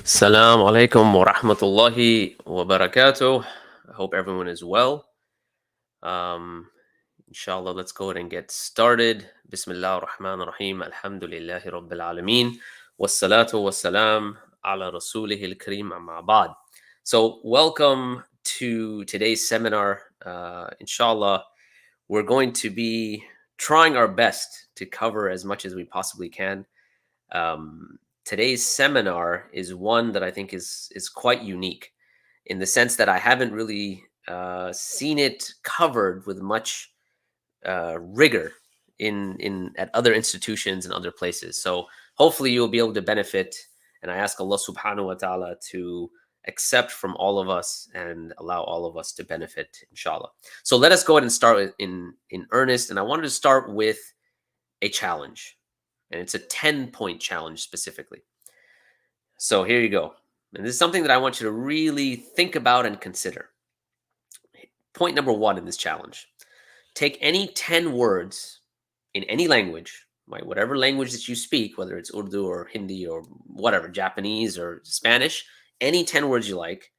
Assalamu alaikum wa rahmatullahi wa barakatuh. I hope everyone is well. Um, inshallah, let's go ahead and get started. Bismillah ar-Rahman ar-Rahim. Alhamdulillahi Rabbil Alameen. Wassalatu wassalam ala rasulihil kareem amma ba'd. So, welcome to today's seminar. Inshallah, we're going to be trying our best to cover as much as we possibly can. Today's seminar is one that I think is quite unique in the sense that I haven't really seen it covered with much rigor in at other institutions and other places. So hopefully you'll be able to benefit, and I ask Allah subhanahu wa ta'ala to accept from all of us and allow all of us to benefit, inshallah. So let us go ahead and start in earnest, and I wanted to start with a challenge. And it's a 10-point challenge specifically. So here you go. And this is something that I want you to really think about and consider. Point number 1 in this challenge. Take any 10 words in any language, right? Whatever language that you speak, whether it's Urdu or Hindi or whatever, Japanese or Spanish, any 10 words you like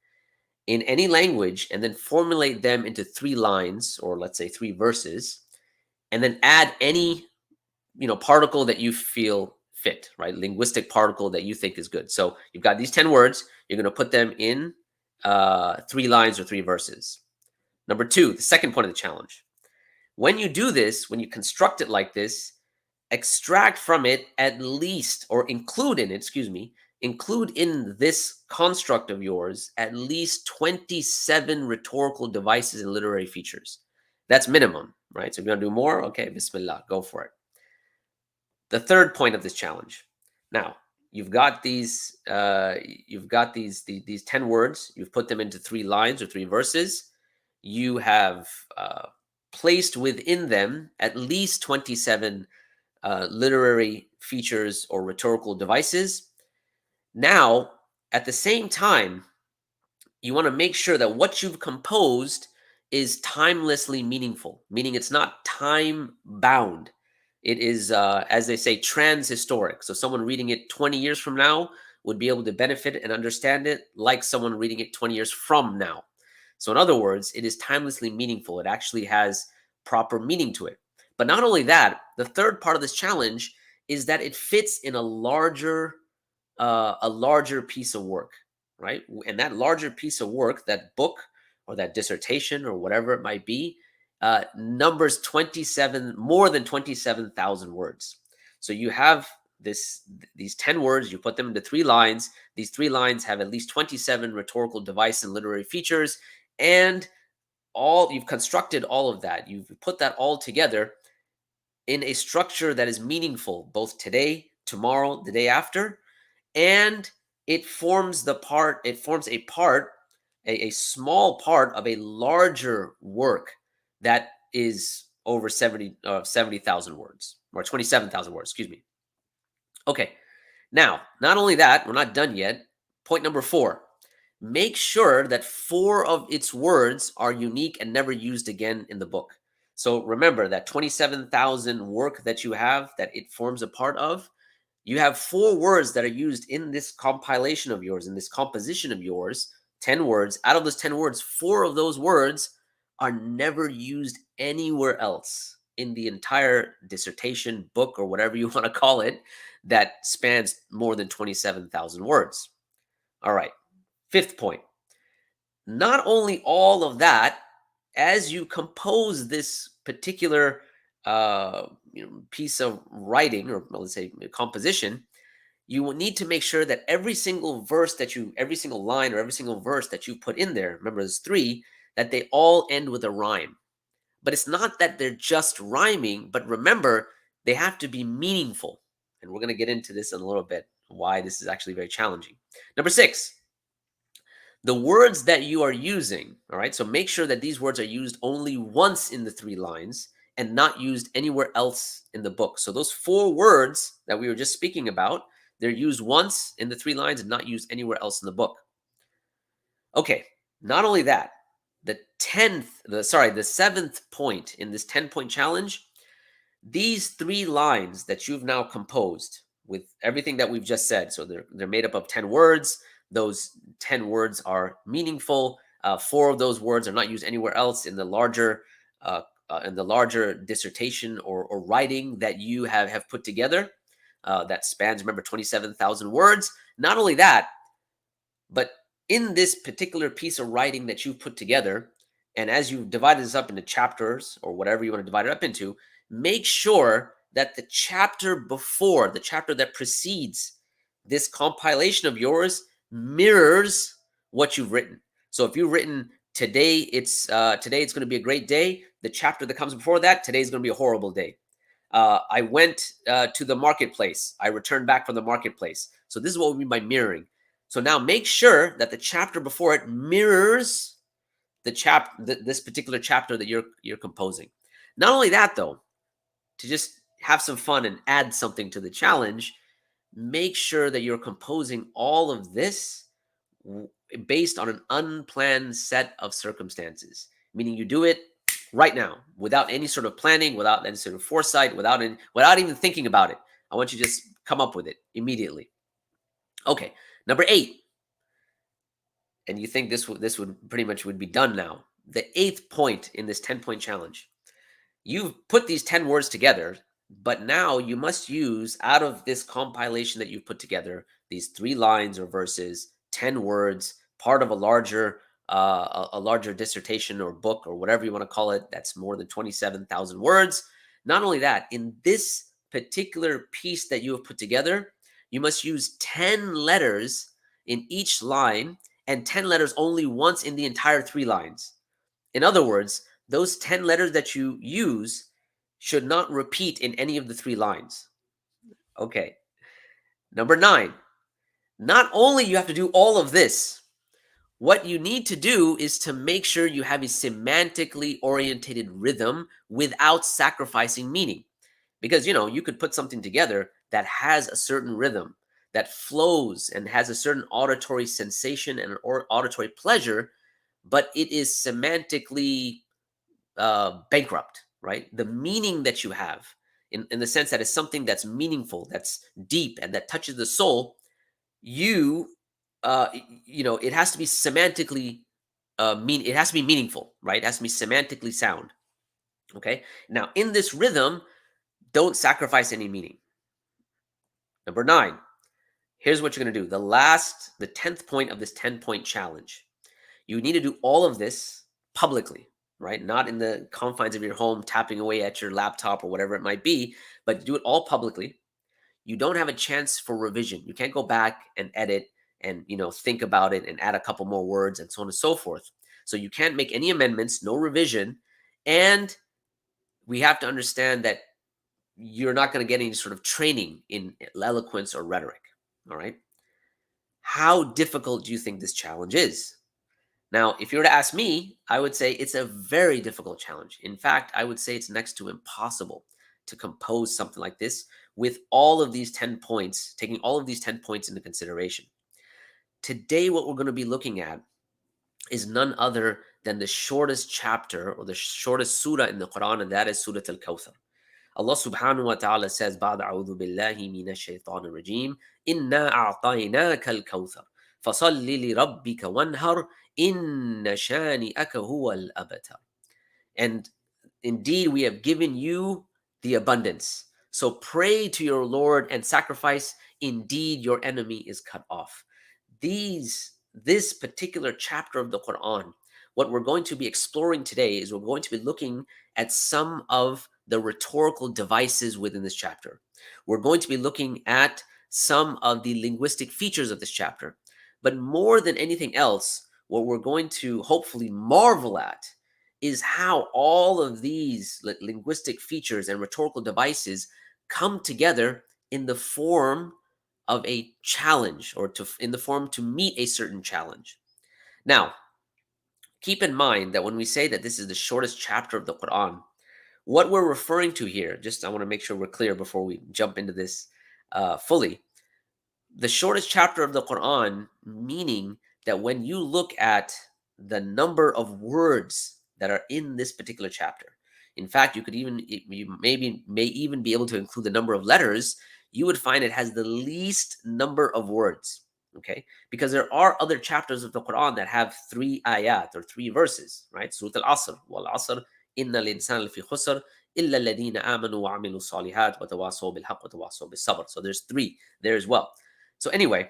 in any language, and then formulate them into 3 lines, or let's say 3 verses, and then add any particle that you feel fit, right? Linguistic particle that you think is good. So you've got these 10 words. You're going to put them in 3 lines or 3 verses. Number 2, the second point of the challenge. When you do this, when you construct it like this, extract from it at least, or include in this construct of yours at least 27 rhetorical devices and literary features. That's minimum, right? So if you want to do more, okay, bismillah, go for it. The third point of this challenge. Now, you've got these 10 words. You've put them into 3 lines or 3 verses. You have placed within them at least 27 literary features or rhetorical devices. Now, at the same time, you want to make sure that what you've composed is timelessly meaningful, meaning it's not time-bound. It is, as they say, transhistoric. So someone reading it 20 years from now would be able to benefit and understand it like someone reading it 20 years from now. So in other words, it is timelessly meaningful. It actually has proper meaning to it. But not only that, the third part of this challenge is that it fits in a larger piece of work, right? And that larger piece of work, that book or that dissertation or whatever it might be, numbers more than 27,000 words. So you have these 10 words, you put them into 3 lines. These 3 lines have at least 27 rhetorical device and literary features, and you've constructed all of that. You've put that all together in a structure that is meaningful both today, tomorrow, the day after, and it forms a small part of a larger work that is over 70,000 words, or 27,000 words, excuse me. Okay, now, not only that, we're not done yet. Point number 4, make sure that 4 of its words are unique and never used again in the book. So remember that 27,000 work that you have, that it forms a part of, you have 4 words that are used in this compilation of yours, in this composition of yours, 10 words. Out of those 10 words, 4 of those words are never used anywhere else in the entire dissertation, book, or whatever you want to call it, that spans more than 27,000 words. All right, 5th point. Not only all of that, as you compose this particular piece of writing, or let's say composition, you will need to make sure that every single line or every single verse that you put in there, remember there's 3, that they all end with a rhyme. But it's not that they're just rhyming, but remember, they have to be meaningful. And we're going to get into this in a little bit, why this is actually very challenging. Number 6, the words that you are using, all right? So make sure that these words are used only once in the 3 lines and not used anywhere else in the book. So those 4 words that we were just speaking about, they're used once in the 3 lines and not used anywhere else in the book. Okay, not only that, the 7th point in this 10-point challenge, these 3 lines that you've now composed with everything that we've just said, so they're made up of 10 words, those 10 words are meaningful. 4 of those words are not used anywhere else in the larger dissertation or writing that you have put together. That spans, remember, 27,000 words. Not only that, but in this particular piece of writing that you've put together, and as you divide this up into chapters or whatever you want to divide it up into, make sure that the chapter before, the chapter that precedes this compilation of yours, mirrors what you've written. So if you've written today it's going to be a great day, the chapter that comes before that, today is going to be a horrible day. I went to the marketplace. I returned back from the marketplace. So this is what we mean by mirroring. So now make sure that the chapter before it mirrors this particular chapter that you're composing. Not only that, though, to just have some fun and add something to the challenge, make sure that you're composing all of this based on an unplanned set of circumstances, meaning you do it right now without any sort of planning, without any sort of foresight, without even thinking about it. I want you to just come up with it immediately. Okay, number 8. And you think this would pretty much would be done now. The 8th point in this 10-point challenge. You've put these 10 words together, but now you must use, out of this compilation that you've put together, these 3 lines or verses, 10 words, part of a larger dissertation or book or whatever you want to call it, that's more than 27,000 words. Not only that, in this particular piece that you have put together, you must use 10 letters in each line and 10 letters only once in the entire 3 lines. In other words, those 10 letters that you use should not repeat in any of the 3 lines. Okay. Number 9. Not only you have to do all of this, what you need to do is to make sure you have a semantically orientated rhythm without sacrificing meaning. Because, you could put something together that has a certain rhythm, that flows and has a certain auditory sensation and auditory pleasure, but it is semantically bankrupt, right? The meaning that you have, in the sense that it's something that's meaningful, that's deep, and that touches the soul, it has to be semantically it has to be meaningful, right? It has to be semantically sound. Okay. Now, in this rhythm, don't sacrifice any meaning. Number 9. Here's what you're going to do. The 10th point of this 10-point challenge. You need to do all of this publicly, right? Not in the confines of your home, tapping away at your laptop or whatever it might be, but do it all publicly. You don't have a chance for revision. You can't go back and edit and, think about it and add a couple more words and so on and so forth. So you can't make any amendments, no revision. And we have to understand that you're not going to get any sort of training in eloquence or rhetoric. All right. How difficult do you think this challenge is? Now, if you were to ask me, I would say it's a very difficult challenge. In fact, I would say it's next to impossible to compose something like this with all of these 10 points, taking all of these 10 points into consideration. Today, what we're going to be looking at is none other than the shortest chapter or the shortest surah in the Quran, and that is Surah Al-Kawthar. Allah subhanahu wa ta'ala says, بَعْدَ أَعُوذُ بِاللَّهِ مِنَ الشَّيْطَانِ الرَّجِيمِ إِنَّا أَعْطَيْنَاكَ الْكَوْثَرَ فَصَلِّ لِرَبِّكَ وَانْهَرْ إِنَّ شَانِئَكَ هُوَ الْأَبْتَرُ. And indeed, we have given you the abundance. So pray to your Lord and sacrifice. Indeed, your enemy is cut off. This particular chapter of the Quran, what we're going to be exploring today is we're going to be looking at some of the rhetorical devices within this chapter. We're going to be looking at some of the linguistic features of this chapter. But more than anything else, what we're going to hopefully marvel at is how all of these linguistic features and rhetorical devices come together in the form of a challenge, or in the form to meet a certain challenge. Now, keep in mind that when we say that this is the shortest chapter of the Quran, what we're referring to here, I want to make sure we're clear before we jump into this fully. The shortest chapter of the Quran, meaning that when you look at the number of words that are in this particular chapter, in fact, you may even be able to include the number of letters, you would find it has the least number of words. Okay, because there are other chapters of the Quran that have 3 ayat or 3 verses, right? Surah Al-Asr, wal Asr, inna al-insana lafi khusr, illa alladhina amanu wa amilu salihat wa tawasaw bil haqq wa tawasaw bis sabr. So there's 3 there as well. So anyway,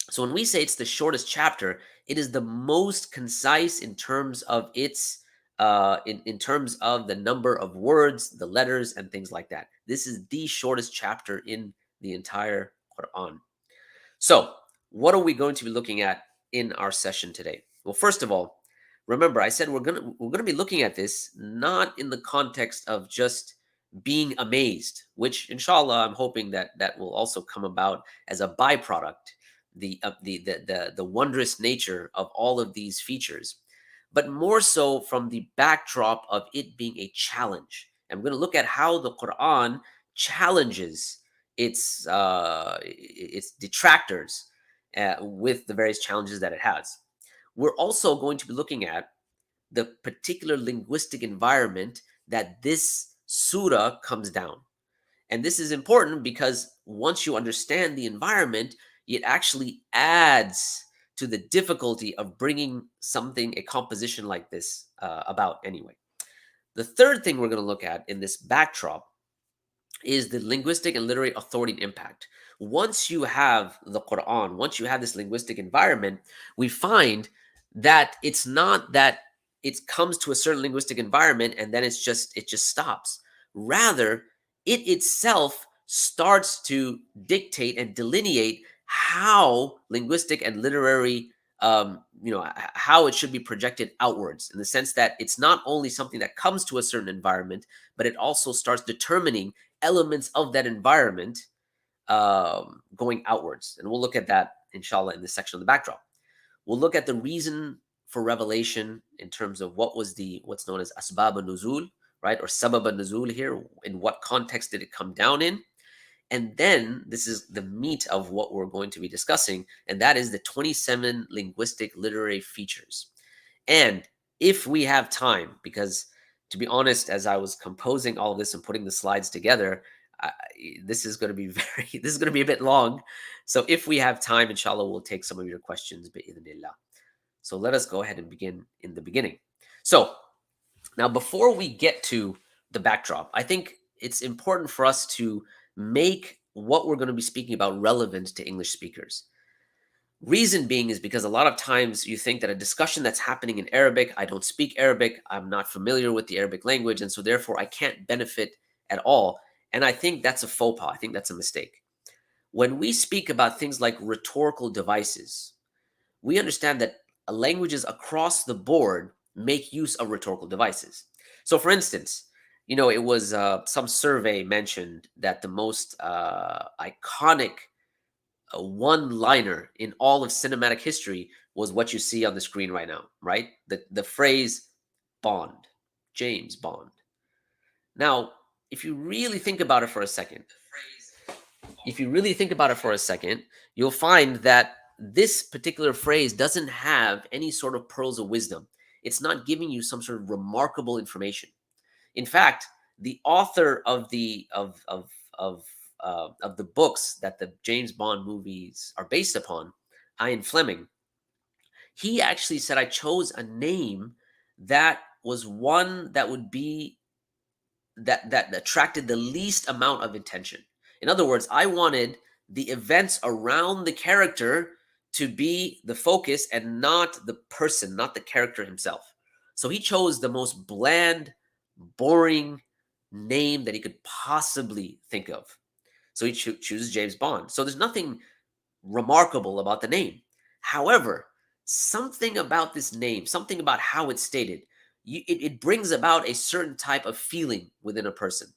so when we say it's the shortest chapter, it is the most concise in terms of its in terms of the number of words, the letters, and things like that. This is the shortest chapter in the entire Quran. So, what are we going to be looking at in our session today? Well, first of all, remember I said we're gonna be looking at this not in the context of just being amazed, which inshallah I'm hoping that that will also come about as a byproduct, the wondrous nature of all of these features, but more so from the backdrop of it being a challenge. And we're going to look at how the Quran challenges its detractors with the various challenges that it has. We're also going to be looking at the particular linguistic environment that this surah comes down. And this is important because once you understand the environment, it actually adds to the difficulty of bringing something, a composition like this, about anyway. The third thing we're going to look at in this backdrop is the linguistic and literary authority and impact. Once you have the Quran, once you have this linguistic environment, we find that it's not that it comes to a certain linguistic environment and then it just stops. Rather, it itself starts to dictate and delineate how linguistic and literary how it should be projected outwards, in the sense that it's not only something that comes to a certain environment, but it also starts determining elements of that environment going outwards. And we'll look at that, inshallah, in this section of the backdrop. We'll look at the reason for revelation in terms of what's known as asbab nuzul, right? Or sabab nuzul here. In what context did it come down in? And then this is the meat of what we're going to be discussing, and that is the 27 linguistic literary features. And if we have time, because to be honest, as I was composing all of this and putting the slides together, I, this is going to be this is going to be a bit long. So if we have time, inshallah, we'll take some of your questions, bi'idhnillah. So let us go ahead and begin in the beginning. So now, before we get to the backdrop, I think it's important for us to make what we're going to be speaking about relevant to English speakers. Reason being is because a lot of times you think that a discussion that's happening in Arabic, I don't speak Arabic, I'm not familiar with the Arabic language, and so therefore I can't benefit at all. And I think that's a faux pas. I think that's a mistake. When we speak about things like rhetorical devices, we understand that languages across the board make use of rhetorical devices. So, for instance, it was some survey mentioned that the most iconic one-liner in all of cinematic history was what you see on the screen right now, right? The phrase Bond, James Bond. Now, if you really think about it for a second, you'll find that this particular phrase doesn't have any sort of pearls of wisdom. It's not giving you some sort of remarkable information. In fact, the author of the books that the James Bond movies are based upon, Ian Fleming, he actually said I chose a name that was one that would be that attracted the least amount of attention. In other words, I wanted the events around the character to be the focus and not the person, not the character himself. So he chose the most bland, boring name that he could possibly think of. So he chooses James Bond. So there's nothing remarkable about the name. However, something about this name, something about how it's stated, it brings about a certain type of feeling within a person.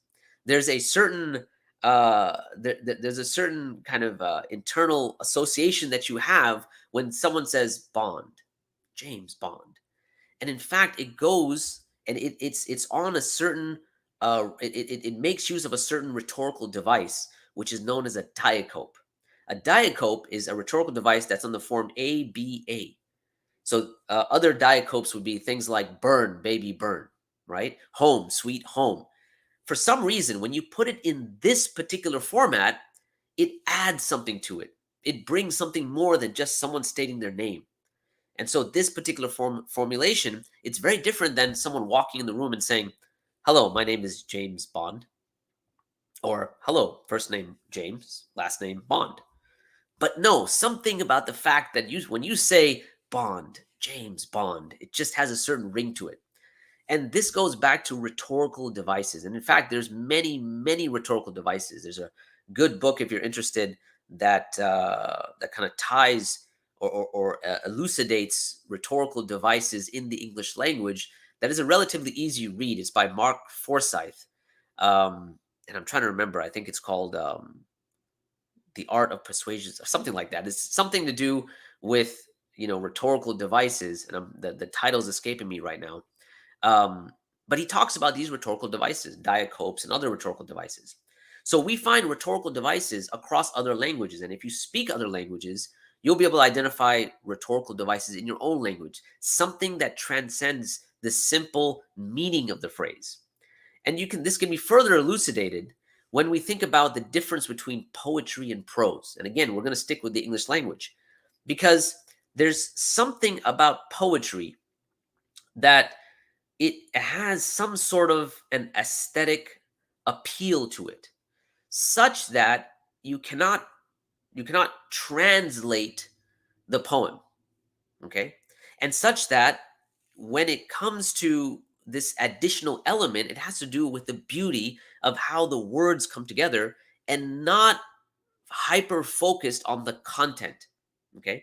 There's a certain there's a certain kind of internal association that you have when someone says Bond, James Bond, and in fact, it goes and it's on a certain it makes use of a certain rhetorical device which is known as a diacope. A diacope is a rhetorical device that's on the form ABA. So other diacopes would be things like burn, baby, burn, right? Home, sweet home. For some reason, when you put it in this particular format, it adds something to it. it brings something more than just someone stating their name. And so this particular formulation, it's very different than someone walking in the room and saying, "Hello, my name is James Bond," or "Hello, first name James, last name Bond." But no, something about the fact that when you say Bond, James Bond, it just has a certain ring to it. And this goes back to rhetorical devices. And in fact, there's many rhetorical devices. There's a good book if you're interested that kind of ties or elucidates rhetorical devices in the English language. That is a relatively easy read. It's by Mark Forsyth, and I'm trying to remember. I think it's called The Art of Persuasion, or something like that. It's something to do with rhetorical devices, and the title's escaping me right now. But he talks about these rhetorical devices, diacopes, and other rhetorical devices. So we find rhetorical devices across other languages. And if you speak other languages, you'll be able to identify rhetorical devices in your own language, something that transcends the simple meaning of the phrase. And this can be further elucidated when we think about the difference between poetry and prose. And again, we're going to stick with the English language because there's something about poetry that it has some sort of an aesthetic appeal to it, such that you cannot translate the poem, okay? And such that when it comes to this additional element, it has to do with the beauty of how the words come together and not hyper focused on the content, okay?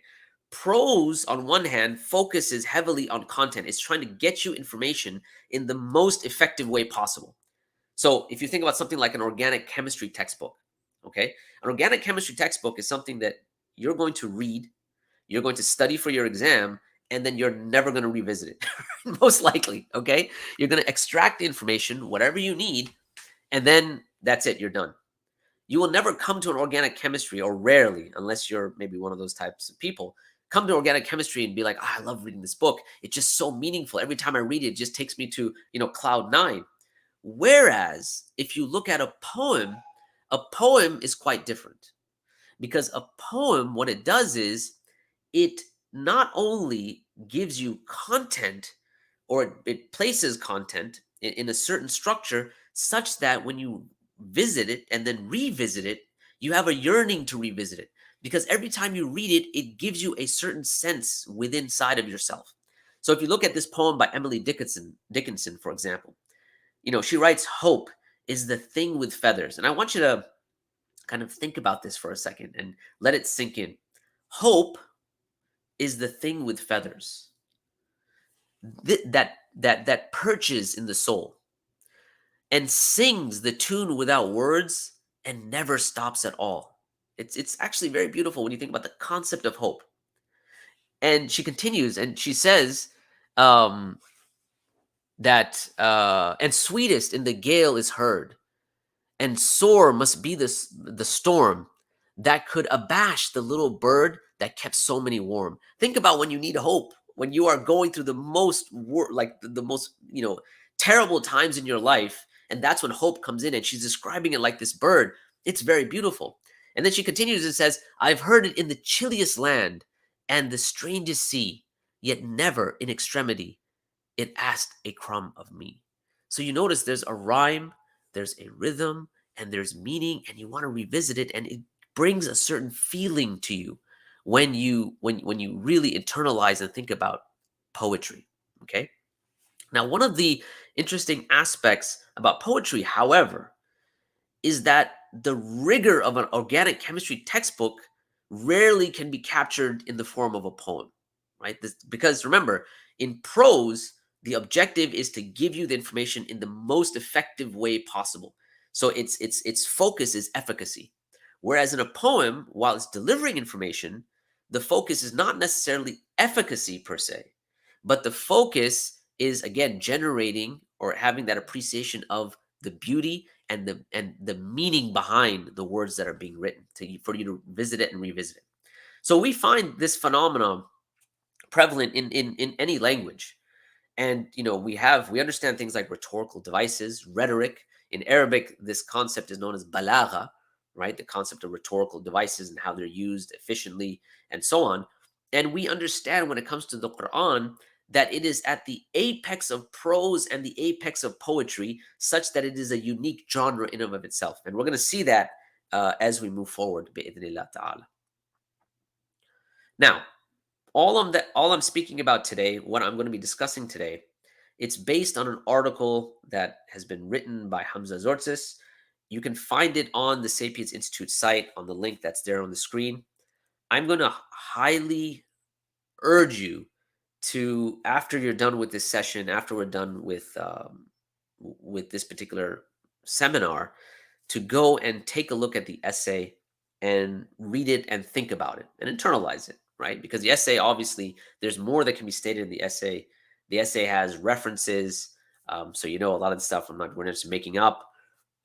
Prose, on one hand, focuses heavily on content. It's trying to get you information in the most effective way possible. So if you think about something like an organic chemistry textbook, okay? An organic chemistry textbook is something that you're going to read, you're going to study for your exam, and then you're never going to revisit it, most likely, okay? You're going to extract the information, whatever you need, and then that's it, you're done. You will never come to an organic chemistry, or rarely, unless you're maybe one of those types of people, come to organic chemistry and be like, I love reading this book. It's just so meaningful. Every time I read it, it just takes me to, cloud nine. Whereas if you look at a poem is quite different, because a poem, what it does is it not only gives you content, or it places content in a certain structure such that when you visit it and then revisit it, you have a yearning to revisit it, because every time you read it, it gives you a certain sense within inside of yourself. So if you look at this poem by Emily Dickinson, for example, she writes, "Hope is the thing with feathers." And I want you to kind of think about this for a second and let it sink in. Hope is the thing with feathers that perches in the soul and sings the tune without words and never stops at all. It's actually very beautiful when you think about the concept of hope. And she continues and she says that and sweetest in the gale is heard, and sore must be the storm that could abash the little bird that kept so many warm. Think about when you need hope, when you are going through the most the most terrible times in your life, and that's when hope comes in. And she's describing it like this bird. It's very beautiful. And then she continues and says, "I've heard it in the chilliest land and the strangest sea, yet never in extremity it asked a crumb of me." So you notice there's a rhyme, there's a rhythm, and there's meaning, and you want to revisit it, and it brings a certain feeling to you when you really internalize and think about poetry. Okay. Now, one of the interesting aspects about poetry, however, is that the rigor of an organic chemistry textbook rarely can be captured in the form of a poem, right? Because remember, in prose, the objective is to give you the information in the most effective way possible. So its focus is efficacy. Whereas in a poem, while it's delivering information, the focus is not necessarily efficacy per se, but the focus is, again, generating or having that appreciation of the beauty and the meaning behind the words that are being written for you to visit it and revisit it. So we find this phenomenon prevalent in any language. And we understand things like rhetorical devices, rhetoric. In Arabic, this concept is known as balagha, right? The concept of rhetorical devices and how they're used efficiently and so on. And we understand when it comes to the Quran that it is at the apex of prose and the apex of poetry, such that it is a unique genre in and of itself. And we're going to see that as we move forward, bi'idhnillah ta'ala. Now, all I'm speaking about today, what I'm going to be discussing today, it's based on an article that has been written by Hamza Zortzis. You can find it on the Sapiens Institute site on the link that's there on the screen. I'm going to highly urge you to, after you're done with this session, after we're done with this particular seminar, to go and take a look at the essay and read it and think about it and internalize it, right? Because the essay, obviously, there's more that can be stated in the essay. The essay has references, so you know a lot of the stuff we're not just making up,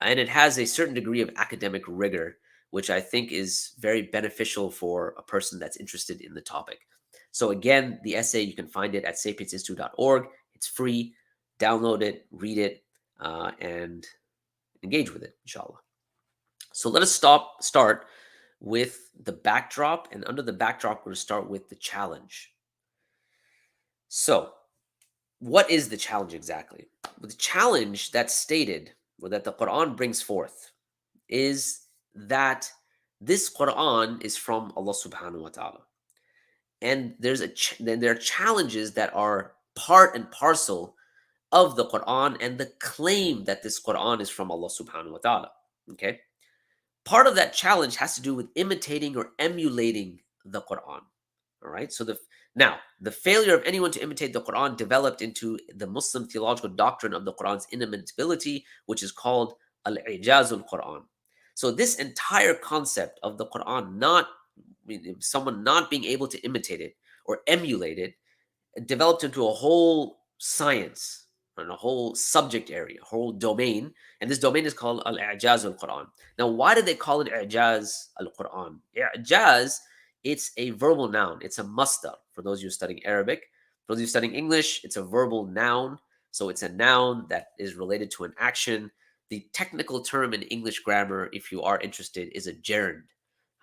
and it has a certain degree of academic rigor, which I think is very beneficial for a person that's interested in the topic. So again, the essay, you can find it at sapiensinstitute.org. It's free. Download it, read it, and engage with it, inshallah. So let us start with the backdrop, and under the backdrop, we're going to start with the challenge. So what is the challenge exactly? Well, the challenge that's stated, or that the Quran brings forth, is that this Quran is from Allah subhanahu wa ta'ala. And then there are challenges that are part and parcel of the Quran and the claim that this Quran is from Allah subhanahu wa ta'ala. Okay? Part of that challenge has to do with imitating or emulating the Quran. All right? So the failure of anyone to imitate the Quran developed into the Muslim theological doctrine of the Quran's inimitability, which is called al-ijazul Quran. So this entire concept of the Quran someone not being able to imitate it or emulate it, developed into a whole science and a whole subject area, a whole domain. And this domain is called al-i'jaz al-Quran. Now, why do they call it i'jaz al-Quran? I'jaz, it's a verbal noun. It's a masdar for those of you studying Arabic. For those of you studying English, it's a verbal noun. So it's a noun that is related to an action. The technical term in English grammar, if you are interested, is a gerund.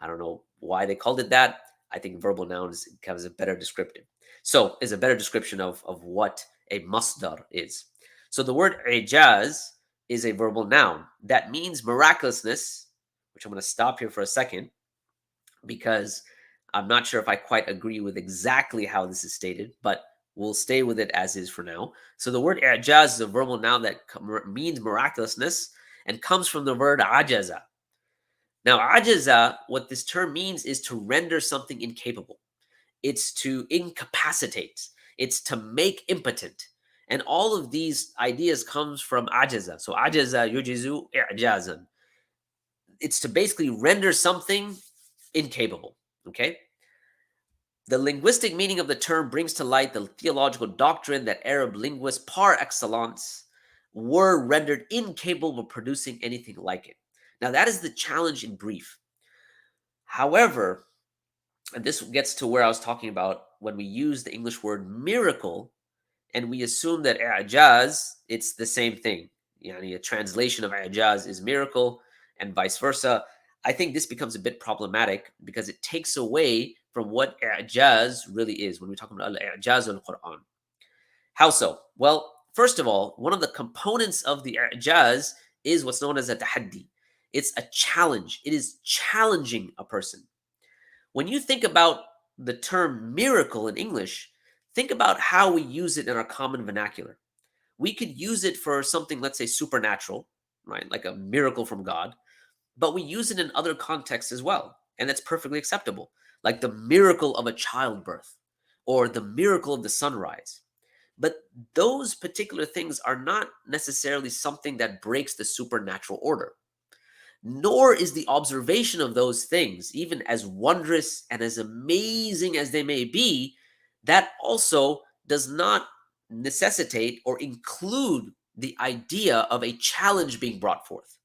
I don't know why they called it that. I think verbal noun is kind of a better descriptive. So is a better description of what a masdar is. So the word ijaz is a verbal noun that means miraculousness, which I'm going to stop here for a second because I'm not sure if I quite agree with exactly how this is stated, but we'll stay with it as is for now. So the word ijaz is a verbal noun that means miraculousness and comes from the word ajaza. Now, ajaza, what this term means is to render something incapable. It's to incapacitate. It's to make impotent. And all of these ideas comes from ajaza. So ajaza yujizu i'jazan. It's to basically render something incapable. Okay? The linguistic meaning of the term brings to light the theological doctrine that Arab linguists par excellence were rendered incapable of producing anything like it. Now, that is the challenge in brief. However, and this gets to where I was talking about when we use the English word miracle and we assume that i'jaz, it's the same thing. A translation of i'jaz is miracle and vice versa. I think this becomes a bit problematic because it takes away from what i'jaz really is when we're talking about al-i'jaz al-Quran. How so? Well, first of all, one of the components of the i'jaz is what's known as a tahaddi. It's a challenge. It is challenging a person. When you think about the term miracle in English, think about how we use it in our common vernacular. We could use it for something, let's say, supernatural, right? Like a miracle from God, but we use it in other contexts as well. And that's perfectly acceptable. Like the miracle of a childbirth or the miracle of the sunrise. But those particular things are not necessarily something that breaks the supernatural order. Nor is the observation of those things, even as wondrous and as amazing as they may be, that also does not necessitate or include the idea of a challenge being brought forth.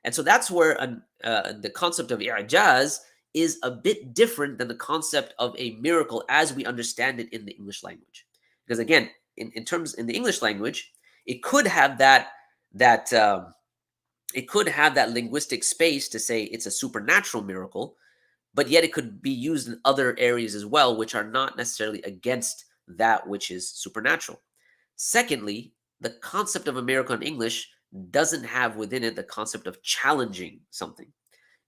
And so that's where the concept of i'jaz is a bit different than the concept of a miracle as we understand it in the English language. Because again, in the English language, it could have that it could have that linguistic space to say it's a supernatural miracle, but yet it could be used in other areas as well, which are not necessarily against that which is supernatural. Secondly, the concept of a miracle in English doesn't have within it the concept of challenging something.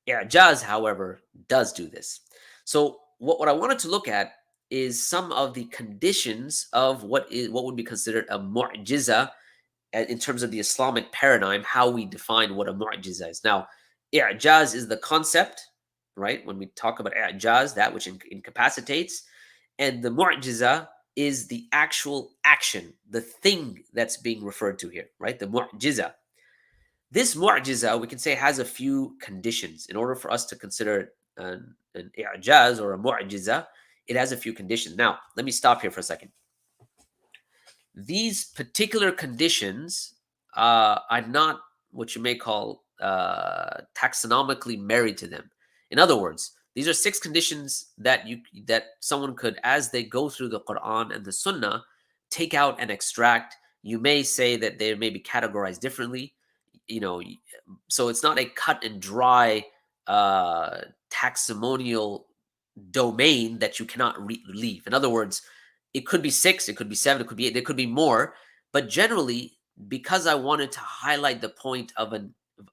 I'jaz, however, does do this. So what I wanted to look at is some of the conditions of what would be considered a mu'jiza in terms of the Islamic paradigm, how we define what a mu'jiza is. Now, i'jaz is the concept, right? When we talk about i'jaz, that which incapacitates, and the mu'jiza is the actual action, the thing that's being referred to here, right? The mu'jiza. This mu'jiza, we can say, has a few conditions. In order for us to consider an i'jaz or a mu'jiza, it has a few conditions. Now, let me stop here for a second. These particular conditions are not what you may call taxonomically married to them. In other words, these are 6 conditions that someone could, as they go through the Qur'an and the Sunnah, take out and extract. You may say that they may be categorized differently, so it's not a cut and dry taxonomical domain that you cannot leave. In other words, it could be 6, it could be 7, it could be 8, there could be more. But generally, because I wanted to highlight the point of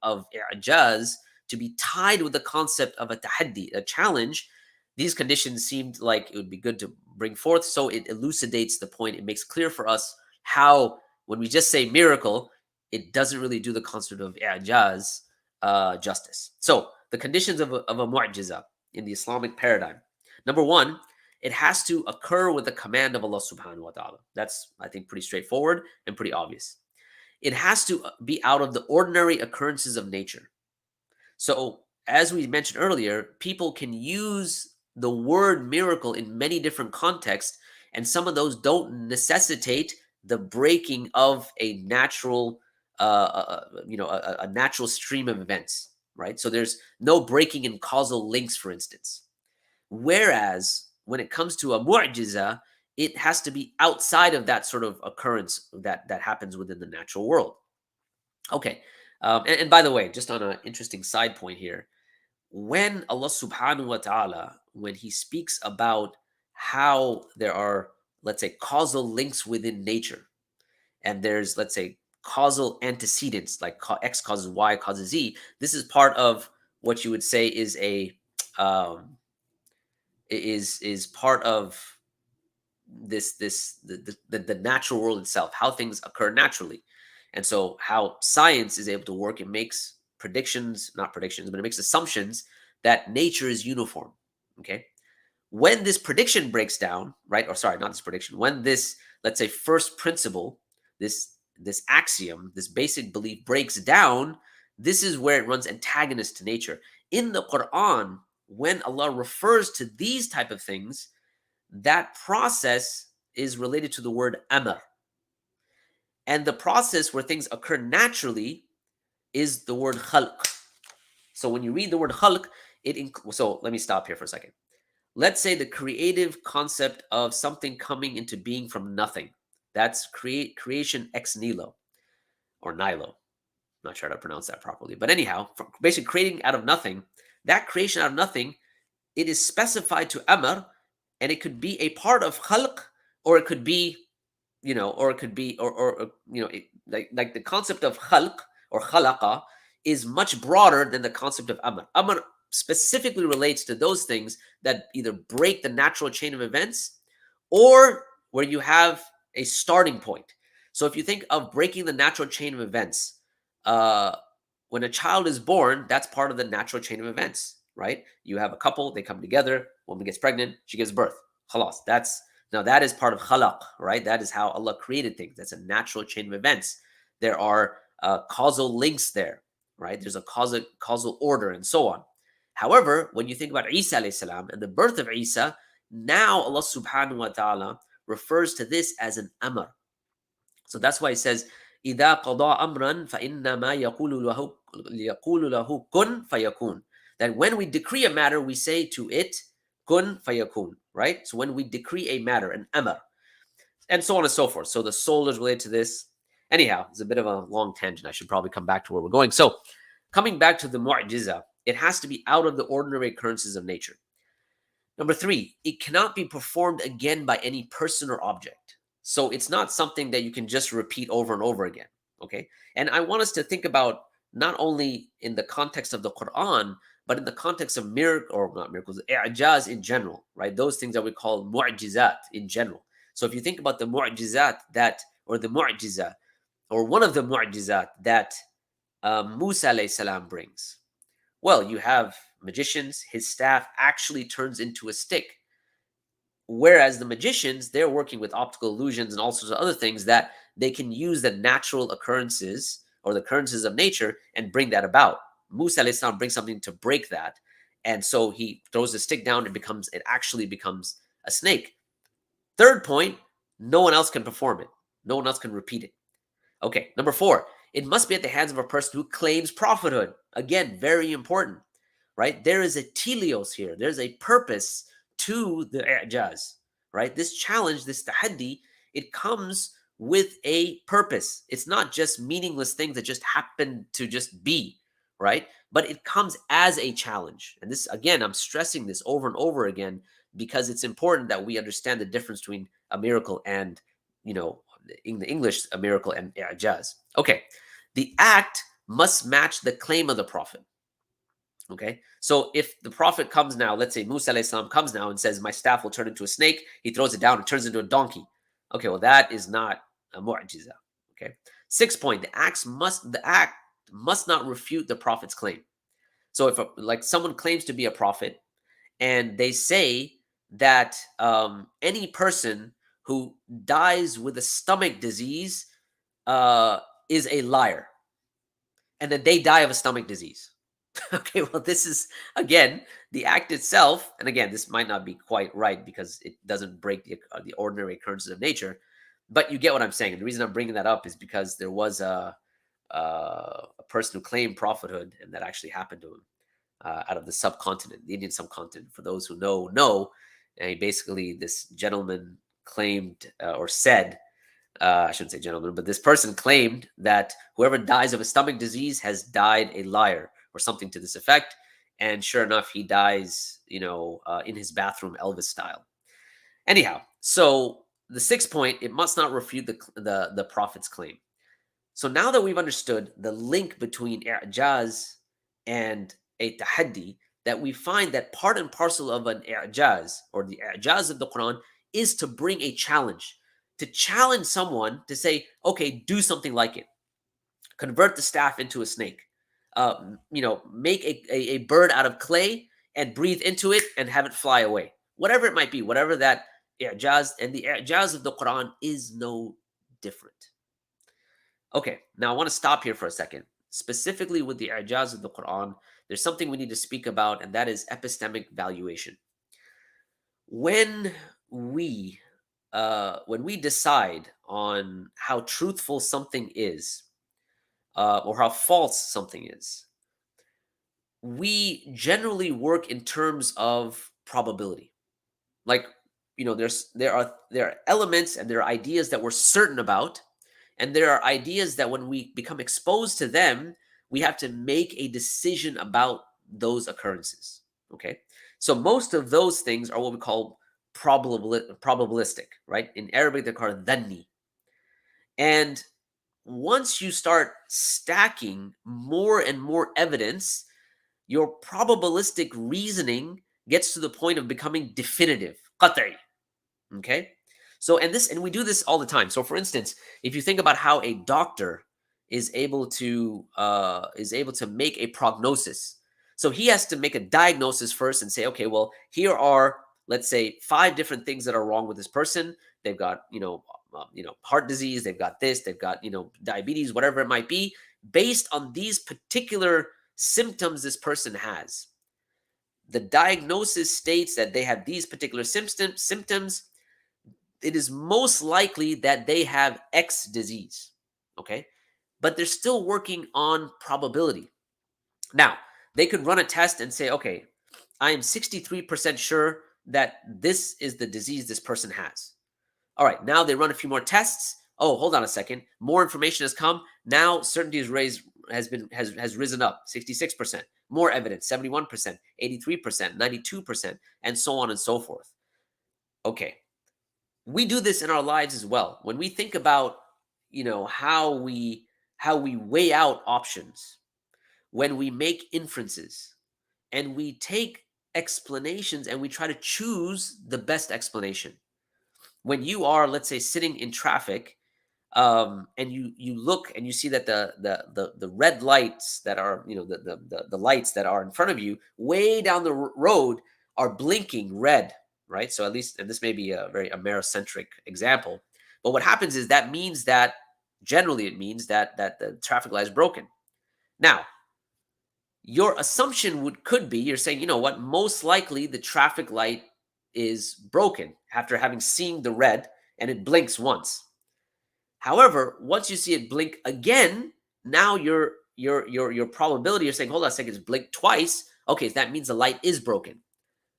i'jaz to be tied with the concept of a tahaddi, a challenge, these conditions seemed like it would be good to bring forth. So it elucidates the point. It makes clear for us how, when we just say miracle, it doesn't really do the concept of i'jaz justice. So the conditions of a mu'jiza in the Islamic paradigm. Number 1, it has to occur with the command of Allah subhanahu wa ta'ala. That's, I think, pretty straightforward and pretty obvious. It has to be out of the ordinary occurrences of nature. So, as we mentioned earlier, people can use the word miracle in many different contexts, and some of those don't necessitate the breaking of a natural, a natural stream of events, right? So there's no breaking in causal links, for instance. Whereas when it comes to a mu'jiza, it has to be outside of that sort of occurrence that happens within the natural world. Okay. And by the way, just on an interesting side point here, when Allah subhanahu wa ta'ala, when he speaks about how there are, let's say, causal links within nature, and there's, let's say, causal antecedents, like X causes Y causes Z, this is part of what you would say is a is part of the natural world itself, how things occur naturally. And so how science is able to work, it makes not predictions, but it makes assumptions that nature is uniform. Okay. When this prediction breaks down, right? Or sorry, not this prediction, when this, let's say, first principle, this axiom, this basic belief breaks down, this is where it runs antagonist to nature. In the Quran, when Allah refers to these type of things, that process is related to the word amr. And the process where things occur naturally is the word khalq. So when you read the word khalq, so let me stop here for a second. Let's say the creative concept of something coming into being from nothing. That's creation ex nihilo, or nihilo. Not sure how to pronounce that properly. But anyhow, basically creating out of nothing, that creation out of nothing, it is specified to amr, and it could be a part of khalq, or it could be, like the concept of khalq or khalaqa is much broader than the concept of amr. Amr specifically relates to those things that either break the natural chain of events or where you have a starting point. So if you think of breaking the natural chain of events, when a child is born, that's part of the natural chain of events, right? You have a couple, they come together, woman gets pregnant, she gives birth. Khalas, that is part of khalaq, right? That is how Allah created things. That's a natural chain of events. There are causal links there, right? There's a causal order and so on. However, when you think about Isa alayhi salam and the birth of Isa, now Allah subhanahu wa ta'ala refers to this as an amr. So that's why he says, إِذَا قَضَى أَمْرًا فَإِنَّمَا يَقُولُ لَهُ كُن فَيَكُونُ. That when we decree a matter, we say to it, kun fayakun, right? So when we decree a matter, an amr, and so on and so forth. So the soul is related to this. Anyhow, it's a bit of a long tangent. I should probably come back to where we're going. So Coming back to the mu'jiza, it has to be out of the ordinary occurrences of nature. Number 3, it cannot be performed again by any person or object. So it's not something that you can just repeat over and over again. Okay. And I want us to think about not only in the context of the Quran, but in the context of miracle, or not miracles, i'jaz in general, right? Those things that we call mu'jizat in general. So if you think about the mu'jizat that, or the mu'jiza, or one of the mu'jizat that Musa alayhi salam brings, well, you have magicians, his staff actually turns into a stick. Whereas the magicians, they're working with optical illusions and all sorts of other things that they can use the natural occurrences or the occurrences of nature and bring that about. Musa alayhi salam brings something to break that. And so he throws the stick down and it actually becomes a snake. Third point, no one else can perform it. No one else can repeat it. Okay, number 4, it must be at the hands of a person who claims prophethood. Again, very important, right? There is a teleos here. There's a purpose to the i'jaz, right? This challenge, this tahaddi, it comes with a purpose. It's not just meaningless things that just happen to just be, right? But it comes as a challenge. And this, again, I'm stressing this over and over again because it's important that we understand the difference between a miracle and, in the English, a miracle and i'jaz. Okay, the act must match the claim of the prophet. Okay, so if the prophet comes now, let's say Musa alayhi salam comes now and says, my staff will turn into a snake, he throws it down, it turns into a donkey. Okay, well, that is not a mu'jiza. Okay, 6th point, the act must not refute the prophet's claim. So if like someone claims to be a prophet and they say that any person who dies with a stomach disease is a liar, and then they die of a stomach disease. Okay, well, this is, again, the act itself, and again, this might not be quite right because it doesn't break the ordinary occurrences of nature, but you get what I'm saying. And the reason I'm bringing that up is because there was a person who claimed prophethood, and that actually happened to him out of the subcontinent, the Indian subcontinent. For those who know, and basically this gentleman claimed or said, I shouldn't say gentleman, but this person claimed that whoever dies of a stomach disease has died a liar, or something to this effect. And sure enough, he dies, in his bathroom, Elvis style. Anyhow, so the 6th point, it must not refute the prophet's claim. So now that we've understood the link between i'jaz and a tahaddi, that we find that part and parcel of an i'jaz, or the i'jaz of the Quran, is to bring a challenge, to challenge someone to say, okay, do something like it. Convert the staff into a snake. Make a bird out of clay and breathe into it and have it fly away. Whatever it might be, whatever that i'jaz, and the i'jaz of the Quran is no different. Okay, now I want to stop here for a second. Specifically with the i'jaz of the Quran, there's something we need to speak about, and that is epistemic valuation. When we decide on how truthful something is, or how false something is, we generally work in terms of probability. Like, there are elements and there are ideas that we're certain about, and there are ideas that when we become exposed to them, we have to make a decision about those occurrences. Okay, so most of those things are what we call probabilistic, right? In Arabic, they're called dhanni. And once you start stacking more and more evidence, your probabilistic reasoning gets to the point of becoming definitive, qat'i. Okay, so and we do this all the time. So for instance, if you think about how a doctor is able to make a prognosis, so he has to make a diagnosis first and say, okay, well, here are, let's say, 5 different things that are wrong with this person. They've got heart disease, they've got this, they've got diabetes, whatever it might be, based on these particular symptoms this person has. The diagnosis states that they have these particular symptoms. It is most likely that they have X disease. Okay, but they're still working on probability. Now, they could run a test and say, okay, I am 63% sure that this is the disease this person has. All right, now they run a few more tests. Oh, hold on a second. More information has come. Now certainty has risen up 66%. More evidence 71%, 83%, 92%, and so on and so forth. Okay. We do this in our lives as well. When we think about, how we weigh out options, when we make inferences, and we take explanations and we try to choose the best explanation. When you are, let's say, sitting in traffic, and you look and you see that the red lights that are, the lights that are in front of you way down the road are blinking red, right? So at least, and this may be a very Amerocentric example, but what happens is that means that generally it means that the traffic light is broken. Now, your assumption could be, you're saying, you know what, most likely the traffic light is broken after having seen the red and it blinks once. However, once you see it blink again, now your probability, you're saying, hold on a second, it's blinked twice. Okay, that means the light is broken.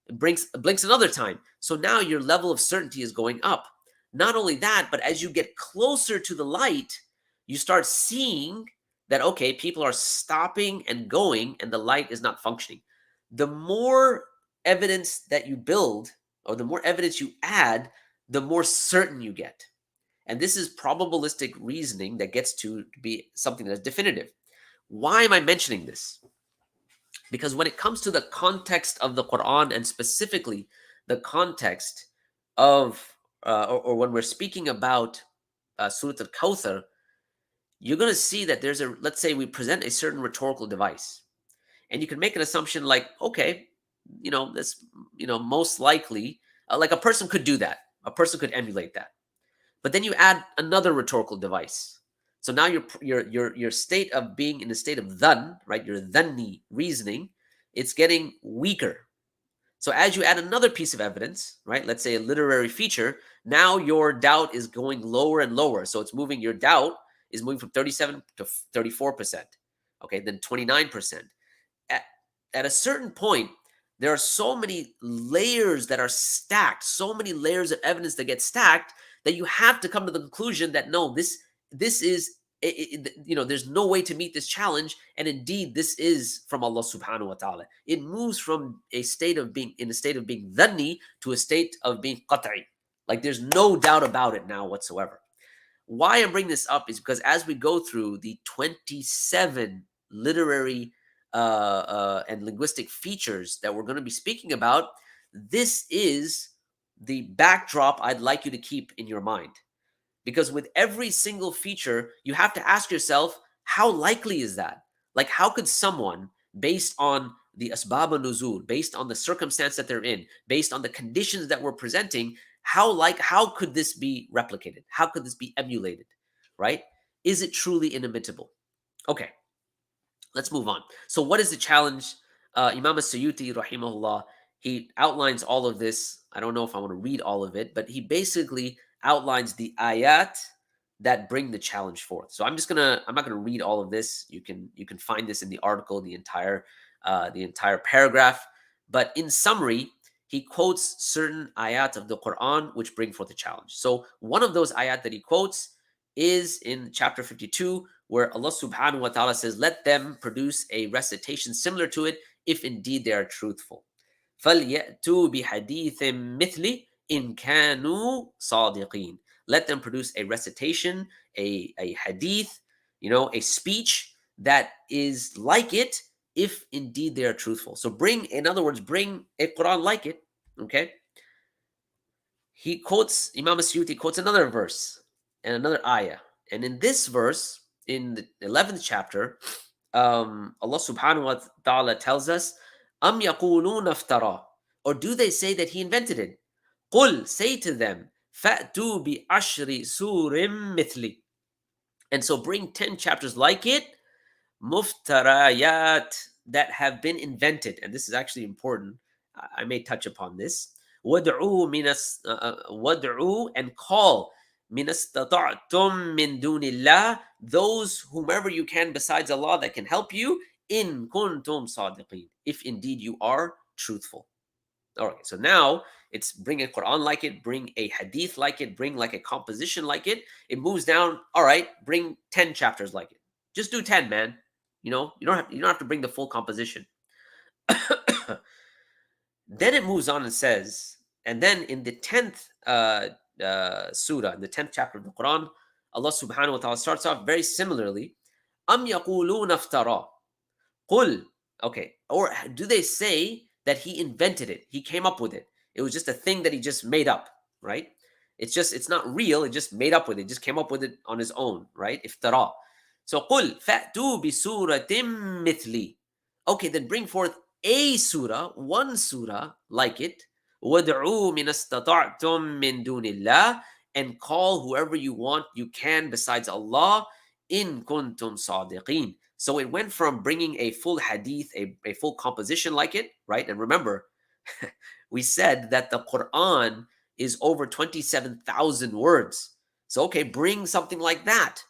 It blinks another time. So now your level of certainty is going up. Not only that, but as you get closer to the light, you start seeing that, okay, people are stopping and going and the light is not functioning. The more evidence that you build, or the more evidence you add, the more certain you get. And this is probabilistic reasoning that gets to be something that's definitive. Why am I mentioning this? Because when it comes to the context of the Qur'an, and specifically the context of, or when we're speaking about Surah Al-Kawthar, you're going to see that there's let's say we present a certain rhetorical device. And you can make an assumption like, okay, this, most likely, like a person could do that. A person could emulate that. But then you add another rhetorical device. So now your state of being in a state of dhan, right? Your dhanni reasoning, it's getting weaker. So as you add another piece of evidence, right? Let's say a literary feature, now your doubt is going lower and lower. So it's moving, your doubt is moving from 37 to 34%. Okay, then 29%. At a certain point, there are so many layers that are stacked, so many layers of evidence that get stacked, that you have to come to the conclusion that no, this is, there's no way to meet this challenge, and indeed this is from Allah subhanahu wa ta'ala. It moves from a state of being dhanni to a state of being qat'i. Like there's no doubt about it now whatsoever. Why I'm bringing this up is because as we go through the 27 literary and linguistic features that we're going to be speaking about, this is the backdrop I'd like you to keep in your mind. Because with every single feature, you have to ask yourself, how likely is that? Like, how could someone, based on the asbab nuzul, based on the circumstance that they're in, based on the conditions that we're presenting, how could this be replicated? How could this be emulated, right? Is it truly inimitable? Okay, let's move on. So what is the challenge? Imam as-Suyuti, rahimahullah, he outlines all of this. I don't know if I want to read all of it, but he basically outlines the ayat that bring the challenge forth. So I'm not gonna read all of this. You can find this in the article, the entire paragraph. But in summary, he quotes certain ayat of the Quran which bring forth a challenge. So one of those ayat that he quotes is in chapter 52, where Allah subhanahu wa ta'ala says, let them produce a recitation similar to it if indeed they are truthful. فَلْيَأْتُوا بِحَدِيثٍ مِثْلِ إِنْ كَانُوا صَادِقِينَ. Let them produce a recitation, a hadith, a speech that is like it if indeed they are truthful. So in other words, bring a Quran like it, okay? Imam as-Suyuti quotes another verse and another ayah. And in this verse, in the 11th chapter, Allah subhanahu wa ta'ala tells us, Am yaquluna iftara, or do they say that he invented it? Qul, say to them, Fa'tu bi ashri surim mithli. And so bring 10 chapters like it, muftarayat, that have been invented. And this is actually important. I may touch upon this. Wad'u and call min istata'tum min dunillah, those whomever you can besides Allah that can help you, in kuntum sadiqin, if indeed you are truthful. All right, so now it's bring a Quran like it, bring a hadith like it, bring like a composition like it. It moves down. All right, bring 10 chapters like it. Just do 10, man. You don't have to bring the full composition. Then it moves on and says, and then in the 10th surah, in the 10th chapter of the Quran, Allah subhanahu wa ta'ala starts off very similarly. Am yaquluna iftara. Qul. Okay. Or do they say that he invented it? He came up with it. It was just a thing that he just made up, right? It's not real. It just made up with it. Just came up with it on his own, right? Iftara. So qul fa'tu bi suratim mithli. Okay, then bring forth a surah, one surah like it. وَادْعُوا مِنَ اسْتَطَعْتُم مِّن دُونِ اللَّهِ, and call whoever you want, you can besides Allah, in kuntum sadiqeen. So it went from bringing a full hadith, a full composition like it, right? And remember, we said that the Qur'an is over 27,000 words. So, okay, bring something like that.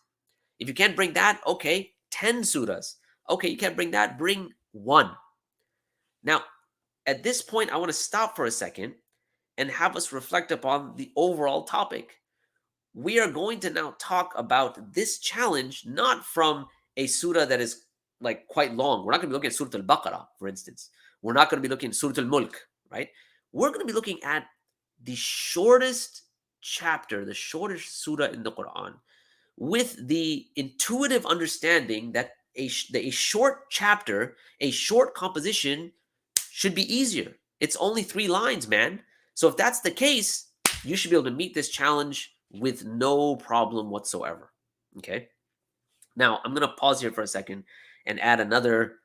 If you can't bring that, okay, 10 surahs. Okay, you can't bring that, bring one. Now, at this point, I want to stop for a second and have us reflect upon the overall topic. We are going to now talk about this challenge not from a surah that is like quite long. We're not going to be looking at Surah Al-Baqarah, for instance. We're not going to be looking at Surah Al-Mulk, right? We're going to be looking at the shortest chapter, the shortest surah in the Quran, with the intuitive understanding that a short chapter, a short composition should be easier. It's only 3 lines, man. So if that's the case, you should be able to meet this challenge with no problem whatsoever. Okay. Now I'm going to pause here for a second and add another,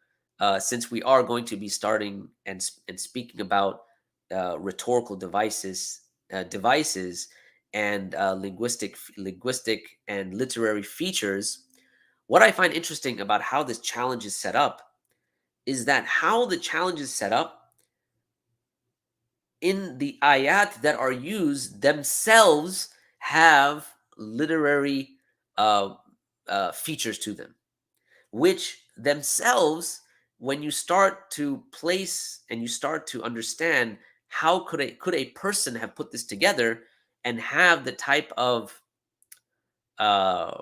since we are going to be starting and speaking about rhetorical devices, and linguistic and literary features. What I find interesting about how this challenge is set up is that how the challenge is set up in the ayat that are used themselves have literary features to them, which themselves, when you start to place and you start to understand how could a person have put this together and have the type of uh,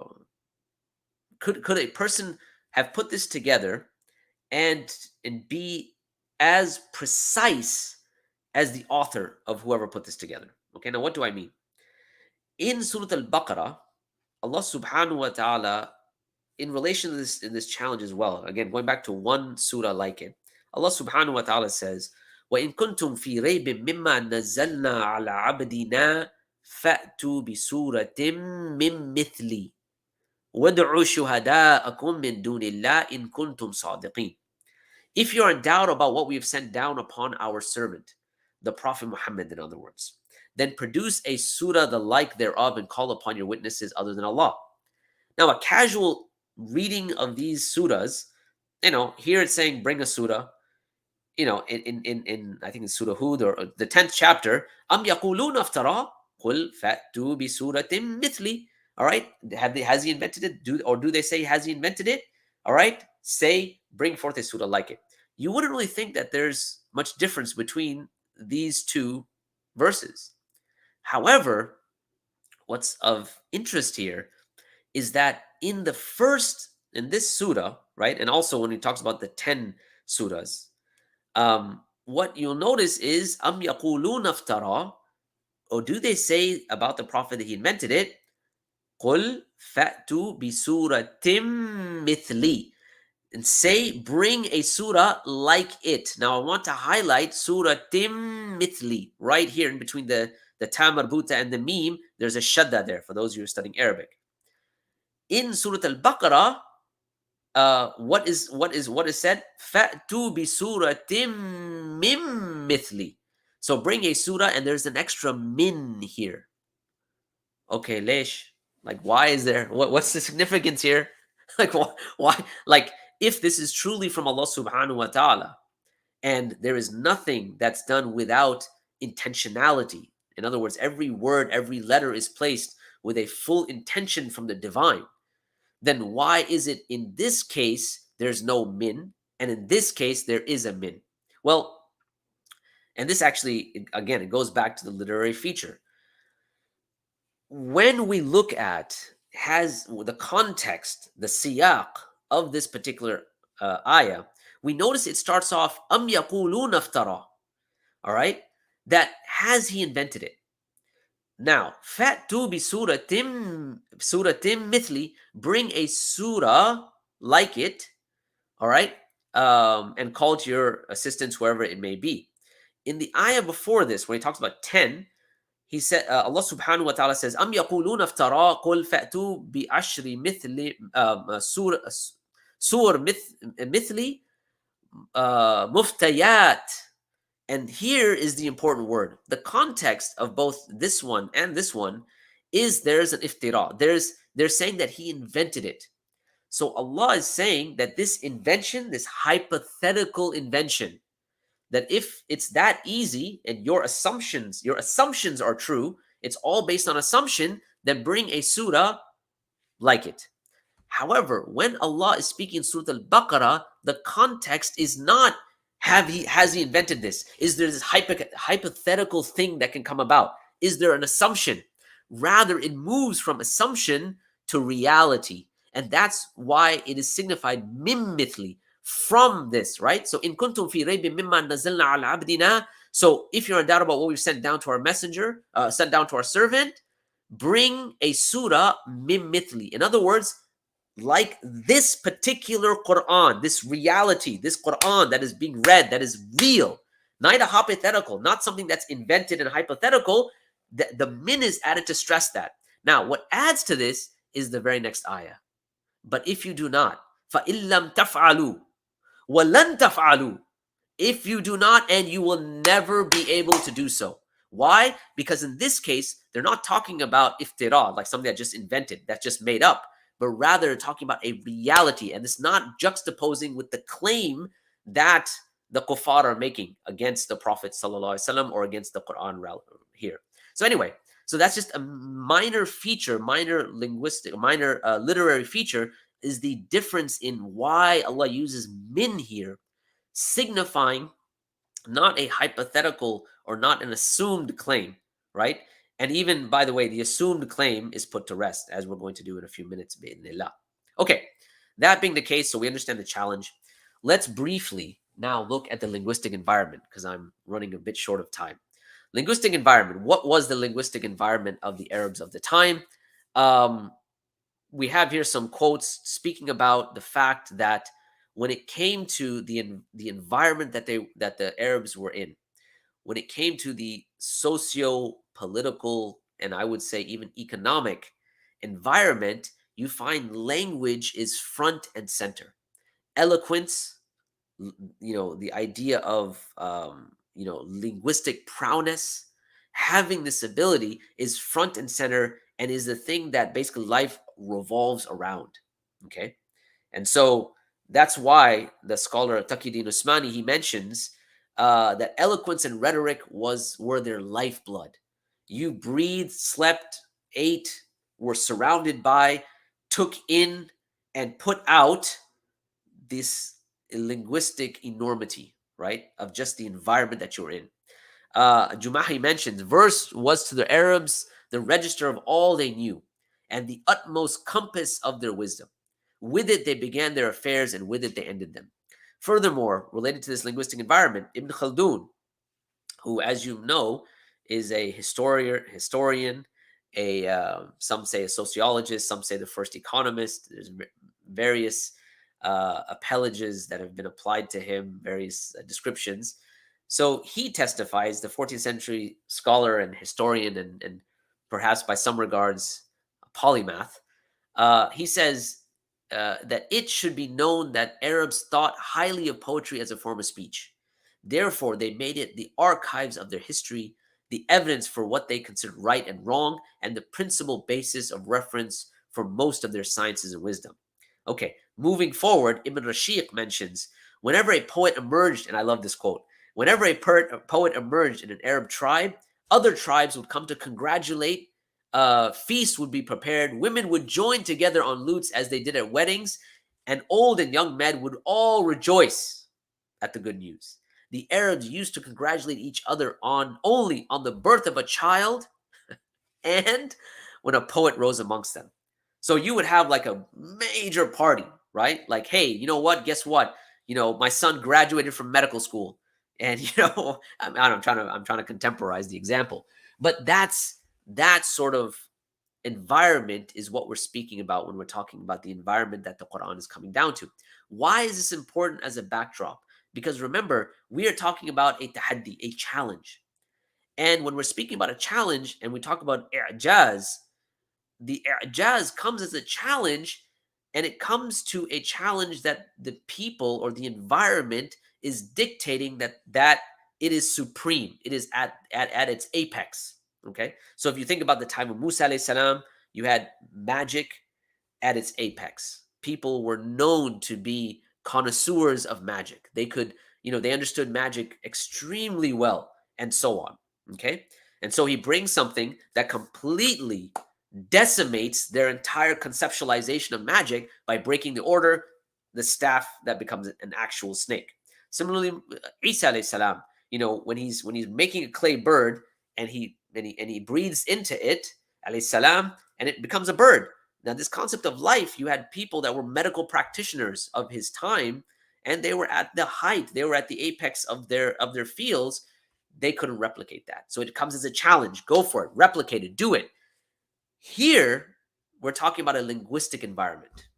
could a person have put this together and be as precise as the author of whoever put this together. Okay, now what do I mean? In Surah Al-Baqarah, Allah subhanahu wa ta'ala, in relation to this, in this challenge as well, again, going back to one surah like it, Allah subhanahu wa ta'ala says, وَإِن كُنْتُمْ فِي رَيْبٍ مِّمَّا نَزَّلْنَا عَلَى عَبْدِنَا فَأْتُوا بِسُورَةٍ مِّن مِّثْلِ وَادْعُوا شُهَدَاءَكُم مِّن دُونِ اللَّهِ إِن كُنْتُمْ صَادِقِينَ. If you're in doubt about what we have sent down upon our servant, the Prophet Muhammad, in other words, then produce a surah the like thereof and call upon your witnesses other than Allah. Now, a casual reading of these surahs, here it's saying bring a surah, in I think it's Surah Hud or the 10th chapter, Am yaquluna iftara qul fa'tu bi suratin mithli. All right, has he invented it? Do they say has he invented it? All right, say bring forth a surah like it. You wouldn't really think that there's much difference between these two verses. However, what's of interest here is that in this surah, right, and also when he talks about the 10 surahs, what you'll notice is Am yaquluna iftara, or do they say about the Prophet that he invented it? Qul fa'tu bi suratim mithli, and say bring a surah like it. Now I want to highlight suratim mithli right here in between the ta marbuta and the meme. There's a shadda there for those of you who are studying Arabic. In Surah Al-Baqarah, what is said? Fa'tu bi suratim mim mithli. So bring a surah, and there's an extra min here. Okay, lesh. Like, why is there? What's the significance here? Like, why? Like, if this is truly from Allah Subhanahu wa Taala, and there is nothing that's done without intentionality. In other words, every word, every letter is placed with a full intention from the divine. Then why is it in this case there's no min, and in this case there is a min? Well, And this actually, again, it goes back to the literary feature. When we look at has the context, the siyaq of this particular ayah, we notice it starts off am yaquluna iftara. All right, that has he invented it. Now, fa'tu bi suratim mithli, bring a surah like it. All right, and call to your assistance wherever it may be. In the ayah before this, when he talks about 10, he said, Allah subhanahu wa ta'ala says, Am yaquluna iftara qul fa'tu bi ashri mithli sur mithli muftayat. And here is the important word. The context of both this one and this one is there's an iftira. They're saying that he invented it. So Allah is saying that this invention, this hypothetical invention, that if it's that easy and your assumptions are true, it's all based on assumption, then bring a surah like it. However, when Allah is speaking Surah Al-Baqarah, the context is not has he invented this? Is there this hypothetical thing that can come about? Is there an assumption? Rather, it moves from assumption to reality. And that's why it is signified mimithli, from this, right? So in kuntum fi raybin mimma nazalna ala abdina. So if you're in doubt about what we've sent down to our messenger, sent down to our servant, bring a surah mimithli. In other words, like this particular Qur'an, this reality, this Qur'an that is being read, that is real, not a hypothetical, not something that's invented and hypothetical. The min is added to stress that. Now, what adds to this is the very next ayah. But if you do not, فَإِلَّمْ تَفْعَلُوا وَلَنْ تَفْعَلُوا, if you do not, and you will never be able to do so. Why? Because in this case, they're not talking about iftira, like something that just invented, that's just made up, but rather talking about a reality. And it's not juxtaposing with the claim that the kuffar are making against the Prophet ﷺ or against the Quran here. So anyway, so that's just a minor feature, minor linguistic, minor literary feature, is the difference in why Allah uses min here, signifying not a hypothetical or not an assumed claim, right? And even, by the way, the assumed claim is put to rest, as we're going to do in a few minutes, bi'idhnillah. Okay, that being the case, so we understand the challenge. Let's briefly now look at the linguistic environment, because I'm running a bit short of time. Linguistic environment. What was the linguistic environment of the Arabs of the time? We have here some quotes speaking about the fact that when it came to the environment that the Arabs were in, when it came to the socio-political and I would say even economic environment, you find language is front and center. Eloquence, the idea of linguistic prowess, having this ability is front and center and is the thing that basically life revolves around. Okay, and so that's why the scholar Taqiyuddin Usmani, he mentions that eloquence and rhetoric were their lifeblood. You breathed, slept, ate, were surrounded by, took in, and put out this linguistic enormity, right, of just the environment that you're in. Jumahi mentions, verse was to the Arabs the register of all they knew and the utmost compass of their wisdom. With it they began their affairs, and with it they ended them. Furthermore, related to this linguistic environment, Ibn Khaldun, who, as you know, is a historian, some say a sociologist, some say the first economist. There's various appellages that have been applied to him, various descriptions. So he testifies, the 14th century scholar and historian, and perhaps by some regards a polymath. He says that it should be known that Arabs thought highly of poetry as a form of speech. Therefore, they made it the archives of their history, the evidence for what they considered right and wrong, and the principal basis of reference for most of their sciences and wisdom. Okay, moving forward, Ibn Rashid mentions, whenever a poet emerged, and I love this quote, whenever a poet emerged in an Arab tribe, other tribes would come to congratulate, feasts would be prepared, women would join together on lutes as they did at weddings, and old and young men would all rejoice at the good news. The Arabs used to congratulate each other only on the birth of a child and when a poet rose amongst them. So you would have like a major party, right? Like, hey, you know what? Guess what? My son graduated from medical school, and I'm trying to contemporize the example, but that sort of environment is what we're speaking about when we're talking about the environment that the Quran is coming down to. Why is this important as a backdrop? Because remember, we are talking about a tahaddi, a challenge. And when we're speaking about a challenge and we talk about i'jaz, the i'jaz comes as a challenge, and it comes to a challenge that the people or the environment is dictating that it is supreme. It is at its apex. Okay. So if you think about the time of Musa alayhi salam, you had magic at its apex. People were known to be connoisseurs of magic. They could, they understood magic extremely well, and so on. Okay. And so he brings something that completely decimates their entire conceptualization of magic by breaking the order, the staff that becomes an actual snake. Similarly, Isa alayhi salam, when he's making a clay bird and he breathes into it, alayhi salam, and it becomes a bird. Now, this concept of life, you had people that were medical practitioners of his time, and they were at the height, they were at the apex of their fields. They couldn't replicate that. So it comes as a challenge. Go for it, replicate it, do it. Here, we're talking about a linguistic environment.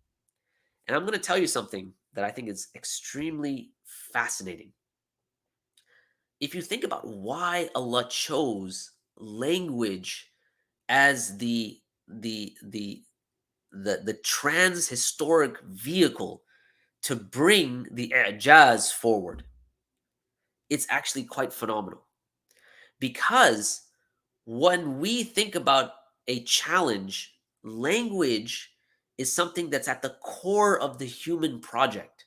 And I'm going to tell you something that I think is extremely fascinating. If you think about why Allah chose language as the trans-historic vehicle to bring the i'jaz forward, it's actually quite phenomenal. Because when we think about a challenge, language is something that's at the core of the human project.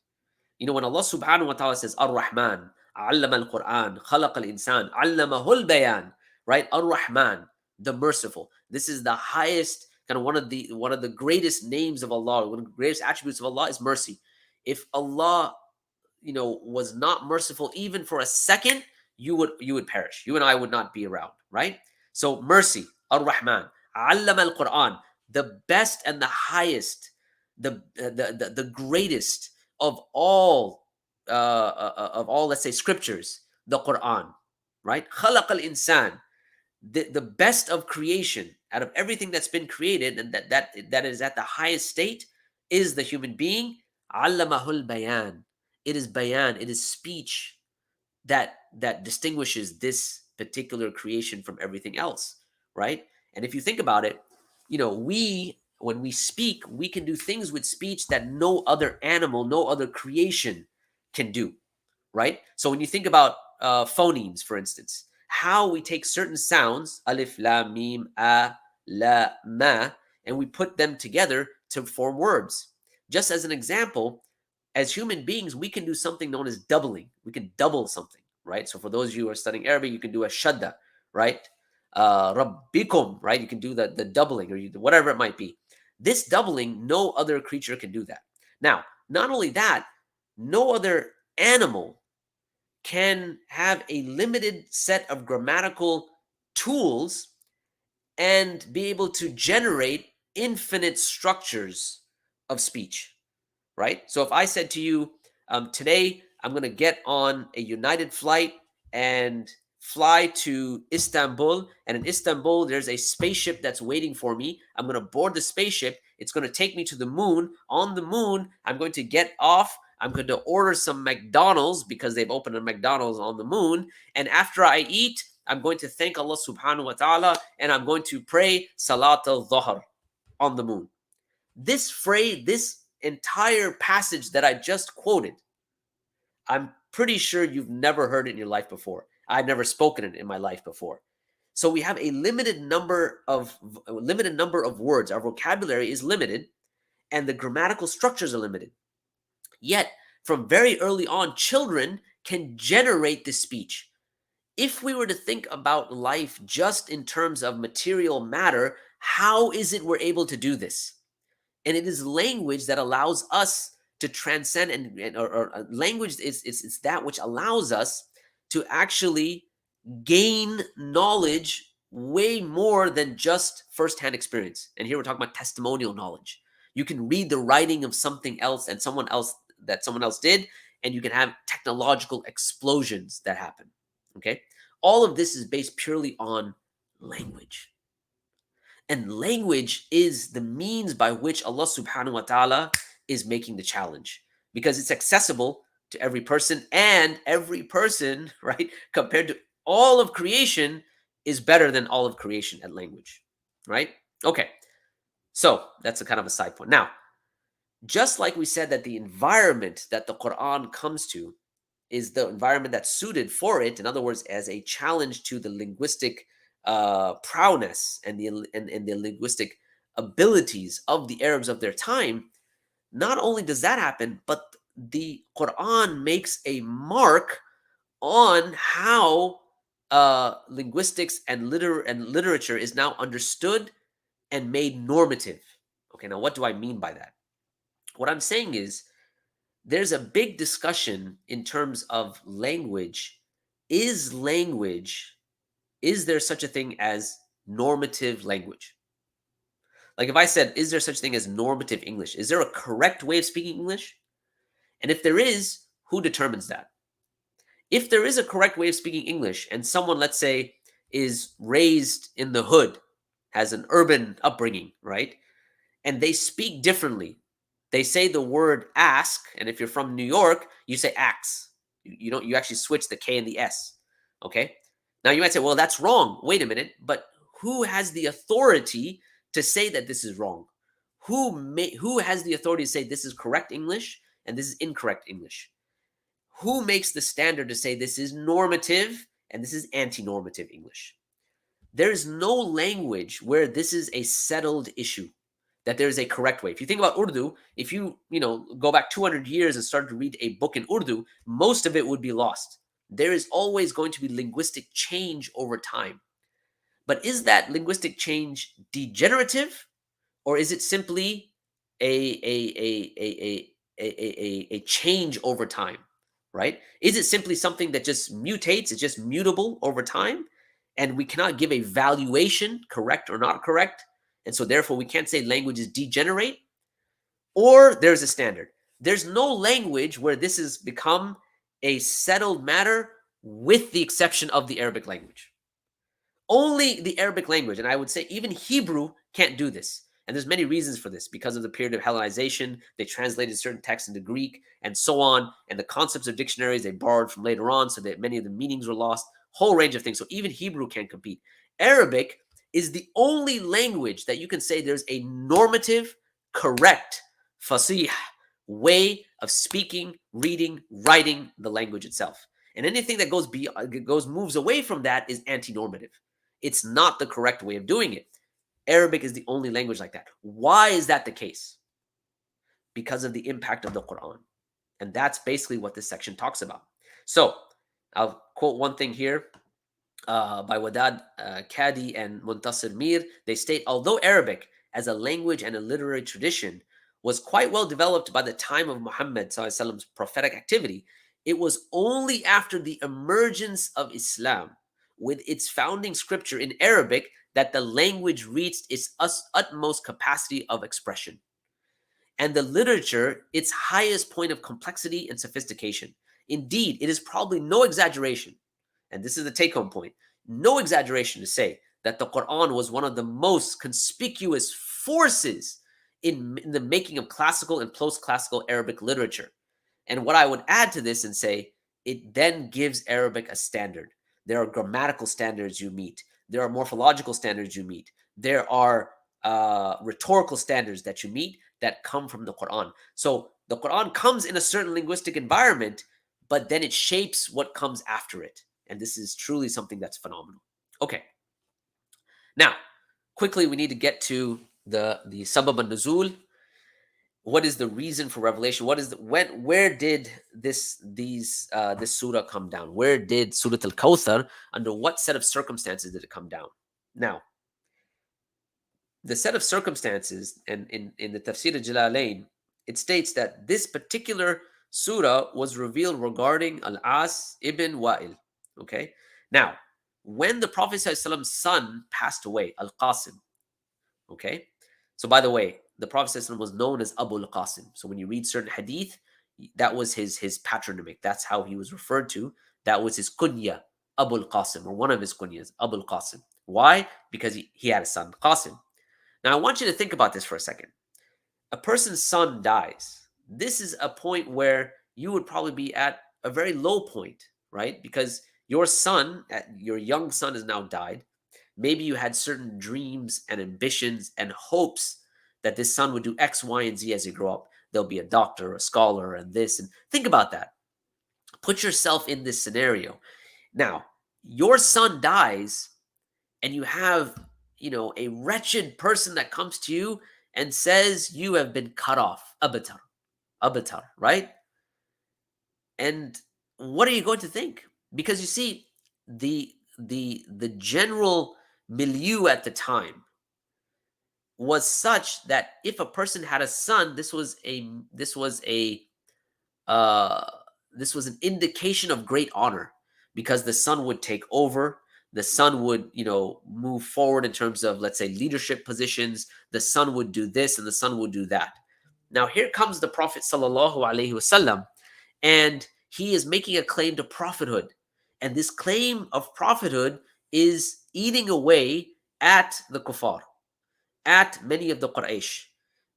When Allah subhanahu wa ta'ala says, Ar-Rahman, Allama al-Qur'an, Khalaq al-Insan, Allamahu al-Bayan, right? Ar-Rahman, the merciful. This is the highest, kind of one of the greatest names of Allah, one of the greatest attributes of Allah is mercy. If Allah, was not merciful even for a second, you would perish. You and I would not be around, right? So mercy, Ar-Rahman, Allama al-Qur'an, the best and the highest, the greatest of all, let's say, scriptures, the Qur'an, right? Khalaq al-Insan, the best of creation out of everything that's been created, and that is at the highest state, is the human being. Allamahul bayan. It is bayan, it is speech that distinguishes this particular creation from everything else, right? And if you think about it, when we speak, we can do things with speech that no other animal, no other creation can do, right? So when you think about phonemes, for instance, how we take certain sounds, alif, lam, mim, a, la, ma, and we put them together to form words. Just as an example, as human beings, we can do something known as doubling. We can double something, right? So for those of you who are studying Arabic, you can do a shadda, right? Rabbikum, right? You can do the doubling, or whatever it might be. This doubling, no other creature can do that. Now, not only that, no other animal can have a limited set of grammatical tools and be able to generate infinite structures of speech, right? So if I said to you, today I'm going to get on a United flight and fly to Istanbul, and in Istanbul there's a spaceship that's waiting for me. I'm going to board the spaceship. It's going to take me to the moon. On the moon, I'm going to get off. I'm going to order some McDonald's because they've opened a McDonald's on the moon. And after I eat, I'm going to thank Allah subhanahu wa ta'ala, and I'm going to pray Salat al-Dhuhr on the moon. This phrase, this entire passage that I just quoted, I'm pretty sure you've never heard it in your life before. I've never spoken it in my life before. So we have a limited number of words. Our vocabulary is limited, and the grammatical structures are limited. Yet, from very early on, children can generate this speech. If we were to think about life just in terms of material matter, how is it we're able to do this? And it is language that allows us to transcend, or language is that which allows us to actually gain knowledge way more than just firsthand experience. And here we're talking about testimonial knowledge. You can read the writing of something else and someone else did, and you can have technological explosions that happen. Okay? All of this is based purely on language. And language is the means by which Allah subhanahu wa ta'ala is making the challenge, because it's accessible to every person, and every person, right, compared to all of creation, is better than all of creation at language, right? Okay, so that's a kind of a side point. Now, just like we said that the environment that the Quran comes to is the environment that's suited for it, in other words, as a challenge to the linguistic prowess and the linguistic abilities of the Arabs of their time, not only does that happen, but the Quran makes a mark on how linguistics and literature is now understood and made normative. Okay, now what do I mean by that? What I'm saying is there's a big discussion in terms of language. Is there such a thing as normative language? Like if I said, is there such a thing as normative English? Is there a correct way of speaking English? And if there is, who determines that? If there is a correct way of speaking English and someone, let's say, is raised in the hood, has an urban upbringing, right? And they speak differently. They say the word ask, and if you're from New York, you say ax. You actually switch the K and the S. Okay? Now you might say, well, that's wrong. Wait a minute, but who has the authority to say that this is wrong? Who has the authority to say this is correct English and this is incorrect English? Who makes the standard to say this is normative and this is anti-normative English? There's no language where this is a settled issue, that there is a correct way. If you think about Urdu, if you go back 200 years and start to read a book in Urdu, most of it would be lost. There is always going to be linguistic change over time. But is that linguistic change degenerative, or is it simply a change over time, right? Is it simply something that just mutates, it's just mutable over time, and we cannot give a valuation, correct or not correct, and so therefore we can't say languages degenerate? Or there's a standard. There's no language where this has become a settled matter, with the exception of the Arabic language. Only the Arabic language, and I would say even Hebrew, can't do this. And there's many reasons for this. Because of the period of Hellenization, they translated certain texts into Greek and so on. And the concepts of dictionaries they borrowed from later on, so that many of the meanings were lost. Whole range of things. So even Hebrew can't compete. Arabic is the only language that you can say there's a normative, correct, fasih way of speaking, reading, writing the language itself. And anything that moves away from that is anti-normative. It's not the correct way of doing it. Arabic is the only language like that. Why is that the case? Because of the impact of the Quran. And that's basically what this section talks about. So I'll quote one thing here by Wadad Kadi and Muntasir Mir. They state, although Arabic as a language and a literary tradition was quite well developed by the time of Muhammad's prophetic activity, it was only after the emergence of Islam, with its founding scripture in Arabic, that the language reached its utmost capacity of expression, and the literature its highest point of complexity and sophistication. Indeed, it is probably no exaggeration, and this is the take-home point, no exaggeration to say that the Quran was one of the most conspicuous forces in the making of classical and post-classical Arabic literature. And what I would add to this and say, it then gives Arabic a standard. There are grammatical standards you meet. There are morphological standards you meet. There are rhetorical standards that you meet that come from the Quran. So the Quran comes in a certain linguistic environment, but then it shapes what comes after it. And this is truly something that's phenomenal. Okay. Now, quickly, we need to get to the sabab al-nuzul. What is the reason for revelation? Where did this surah come down? Where did Surah Al-Kawthar, under what set of circumstances did it come down? Now, the set of circumstances, and in the Tafsir al-Jalalain, it states that this particular surah was revealed regarding Al-As ibn Wa'il. Okay. Now, when the Prophet ﷺ's son passed away, Al-Qasim, okay. So by the way, the Prophet ﷺ was known as Abu al-Qasim. So when you read certain hadith, that was his patronymic. That's how he was referred to. That was his kunya, Abu al-Qasim, or one of his kunyas, Abu al-Qasim. Why? Because he had a son, Qasim. Now I want you to think about this for a second. A person's son dies. This is a point where you would probably be at a very low point, right? Because your son, your young son has now died. Maybe you had certain dreams and ambitions and hopes that this son would do X, Y, and Z as he grow up. They'll be a doctor, a scholar, and this. And think about that. Put yourself in this scenario. Now, your son dies, and you have, a wretched person that comes to you and says you have been cut off. Abatar, right? And what are you going to think? Because you see, the general milieu at the time was such that if a person had a son, this was an indication of great honor, because the son would take over. The son would, move forward in terms of, let's say, leadership positions. The son would do this and the son would do that. Now here comes the Prophet sallallahu alaihi wasallam, and he is making a claim to prophethood. And this claim of prophethood is eating away at the kuffar, at many of the Quraysh.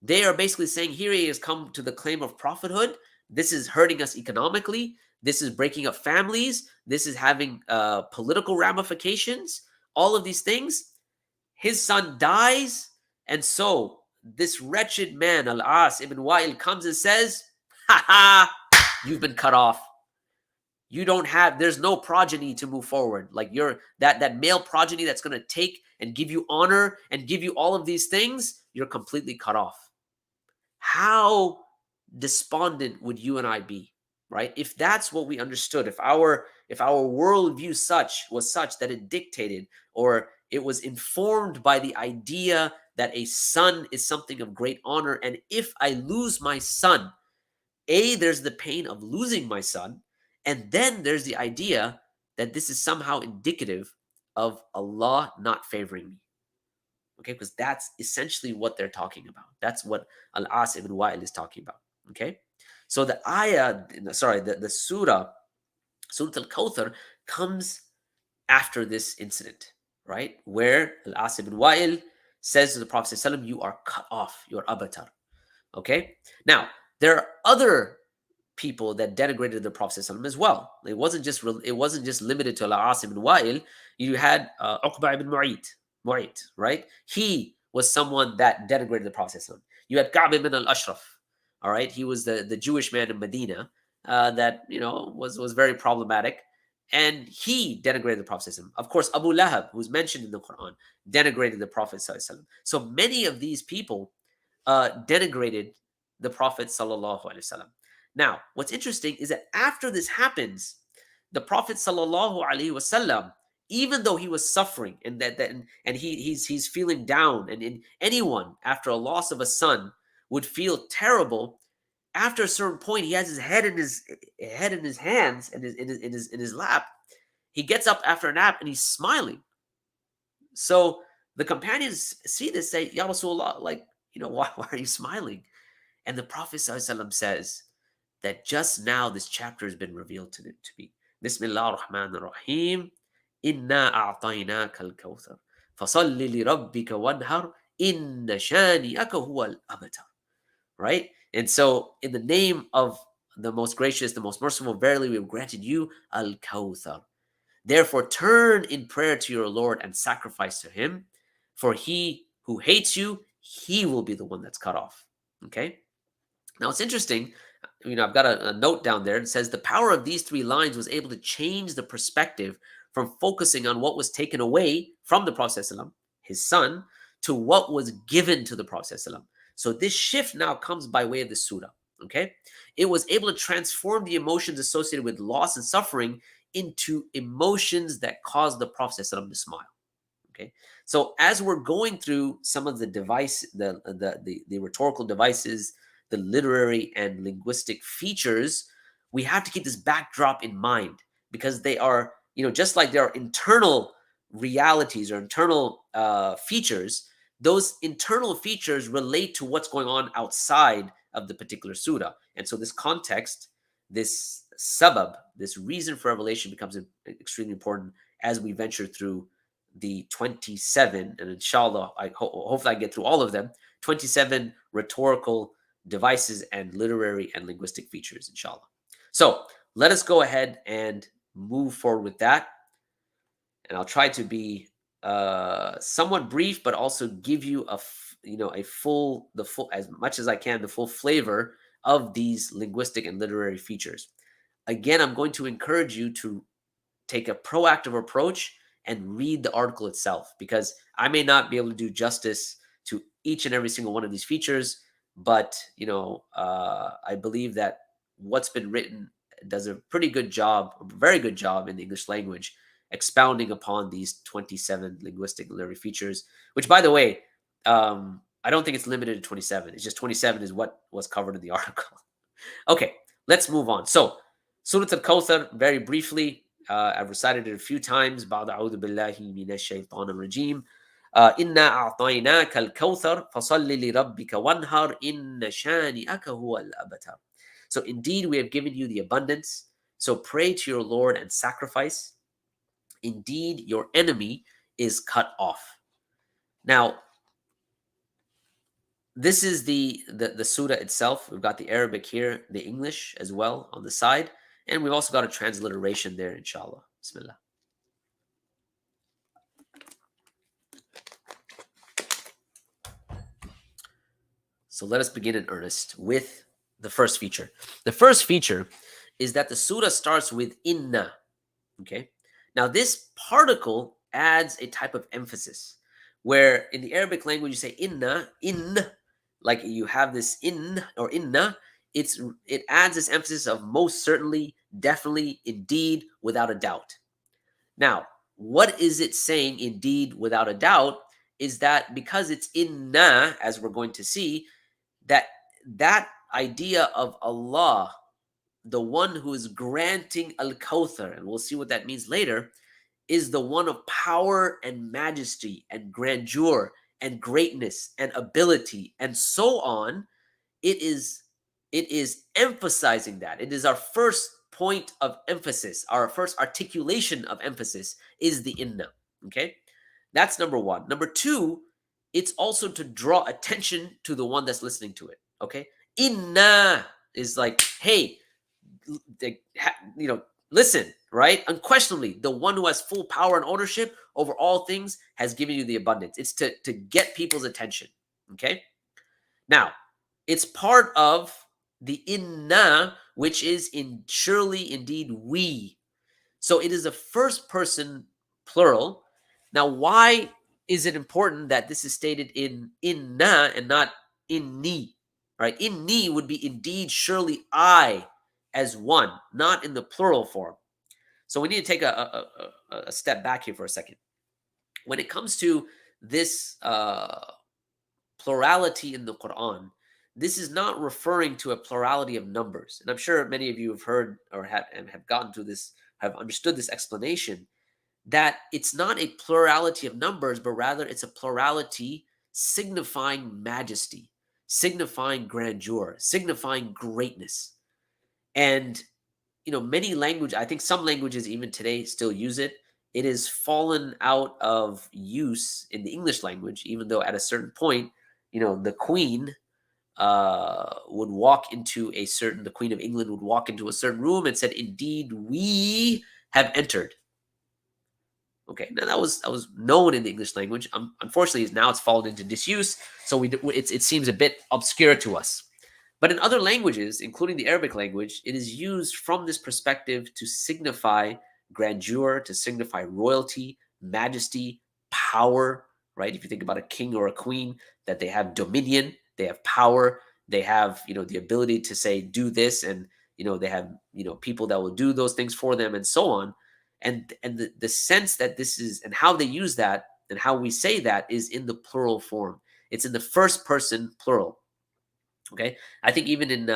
They are basically saying, here he has come to the claim of prophethood. This is hurting us economically. This is breaking up families. This is having political ramifications. All of these things. His son dies. And so this wretched man, Al-As ibn Wa'il, comes and says, ha ha, you've been cut off. There's no progeny to move forward. Like that male progeny that's going to take and give you honor and give you all of these things, you're completely cut off. How despondent would you and I be, right? If that's what we understood, if our worldview was such that it dictated, or it was informed by the idea that a son is something of great honor, and if I lose my son, there's the pain of losing my son, and then there's the idea that this is somehow indicative of Allah not favoring me. Okay, because that's essentially what they're talking about. That's what Al-As ibn Wa'il is talking about. Okay, so the surah Al-Kawthar comes after this incident, right? Where Al-As ibn Wa'il says to the Prophet ﷺ, you are cut off, you're abatar. Okay, now there are other people that denigrated the Prophet ﷺ as well. It wasn't just limited to Al-As ibn Wa'il. You had Uqba ibn Mu'ayt, right? He was someone that denigrated the Prophet ﷺ. You had Ka'b ibn al-Ashraf, all right? He was the Jewish man in Medina that was very problematic, and he denigrated the Prophet ﷺ. Of course, Abu Lahab, who's mentioned in the Quran, denigrated the Prophet ﷺ. So many of these people denigrated the Prophet ﷺ. Now, what's interesting is that after this happens, the Prophet ﷺ, even though he was suffering and he's feeling down, and anyone after a loss of a son would feel terrible, after a certain point, he has his head in his hands and in his lap. He gets up after a nap and he's smiling. So the companions see this, say, Ya Rasulullah, why are you smiling? And the Prophet ﷺ says that just now this chapter has been revealed to me. Bismillah ar-Rahman ar-Rahim. Inna a'tainaka al-Kawthar. Fasalli li rabbika wanhar. Inna shani'aka huwa al-abtar. Right? And so, in the name of the most gracious, the most merciful, verily we have granted you al-Kawthar. Therefore, turn in prayer to your Lord and sacrifice to him. For he who hates you, he will be the one that's cut off. Okay? Now, it's interesting. I've got a note down there. It says the power of these three lines was able to change the perspective from focusing on what was taken away from the Prophet ﷺ, his son, to what was given to the Prophet ﷺ. So this shift now comes by way of the surah. Okay, it was able to transform the emotions associated with loss and suffering into emotions that caused the Prophet ﷺ to smile. Okay, so as we're going through some of the the rhetorical devices, the literary and linguistic features, we have to keep this backdrop in mind, because they are just like there are internal realities or internal features, those internal features relate to what's going on outside of the particular surah. And so this context, this sabab, this reason for revelation becomes extremely important as we venture through the 27, and inshallah, hopefully I get through all of them, 27 rhetorical devices and literary and linguistic features, inshallah. So let us go ahead and move forward with that. And I'll try to be somewhat brief, but also give you the full, as much as I can, the full flavor of these linguistic and literary features. Again, I'm going to encourage you to take a proactive approach and read the article itself, because I may not be able to do justice to each and every single one of these features, but I believe that what's been written does a pretty good job, a very good job in the English language, expounding upon these 27 linguistic and literary features, which, by the way, I don't think it's limited to 27. It's just 27 is what was covered in the article. Okay, let's move on. So, Surah Al-Kawthar, very briefly, I've recited it a few times. بعد أعوذ بالله من الشيطان الرجيم. إنا أعطيناك الكوثر فصل لربك وانهر إن شانئك هو الأبتر. So indeed we have given you the abundance. So pray to your Lord and sacrifice. Indeed your enemy is cut off. Now, this is the surah itself. We've got the Arabic here, the English as well on the side. And we've also got a transliteration there, inshallah. Bismillah. So let us begin in earnest with the first feature. The first feature is that the surah starts with inna. Okay. Now this particle adds a type of emphasis, where in the Arabic language you say inna, like you have this in or inna. It adds this emphasis of most certainly, definitely, indeed, without a doubt. Now, what is it saying indeed, without a doubt, is that because it's inna, as we're going to see, that idea of Allah, the one who is granting al-Kawthar, and we'll see what that means later, is the one of power and majesty and grandeur and greatness and ability and so on. It is emphasizing that. It is our first point of emphasis, our first articulation of emphasis is the inna. Okay, that's number one. Number two, it's also to draw attention to the one that's listening to it. Okay, inna is like, hey, listen, right? Unquestionably, the one who has full power and ownership over all things has given you the abundance. It's to get people's attention. Okay, now it's part of the inna, which is in surely, indeed, we. So it is a first person plural. Now, why is it important that this is stated in inna and not inni? Right? Inni would be indeed, surely, I as one, not in the plural form. So we need to take a step back here for a second. When it comes to this plurality in the Qur'an, this is not referring to a plurality of numbers. And I'm sure many of you have heard or have gotten to this, have understood this explanation, that it's not a plurality of numbers, but rather it's a plurality signifying majesty, signifying grandeur, signifying greatness. And, many languages, I think some languages even today still use it. It has fallen out of use in the English language, even though at a certain point, the Queen would walk into the Queen of England would walk into a certain room and said, "Indeed, we have entered." Okay, now that was known in the English language. Unfortunately, now it's fallen into disuse, so it seems a bit obscure to us. But in other languages, including the Arabic language, it is used from this perspective to signify grandeur, to signify royalty, majesty, power. Right? If you think about a king or a queen, that they have dominion, they have power, they have the ability to say do this, and they have people that will do those things for them, and so on. And the sense that this is, and how they use that and how we say that, is in the plural form. It's in the first person plural. Okay, I think even in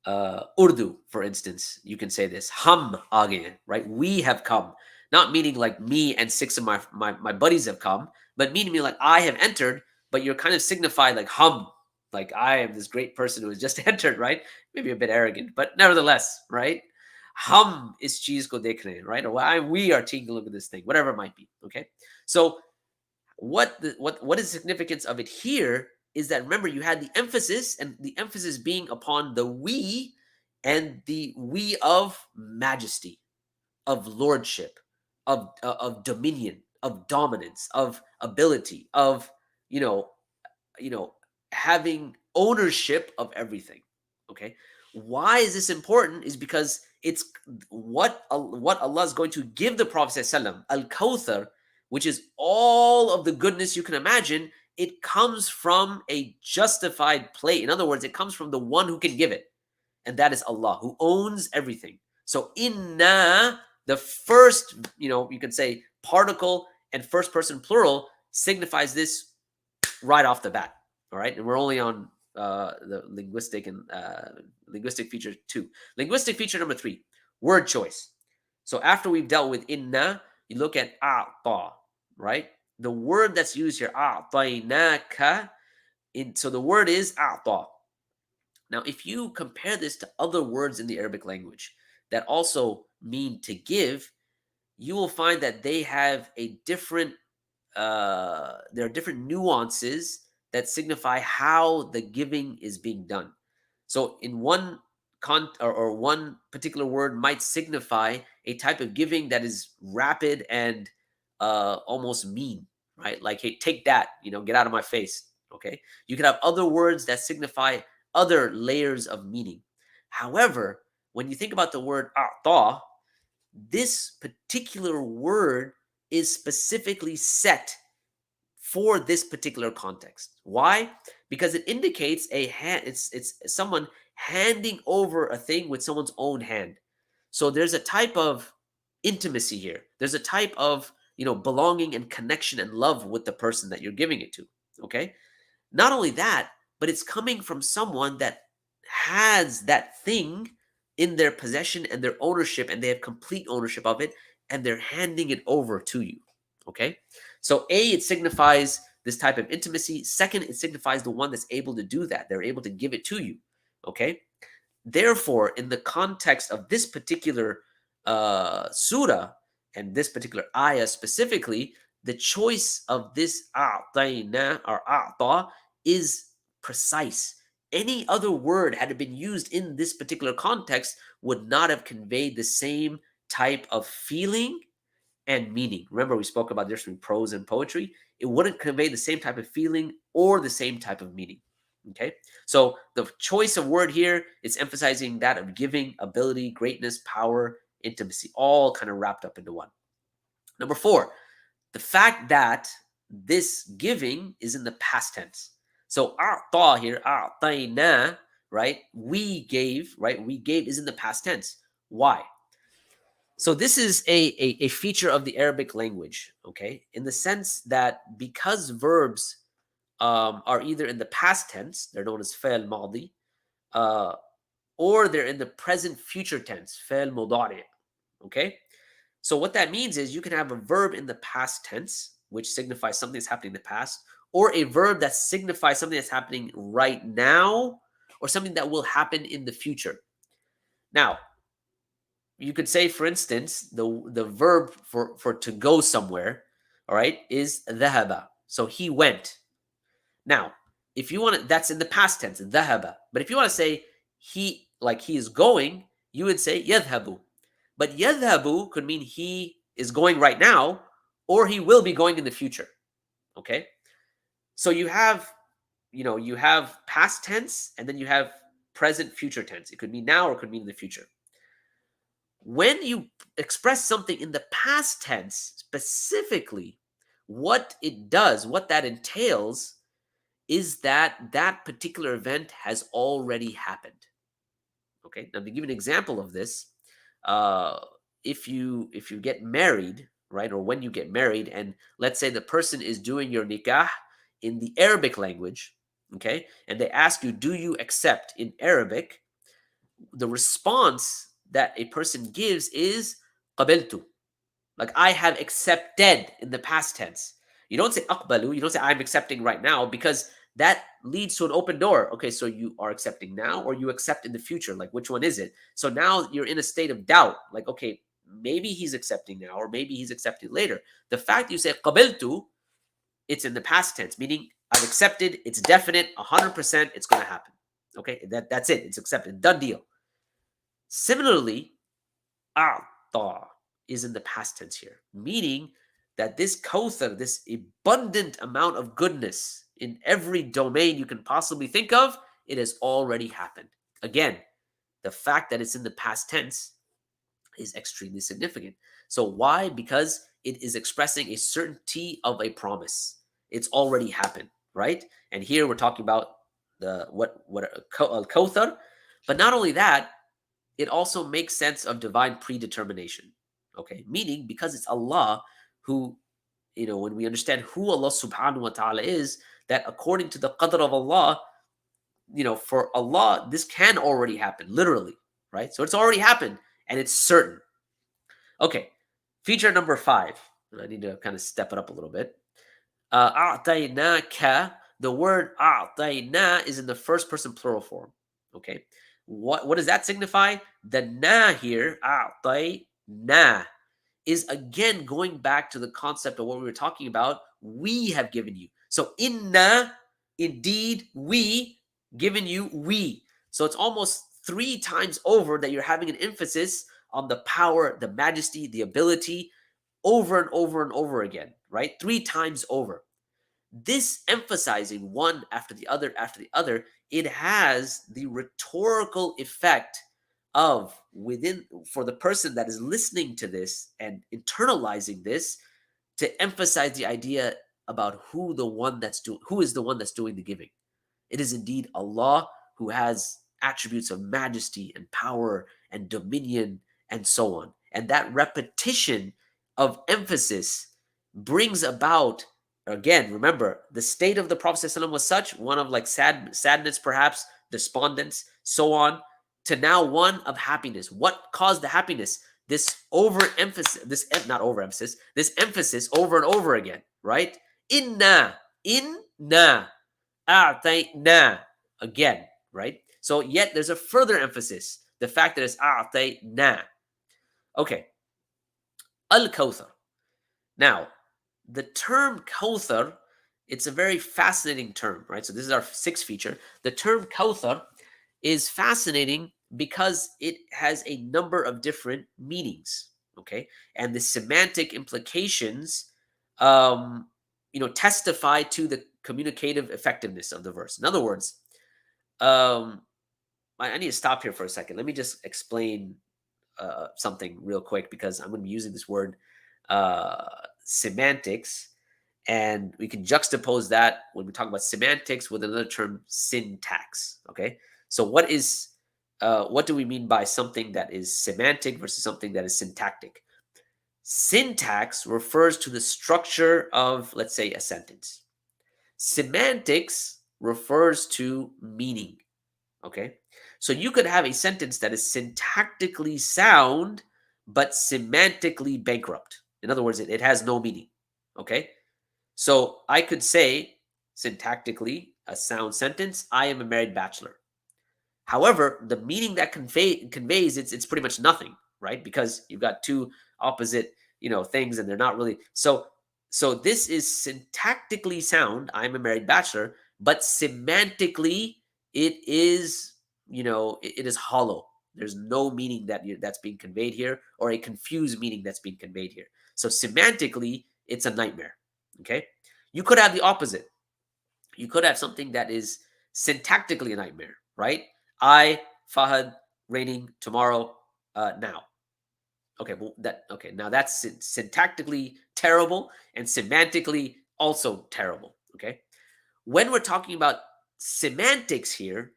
Urdu, for instance, you can say this, hum aage, right? We have come. Not meaning like me and six of my buddies have come, but meaning me like I have entered, but you're kind of signified like hum, like I am this great person who has just entered, right? Maybe a bit arrogant, but nevertheless, right? Hum is cheese ko dekh rahe hain, right? Or we are taking a look at this thing, whatever it might be. Okay. So what is the significance of it here is that remember you had the emphasis and the emphasis being upon the we and the we of majesty, of lordship, of dominion, of dominance, of ability, of you know you know having ownership of everything. Okay, why is this important is because it's what Allah is going to give the Prophet sallam, al-Kawthar, which is all of the goodness you can imagine. It comes from a justified plate. In other words, it comes from the one who can give it, and that is Allah, who owns everything. So inna, the first, you can say particle and first person plural signifies this right off the bat. All right, and we're only on the linguistic and linguistic feature 2. Linguistic feature number 3, word choice. So after we've dealt with inna, you look at a'ta, right? The word that's used here, a'tainaka, so the word is a'ta. Now, if you compare this to other words in the Arabic language that also mean to give, you will find that they have a different, there are different nuances that signify how the giving is being done. So, in one or one particular word might signify a type of giving that is rapid and almost mean, right? Like, hey, take that, get out of my face. Okay, you can have other words that signify other layers of meaning. However, when you think about the word a'ta, this particular word is specifically set for this particular context. Why? Because it indicates a hand. It's someone handing over a thing with someone's own hand. So there's a type of intimacy here. There's a type of belonging and connection and love with the person that you're giving it to. Okay. Not only that, but it's coming from someone that has that thing in their possession and their ownership, and they have complete ownership of it, and they're handing it over to you. Okay? So, A, it signifies this type of intimacy. Second, it signifies the one that's able to do that. They're able to give it to you. Okay? Therefore, in the context of this particular surah and this particular ayah specifically, the choice of this a'tayna or a'ta is precise. Any other word, had it been used in this particular context, would not have conveyed the same type of feeling and meaning. Remember, we spoke about this between prose and poetry. It wouldn't convey the same type of feeling or the same type of meaning. Okay, so the choice of word here is emphasizing that of giving, ability, greatness, power, intimacy, all kind of wrapped up into one. Number 4, the fact that this giving is in the past tense. So a'ta here, a'tayna, right? We gave, right? We gave is in the past tense. Why? So this is a feature of the Arabic language, okay? In the sense that because verbs are either in the past tense, they're known as fa'al madi, or they're in the present future tense, fa'al mudari, okay? So what that means is you can have a verb in the past tense, which signifies something that's happening in the past, or a verb that signifies something that's happening right now, or something that will happen in the future. Now, you could say, for instance, the verb for to go somewhere, all right, is dhahaba. So he went. Now, if you want to, that's in the past tense, dhahaba. But if you want to say he is going, you would say yadhabu. But yadhabu could mean he is going right now, or he will be going in the future. Okay? So you have past tense, and then you have present future tense. It could mean now or it could mean in the future. When you express something in the past tense, specifically, what it does, what that entails, is that that particular event has already happened. Okay, now to give you an example of this, if you get married, right, or when you get married, and let's say the person is doing your nikah in the Arabic language, okay, and they ask you, do you accept in Arabic? the response that a person gives is qabiltu. Like, I have accepted in the past tense. You don't say aqbalu, you don't say I'm accepting right now, because that leads to an open door. Okay, so you are accepting now or you accept in the future. Like, which one is it? So now you're in a state of doubt. Like, okay, maybe he's accepting now or maybe he's accepting later. The fact you say qabiltu, it's in the past tense, meaning I've accepted, it's definite, 100%, it's going to happen. Okay, that's it. It's accepted. Done deal. Similarly, a'ta is in the past tense here, meaning that this kauthar, this abundant amount of goodness in every domain you can possibly think of, it has already happened. Again, the fact that it's in the past tense is extremely significant. So why? Because it is expressing a certainty of a promise. It's already happened, right? And here we're talking about the what kauthar, but not only that, it also makes sense of divine predetermination. Okay, meaning because it's Allah who, when we understand who Allah subhanahu wa ta'ala is, that according to the qadr of Allah, for Allah, this can already happen, literally, right? So it's already happened and it's certain. Okay, feature number 5. And I need to kind of step it up a little bit. A'tainaka, the word a'taina is in the first person plural form. Okay, what does that signify? The na here, a'taina, is again going back to the concept of what we were talking about. We have given you. So inna, indeed, we, given you, we. So it's almost 3 times over that you're having an emphasis on the power, the majesty, the ability, over and over and over again, right? 3 times over. This emphasizing one after the other, it has the rhetorical effect of for the person that is listening to this and internalizing this, to emphasize the idea about who is the one that's doing the giving. It is indeed Allah, who has attributes of majesty and power and dominion and so on. And that repetition of emphasis brings about, again, remember, the state of the Prophet ﷺ was such, one of like sadness, perhaps, despondence, so on, to now one of happiness. What caused the happiness? This overemphasis, this emphasis over and over again, right? Inna, a'tayna, again, right? So yet there's a further emphasis, the fact that it's a'tayna. Okay, al-kawthar. Now, the term kawthar, it's a very fascinating term, right? So this is our 6th feature. The term kawthar is fascinating because it has a number of different meanings, okay? And the semantic implications, testify to the communicative effectiveness of the verse. In other words, I need to stop here for a second. Let me just explain something real quick, because I'm going to be using this word semantics, and we can juxtapose that when we talk about semantics with another term, syntax. Okay, so what do we mean by something that is semantic versus something that is syntactic? Syntax refers to the structure of, let's say, a sentence. Semantics refers to meaning. Okay, so you could have a sentence that is syntactically sound but semantically bankrupt. In other words, it has no meaning. Okay, so I could say syntactically a sound sentence, I am a married bachelor. However, the meaning that conveys it's pretty much nothing, right? Because you've got two opposite things, and they're not really so. So this is syntactically sound, I'm a married bachelor, but semantically it is it is hollow. There's no meaning that's being conveyed here, or a confused meaning that's being conveyed here. So semantically, it's a nightmare. Okay, you could have the opposite. You could have something that is syntactically a nightmare, right? I, Fahad, raining tomorrow, now. Okay, well, now that's syntactically terrible and semantically also terrible. Okay, when we're talking about semantics here,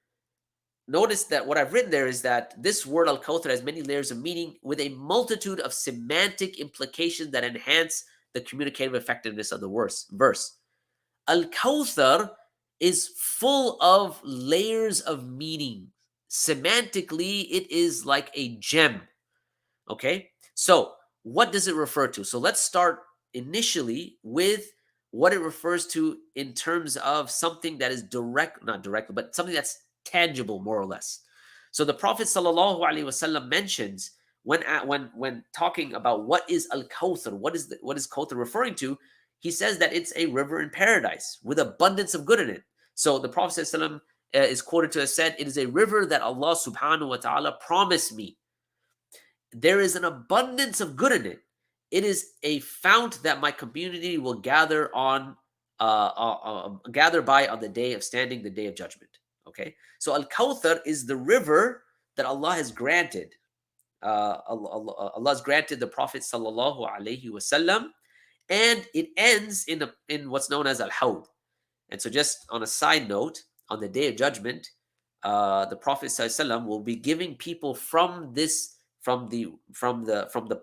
notice that what I've written there is that this word al-kawthar has many layers of meaning with a multitude of semantic implications that enhance the communicative effectiveness of the verse. Al-kawthar is full of layers of meaning. semantically, it is like a gem. Okay, so what does it refer to? So let's start initially with what it refers to in terms of something that is direct, not directly, but something that's tangible, more or less. So the Prophet sallallahu alaihi wasallam mentions when talking about what is al-Kawthar, what is Kawthar referring to, he says that it's a river in paradise with abundance of good in it. So the Prophet sallallahu is quoted to have said, "It is a river that Allah subhanahu wa ta'ala promised me. There is an abundance of good in it. It is a fount that my community will gather by on the day of standing, the day of judgment." Okay, so Al-Kawthar is the river that Allah has granted. Allah has granted the Prophet sallallahu alaihi wasallam, and it ends in what's known as Al-Hawd. And so, just on a side note, on the day of judgment, the Prophet ﷺ will be giving people from the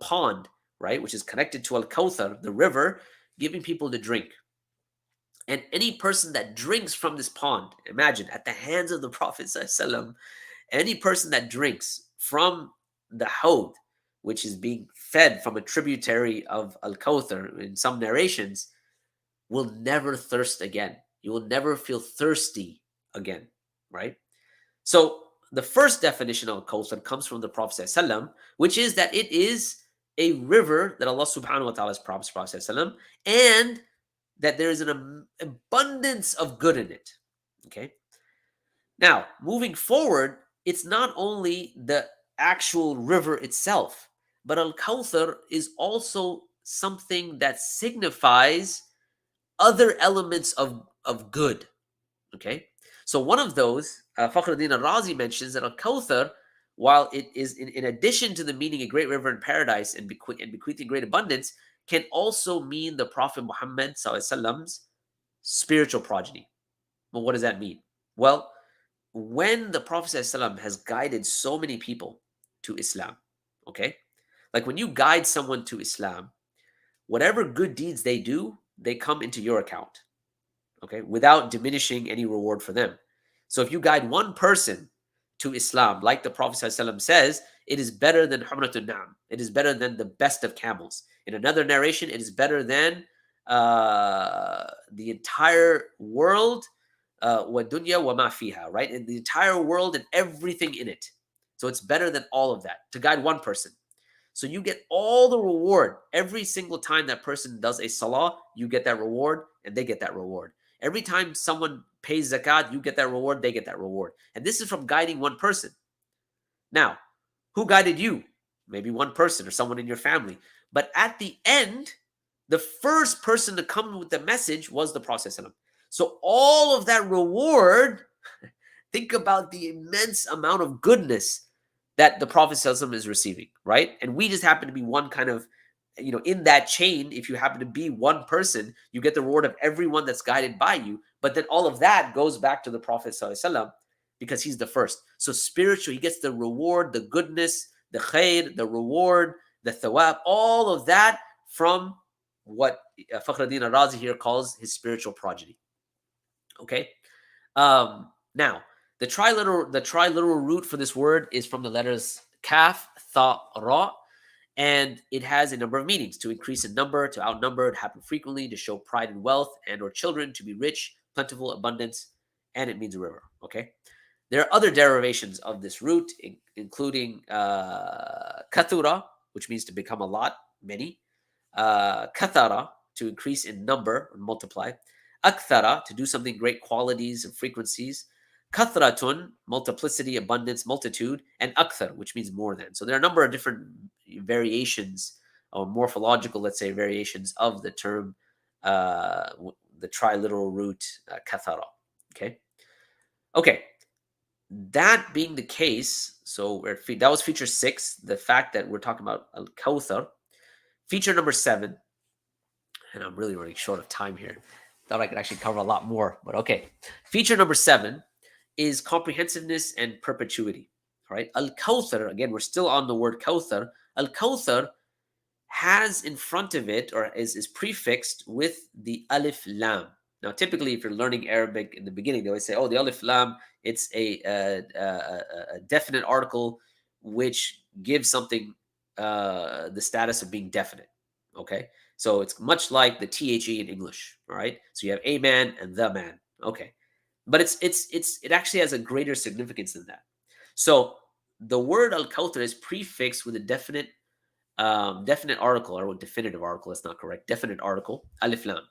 pond, right, which is connected to Al Kawthar, the river, giving people to drink. And any person that drinks from this pond, imagine at the hands of the Prophet ﷺ, any person that drinks from the Hawd, which is being fed from a tributary of Al Kawthar in some narrations, will never thirst again. You will never feel thirsty again, right? So the first definition of Kawthar comes from the Prophet ﷺ, which is that it is a river that Allah subhanahu wa ta'ala has promised the Prophet ﷺ, and that there is an abundance of good in it. Okay. Now, moving forward, it's not only the actual river itself, but Al-Kawthar is also something that signifies other elements of good. Okay, so one of those, Fakhruddin al-Razi mentions that Al-Kawthar, while it is in addition to the meaning a great river in paradise and bequeathing great abundance, can also mean the Prophet Muhammad Sallallahu spiritual progeny. Well, what does that mean? Well, when the Prophet Sallallahu has guided so many people to Islam, okay, like when you guide someone to Islam, whatever good deeds they do, they come into your account, okay, without diminishing any reward for them. So if you guide one person to Islam, like the Prophet ﷺ says, it is better than Humratun Na'am. It is better than the best of camels. In another narration, it is better than the entire world, wa dunya wa ma fiha, right? In the entire world and everything in it. So it's better than all of that to guide one person. So you get all the reward every single time that person does a salah, you get that reward and they get that reward. Every time someone pays zakat, you get that reward, they get that reward. And this is from guiding one person. Now, who guided you? Maybe one person or someone in your family. But at the end, the first person to come with the message was the Prophet ﷺ. So all of that reward, think about the immense amount of goodness that the Prophet ﷺ is receiving, right? And we just happen to be one kind of, in that chain. If you happen to be one person, you get the reward of everyone that's guided by you. But then all of that goes back to the Prophet ﷺ because he's the first. So spiritual, he gets the reward, the goodness, the khair, the reward, the thawab, all of that from what Fakhruddin al-Razi here calls his spiritual progeny. Okay? Now, the triliteral root for this word is from the letters kaf, tha, ra, and it has a number of meanings: to increase in number, to outnumber, to happen frequently, to show pride and wealth, and or children, to be rich, plentiful, abundance, and it means a river. Okay, there are other derivations of this root, including kathura, which means to become a lot, many, kathara, to increase in number or multiply, akthara, to do something great qualities and frequencies, kathratun, multiplicity, abundance, multitude, and akthar, which means more than. So there are a number of different variations or morphological, let's say, variations of the term, the triliteral root kathara. Okay. That being the case, so that was feature 6, the fact that we're talking about al-Kawthar. Feature number 7, and I'm really running short of time here. Thought I could actually cover a lot more, but okay. Feature number 7 is comprehensiveness and perpetuity. All right, Al-Kawthar, again, we're still on the word Kawthar. Al-Kawthar has in front of it, or is prefixed with the alif lam. Now, typically, if you're learning Arabic in the beginning, they always say, "Oh, the alif lam, it's a definite article which gives something the status of being definite." Okay, so it's much like the the in English. All right, so you have a man and the man. Okay, but it actually has a greater significance than that. So the word al-Kawthar is prefixed with a definite article, or definitive article. That's not correct. Definite article, alif lam.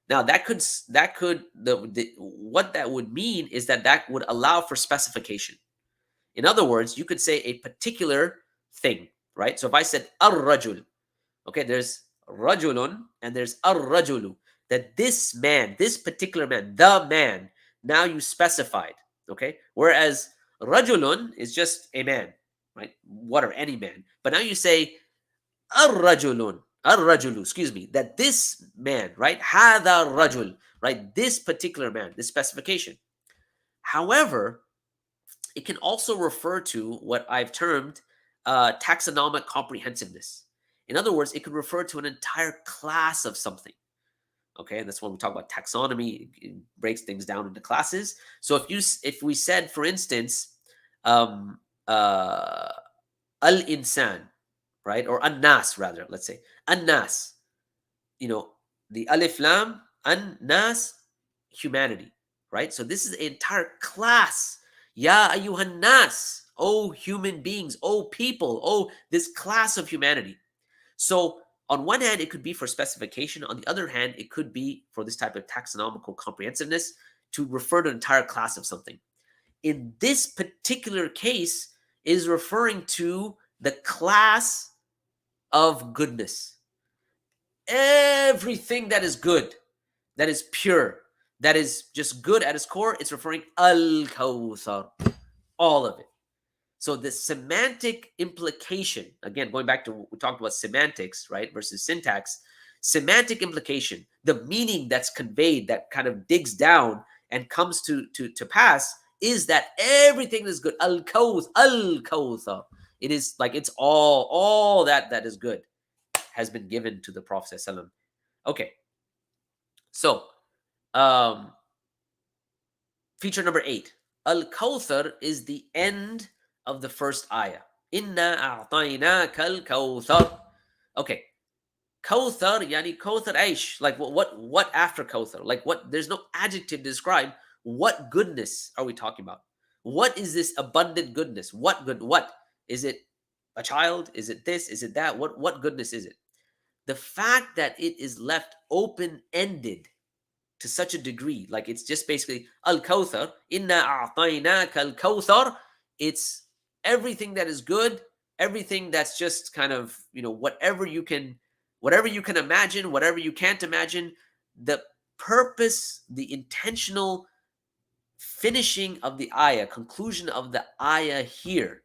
Now the what that would mean is that would allow for specification. In other words, you could say a particular thing, right? So if I said ar-rajul, okay, there's rajulun and there's ar-rajulu, that this man, this particular man, the man, now you specified, okay? Whereas rajulun is just a man, right? Whatever, any man. But now you say ar-rajulu, excuse me, that this man, right? Hadha rajul, right? This particular man, this specification. However, it can also refer to what I've termed taxonomic comprehensiveness. In other words, it could refer to an entire class of something. Okay, and that's when we talk about taxonomy. It breaks things down into classes. So if we said, for instance, al-insan, right, or an-nas rather, let's say an-nas, the alif lam, an-nas, humanity, right? So this is an entire class. Ya ayyuhan nas, oh human beings, oh people, oh this class of humanity. So on one hand, it could be for specification. On the other hand, it could be for this type of taxonomical comprehensiveness to refer to an entire class of something. In this particular case, it is referring to the class of goodness. Everything that is good, that is pure, that is just good at its core, it's referring al-Kawthar, all of it. So the semantic implication, again, going back to we talked about semantics, right, versus syntax, semantic implication, the meaning that's conveyed, that kind of digs down and comes to pass, is that everything is good. Al-Kawthar. It is like it's all that is good has been given to the Prophet ﷺ. Okay. So, feature number 8. Al-Kawthar is the end of the first ayah. Inna a'tainaka al-Kawthar. Okay. Kawthar, yani Kawthar aish. Like what after Kawthar? Like what? There's no adjective to describe what goodness are we talking about? What is this abundant goodness? What good? What is it? A child? Is it this? Is it that? What goodness is it? The fact that it is left open-ended to such a degree, like it's just basically al-Kawthar, inna a'tainaka al-Kawthar, it's everything that is good, everything that's just kind of, whatever you can imagine, whatever you can't imagine, the purpose, the intentional finishing of the ayah, conclusion of the ayah here,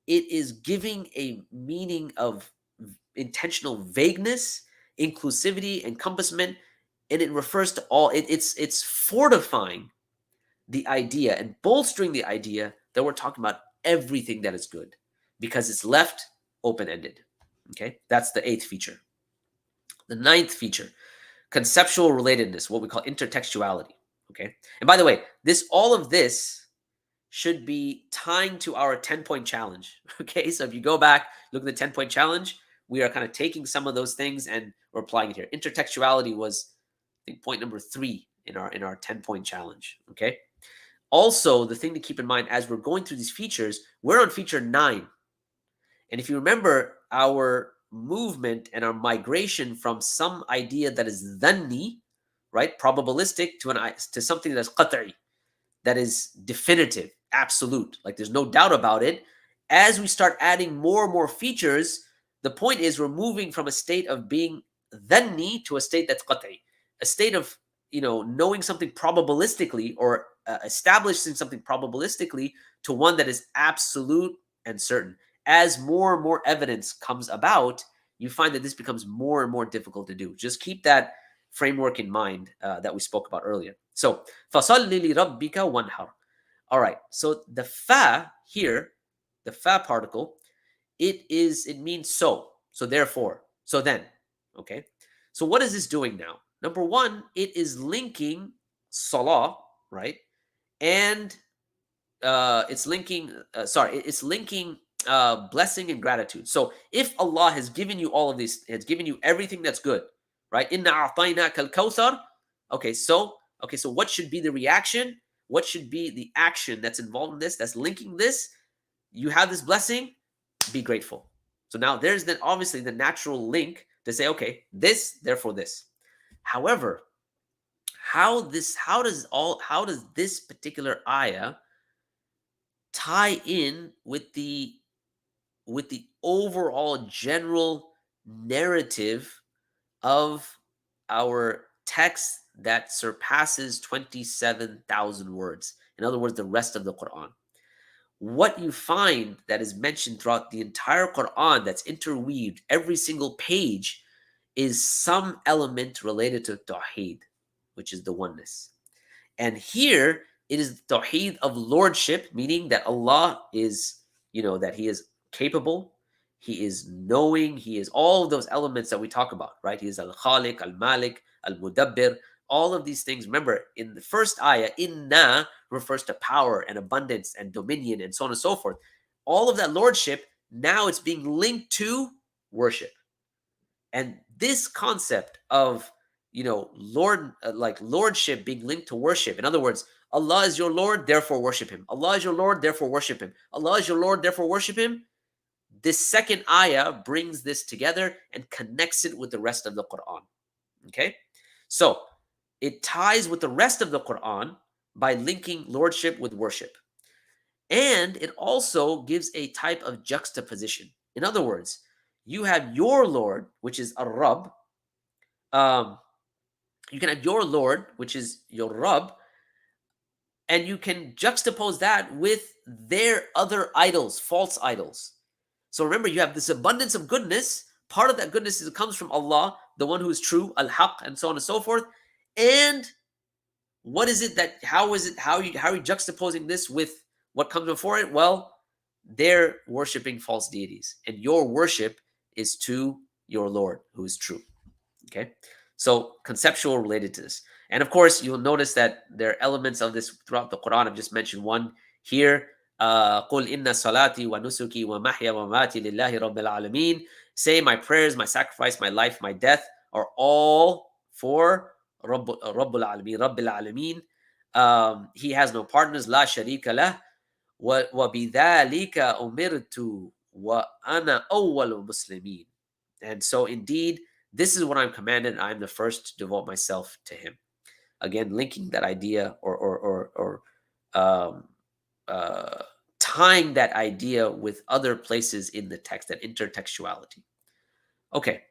it is giving a meaning of intentional vagueness, inclusivity, encompassment, and it refers to all. It's fortifying the idea and bolstering the idea that we're talking about everything that is good because it's left open-ended. Okay, that's the 8th feature. The 9th feature, conceptual relatedness, what we call intertextuality. Okay, and by the way, all of this should be tying to our 10-point challenge. Okay, so if you go back, look at the 10-point challenge, we are kind of taking some of those things and we're applying it here. Intertextuality was, I think, point number 3 in our 10-point challenge. Okay. Also, the thing to keep in mind as we're going through these features, we're on feature 9. And if you remember our movement and our migration from some idea that is dhanni, right, probabilistic, to something that's qat'i, that is definitive, absolute, like there's no doubt about it. As we start adding more and more features, the point is we're moving from a state of being dhanni to a state that's qat'i, a state of knowing something probabilistically or establishing something probabilistically to one that is absolute and certain. As more and more evidence comes about, you find that this becomes more and more difficult to do. Just keep that framework in mind that we spoke about earlier. So, فَصَلِّ لِرَبِّكَ وَانْحَرْ. All right, so the fa here, the fa particle, it means so, therefore, so then, okay? So what is this doing now? Number one, it is linking salah, right? And it's linking blessing and gratitude. So if Allah has given you all of these, has given you everything that's good, right? Inna a'tainaka al-kawthar. Okay, so what should be the reaction? What should be the action that's involved in this? That's linking this. You have this blessing, be grateful. So now there's then obviously the natural link to say, okay, this, therefore this. However, how does this particular ayah tie in with the overall general narrative of our text that surpasses 27,000 words? In other words, the rest of the Quran. What you find that is mentioned throughout the entire Quran that's interweaved, every single page, is some element related to Tawheed, which is the oneness. And here it is Tawheed of lordship, meaning that Allah is, that He is capable, He is knowing, He is all of those elements that we talk about, right? He is Al Khaliq, Al Malik, Al Mudabbir, all of these things. Remember, in the first ayah, inna refers to power and abundance and dominion and so on and so forth. All of that lordship, now it's being linked to worship. And this concept of, lordship being linked to worship. In other words, Allah is your Lord, therefore worship Him. Allah is your Lord, therefore worship Him. Allah is your Lord, therefore worship Him. This second ayah brings this together and connects it with the rest of the Quran. Okay? So it ties with the rest of the Quran by linking lordship with worship. And it also gives a type of juxtaposition. In other words, you have your Lord, which is Ar-Rabb. You can have your Lord, which is your Rabb, and you can juxtapose that with their other idols, false idols. So remember, you have this abundance of goodness. Part of that goodness comes from Allah, the one who is true, Al-Haq, and so on and so forth. And what is it that, how are you juxtaposing this with what comes before it? Well, they're worshiping false deities, and your worship is to your Lord, who is true. Okay? So conceptual related to this. And of course, you'll notice that there are elements of this throughout the Quran. I've just mentioned one here. قُلْ إِنَّ صَلَاتِي وَنُسُكِي وَمَحْيَا وَمَمَاتِي لِلَّهِ رَبِّ الْعَالَمِينَ. Say, my prayers, my sacrifice, my life, my death are all for Rabbul Alameen, Rabbil Alameen. He has no partners. La sharika lah. وَبِذَلِكَ أُمِرْتُ وَأَنَا أَوَّلُ الْمُسْلِمِينَ. And so indeed, this is what I'm commanded. I'm the first to devote myself to Him. Again, linking that idea or tying that idea with other places in the text, that intertextuality. Okay,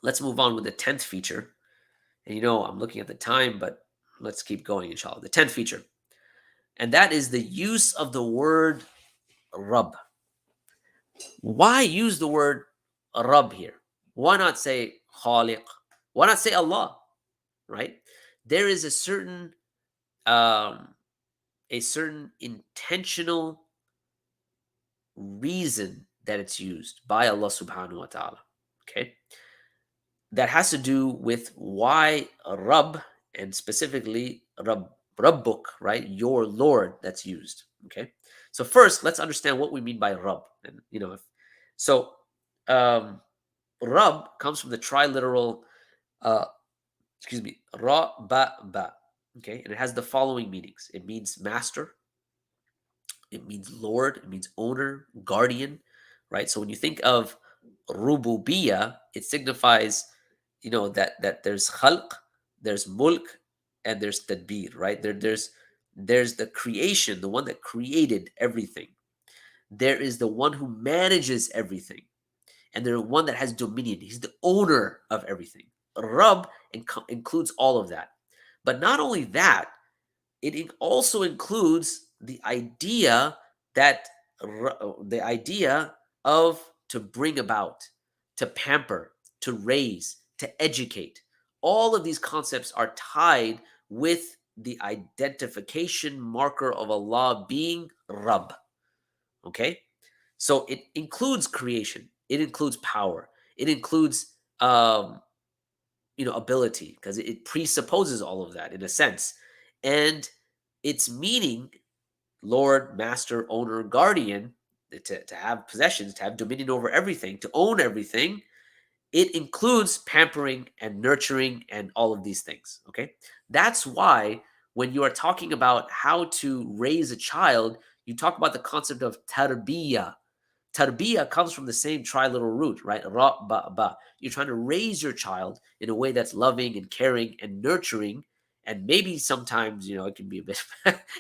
let's move on with the 10th feature. And I'm looking at the time, but let's keep going, inshallah. The 10th feature. And that is the use of the word Rabb. Why use the word Rabb here? Why not say Khaliq? Why not say Allah? Right? There is a certain intentional reason that it's used by Allah subhanahu wa ta'ala. Okay? That has to do with why Rabb, and specifically Rabbuk, right? Your Lord, that's used. Okay? So first, let's understand what we mean by Rabb. And Rabb comes from the triliteral Ra ba ba. Okay, and it has the following meanings. It means master, it means Lord, it means owner, guardian, right? So when you think of Rububiya, it signifies, that there's khalq, there's mulk, and there's tadbir, right? There's the creation, the one that created everything. There is the one who manages everything, and there's one that has dominion. He's the owner of everything. Rabb includes all of that. But not only that, it also includes the idea of to bring about, to pamper, to raise, to educate. All of these concepts are tied with the identification marker of Allah being Rabb. Okay? So it includes creation. It includes power. It includes ability, because it presupposes all of that in a sense. And its meaning, Lord, master, owner, guardian, to have possessions, to have dominion over everything, to own everything, it includes pampering and nurturing and all of these things. Okay. That's why when you are talking about how to raise a child, you talk about the concept of tarbiyah. Tarbiyah comes from the same triliteral root, right? Ra, ba, ba. You're trying to raise your child in a way that's loving and caring and nurturing. And maybe sometimes, it can be a bit,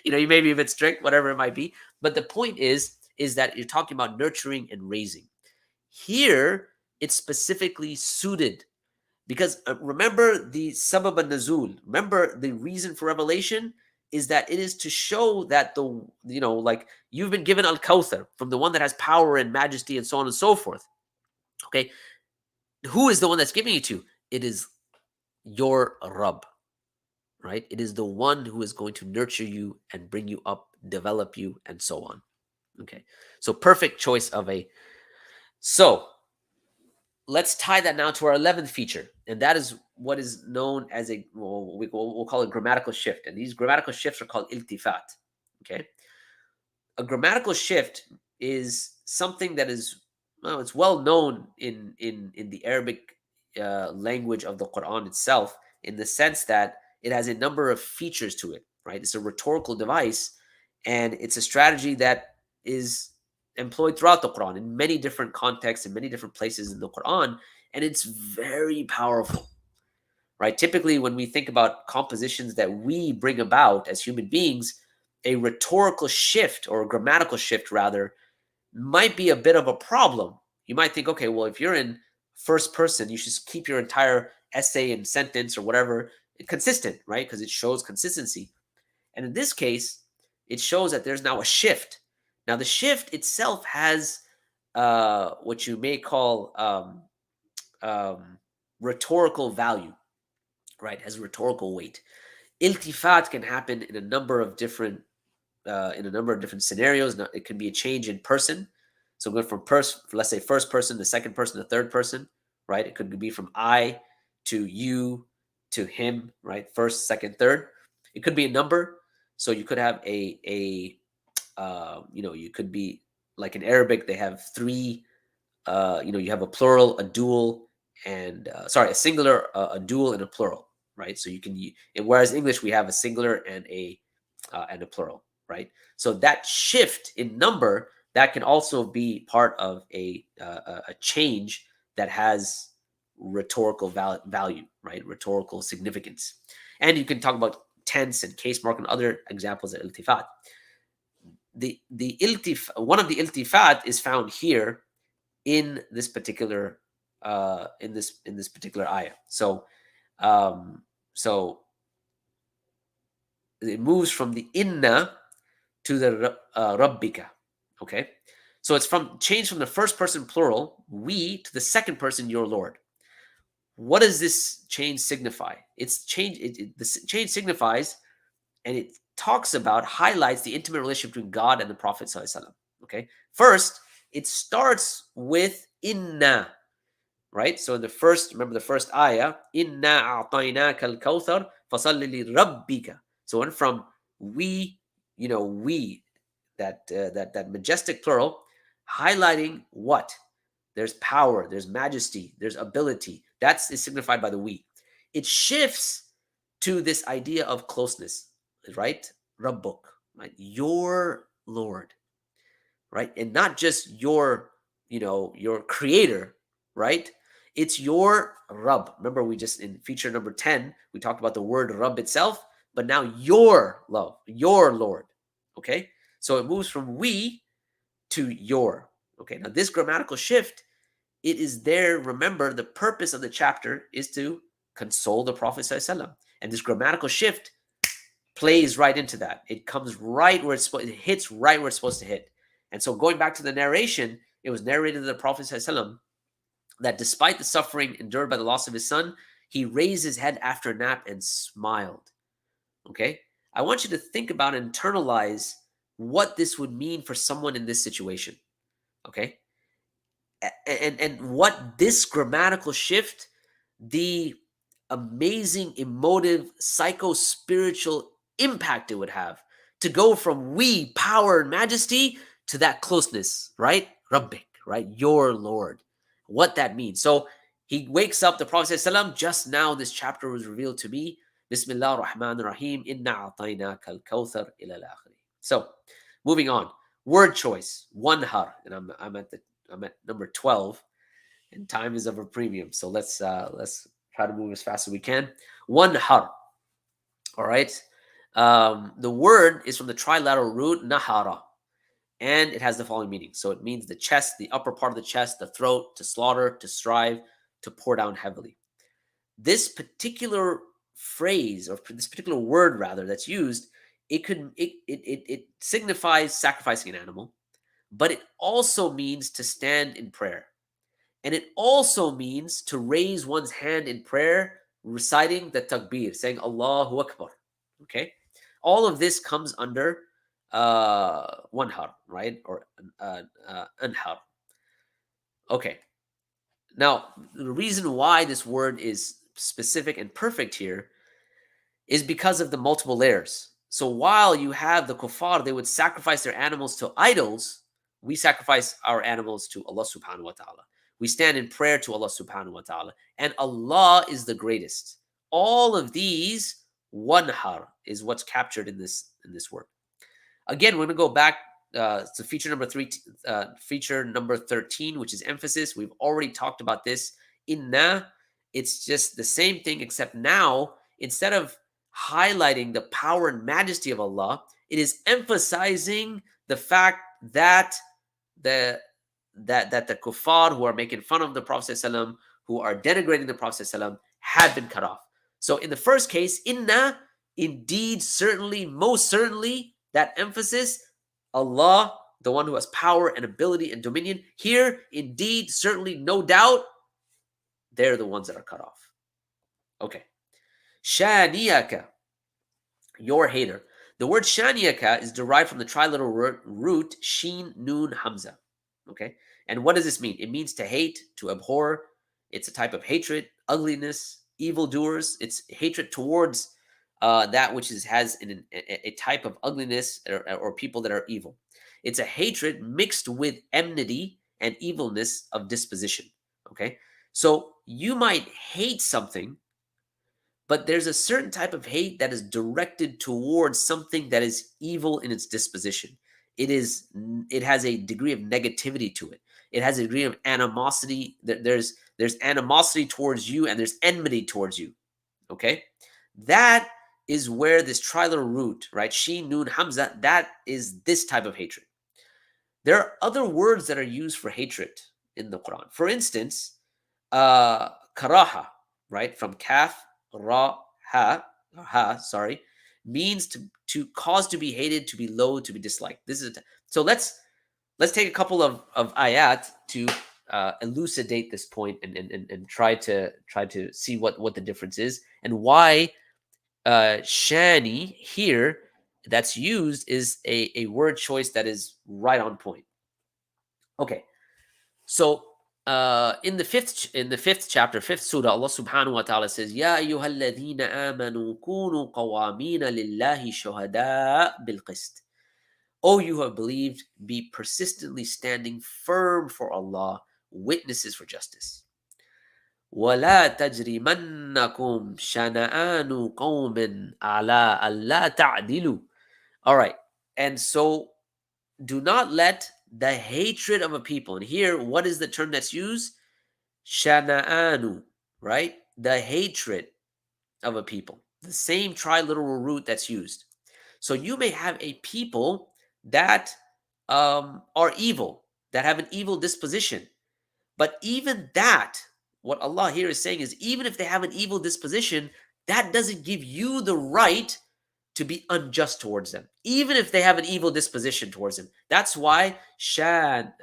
you may be a bit strict, whatever it might be. But the point is that you're talking about nurturing and raising. Here, it's specifically suited because remember the sabab al-nuzul. Remember the reason for revelation is that it is to show that like you've been given al-Kawthar from the one that has power and majesty and so on and so forth. Okay, who is the one that's giving it to? It is your Rabb, right? It is the one who is going to nurture you and bring you up, develop you, and so on. Okay, so perfect choice of a. So let's tie that now to our 11th feature, and that is what is known as we'll call it grammatical shift. And these grammatical shifts are called iltifat. Okay, a grammatical shift is something that is it's well known in the Arabic language of the Quran itself, in the sense that it has a number of features to it. Right, it's a rhetorical device, and it's a strategy that is employed throughout the Quran in many different contexts in many different places in the Quran, and it's very powerful. Right? Typically, when we think about compositions that we bring about as human beings, a rhetorical shift, or a grammatical shift rather, might be a bit of a problem. You might think, okay, well, if you're in first person, you should keep your entire essay and sentence or whatever consistent, right? Because it shows consistency. And in this case, it shows that there's now a shift. Now, the shift itself has what you may call rhetorical value, right? Has rhetorical weight. Iltifat can happen in a number of different scenarios. Now, it can be a change in person. So going from let's say first person to second person to third person, right? It could be from I to you to him, right? First, second, third. It could be a number. So you could have you could be like in Arabic, they have three, you have a plural, a dual, and a singular, a dual, and a plural, right? So you can, whereas in English, we have a singular and a plural, right? So that shift in number, that can also be part of a change that has rhetorical value, right? Rhetorical significance. And you can talk about tense and case mark and other examples of iltifat. One of the iltifat is found here in this particular particular ayah. So it moves from the inna to the rabbika. Okay, so it's changed from the first person plural we to the second person your Lord. What does this change signify? It's change. The change signifies, and it highlights the intimate relationship between God and the Prophet ﷺ. Okay, first it starts with inna, right? So remember the first ayah, inna a'tainaka al-kawthar fasalli li rabbika. So it went from we, that majestic plural, highlighting what? There's power, there's majesty, there's ability. That's signified by the we. It shifts to this idea of closeness, right? Rabbuk, right? Your Lord, right? And not just your creator, right? It's your Rabb. Remember, we just in feature number 10, we talked about the word Rabb itself, but now your love, your Lord. Okay? So it moves from we to your. Okay, now this grammatical shift, it is there. Remember, the purpose of the chapter is to console the Prophet ﷺ. And this grammatical shift plays right into that. It comes right where it hits right where it's supposed to hit. And so going back to the narration, it was narrated to the Prophet ﷺ that despite the suffering endured by the loss of his son, he raised his head after a nap and smiled. Okay? I want you to think about and internalize what this would mean for someone in this situation. Okay? And what this grammatical shift, the amazing emotive psycho-spiritual impact it would have to go from we, power and majesty, to that closeness, right? Rabbik, right? Your Lord. What that means. So he wakes up the Prophet ﷺ, just now this chapter was revealed to me. Bismillah ar-Rahman ar-Rahim. Inna a'tainaka al-kawthar ila al-akhiri. So moving on. Word choice. One har. And I'm at number 12. And time is of a premium. So let's try to move as fast as we can. One har. All right. The word is from the trilateral root nahara, and it has the following meaning. So it means the chest, the upper part of the chest, the throat, to slaughter, to strive, to pour down heavily. This particular phrase, or this particular word rather, that's used, it signifies sacrificing an animal, but it also means to stand in prayer. And it also means to raise one's hand in prayer, reciting the takbir, saying Allahu Akbar. Okay? All of this comes under wanhar, right? Or anhar. Okay. Now, the reason why this word is specific and perfect here is because of the multiple layers. So while you have the kuffar, they would sacrifice their animals to idols, we sacrifice our animals to Allah subhanahu wa ta'ala. We stand in prayer to Allah subhanahu wa ta'ala. And Allah is the greatest. All of these, wanhar, is what's captured in this word. Again, we're going to go back to feature number 13, which is emphasis. We've already talked about this. Inna, it's just the same thing, except now, instead of highlighting the power and majesty of Allah, it is emphasizing the fact that the kuffar who are making fun of the Prophet ﷺ, who are denigrating the Prophet ﷺ, had been cut off. So in the first case, inna, indeed, certainly, most certainly, that emphasis, Allah, the one who has power and ability and dominion. Here, indeed, certainly, no doubt, they're the ones that are cut off. Okay. Shaniyaka, your hater. The word shaniyaka is derived from the trilateral root sheen, noon, hamza. Okay. And what does this mean? It means to hate, to abhor. It's a type of hatred, ugliness, evildoers. It's hatred towards that which has a type of ugliness or people that are evil. It's a hatred mixed with enmity and evilness of disposition. Okay. So you might hate something, but there's a certain type of hate that is directed towards something that is evil in its disposition. It has a degree of negativity to it. It has a degree of animosity. There's animosity towards you, and there's enmity towards you. Okay? That is where this trilateral root, right? Sheen, Nun, Hamza, that is this type of hatred. There are other words that are used for hatred in the Quran. For instance, karaha, right? From kaf, ra, ha, means to cause to be hated, to be loathed, to be disliked. So let's take a couple of ayat to elucidate this point and try to see what the difference is and why shani here that's used is a word choice that is right on point. Okay, so in the fifth chapter, fifth surah, Allah subhanahu wa ta'ala says, Ya ayyuhalladhina amanu kunu qawamina lillahi shuhada bil qist. O you who have believed, be persistently standing firm for Allah, witnesses for justice. وَلَا تَجْرِمَنَّكُمْ شَنَآنُ قَوْمٍ عَلَىٰ أَلَّا تَعْدِلُوا. All right, and so do not let the hatred of a people, and here, what is the term that's used? Shana'anu, right? The hatred of a people. The same triliteral root that's used. So you may have a people that are evil, that have an evil disposition. But even that, what Allah here is saying is, even if they have an evil disposition, that doesn't give you the right to be unjust towards them, even if they have an evil disposition towards them. That's why shana'ana,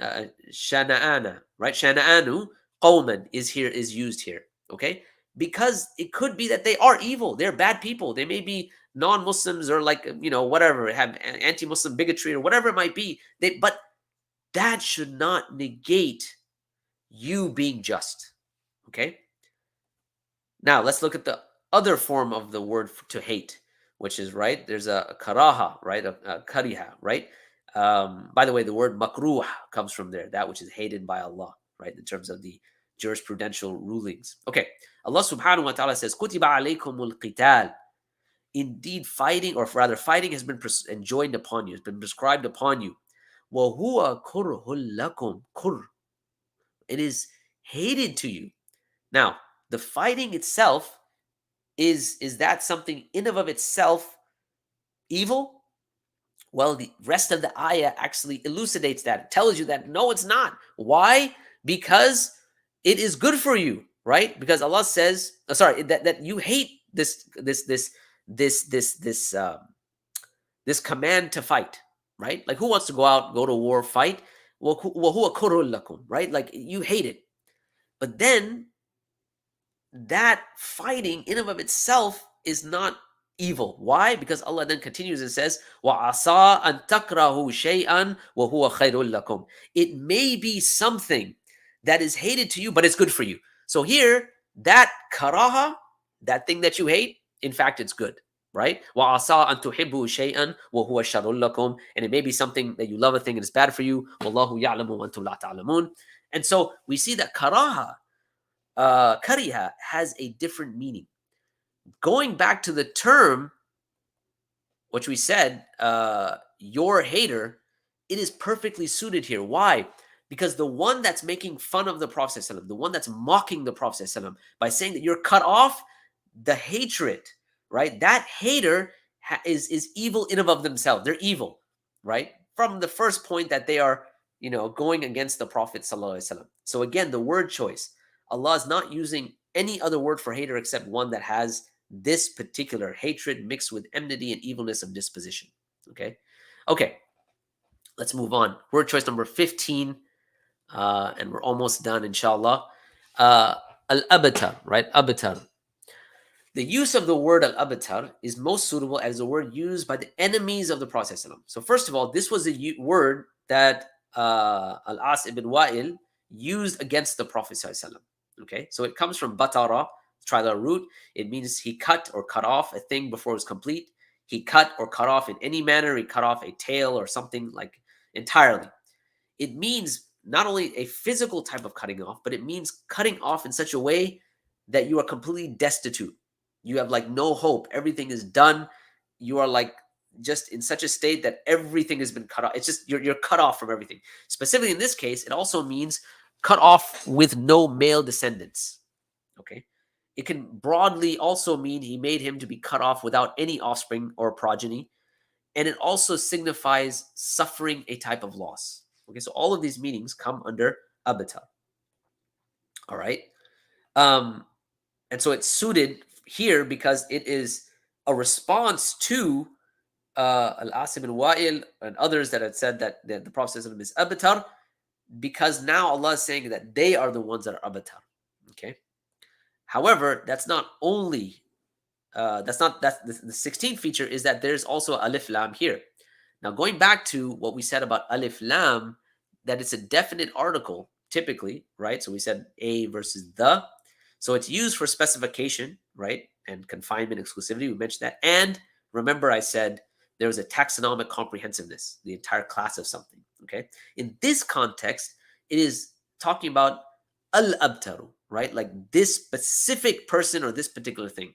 right? Shana'anu qawman is used here, okay? Because it could be that they are evil. They're bad people. They may be non-Muslims or whatever, have anti-Muslim bigotry or whatever it might be. But that should not negate you being just, okay? Now let's look at the other form of the word to hate, which is right. There's a karaha, right? A kariha, right? By the way, the word makruh comes from there, that which is hated by Allah, right? In terms of the jurisprudential rulings. Okay, Allah subhanahu wa ta'ala says, Kutiba alaykumul qital. Indeed, fighting, or rather, fighting has been enjoined upon you, has been prescribed upon you. وَهُوَ كُرْهٌ لَكُمْ كُرْ. It is hated to you. Now, the fighting itself, is that something in and of itself evil? Well, the rest of the ayah actually elucidates that. It tells you that no, it's not. Why? Because it is good for you, right? Because Allah says, that you hate this command to fight, right? Like, who wants to go out, go to war, fight? Well, وَهُوَ كُرْهٌ لَكُمْ, right? Like, you hate it. But then that fighting in and of itself is not evil. Why? Because Allah then continues and says, وَعَصَىٰ أَن تَكْرَهُ شَيْئًا وَهُوَ خَيْرٌ لَكُمْ. It may be something that is hated to you, but it's good for you. So here, that karaha, that thing that you hate, in fact, it's good, right? وَعَصَىٰ أَن تُحِبُّوا شَيْئًا وَهُوَ شَرٌ لَكُمْ. And it may be something that you love a thing and it's bad for you. وَاللَّهُ يَعْلَمُ وَأَنْتُمْ لَا تَعْلَمُونَ. And so we see that karaha, kariha, has a different meaning. Going back to the term, which we said, your hater, it is perfectly suited here. Why? Because the one that's making fun of the Prophet ﷺ, the one that's mocking the Prophet ﷺ by saying that you're cut off, the hatred, right? That hater is evil in and of themselves. They're evil, right? From the first point that they are, going against the Prophet ﷺ. So again, the word choice, Allah is not using any other word for hater except one that has this particular hatred mixed with enmity and evilness of disposition. Okay, let's move on. Word choice number 15, and we're almost done, inshallah. Al-abtar, right? Abtar. The use of the word al-abtar is most suitable as a word used by the enemies of the Prophet. So first of all, this was a word that Al-As ibn Wa'il used against the Prophet. Okay, so it comes from batara, trilar root. It means he cut or cut off a thing before it was complete. He cut or cut off in any manner. He cut off a tail or something, like entirely. It means not only a physical type of cutting off, but it means cutting off in such a way that you are completely destitute. You have like no hope. Everything is done. You are like just in such a state that everything has been cut off. It's just you're cut off from everything. Specifically in this case, it also means cut off with no male descendants. Okay. It can broadly also mean he made him to be cut off without any offspring or progeny. And it also signifies suffering a type of loss. Okay, so all of these meanings come under abata. All right. And so it's suited here because it is a response to Al-As ibn Wa'il and others that had said that the Prophet is abatar, because now Allah is saying that they are the ones that are abatar. Okay. However, that's not only that's the 16th feature is that there's also alif lam here. Now, going back to what we said about alif lam, that it's a definite article typically, right? So we said a versus the. So it's used for specification, right? And confinement, exclusivity. We mentioned that. And remember, I said there was a taxonomic comprehensiveness, the entire class of something. Okay. In this context, it is talking about al-abtaru, right? Like this specific person or this particular thing.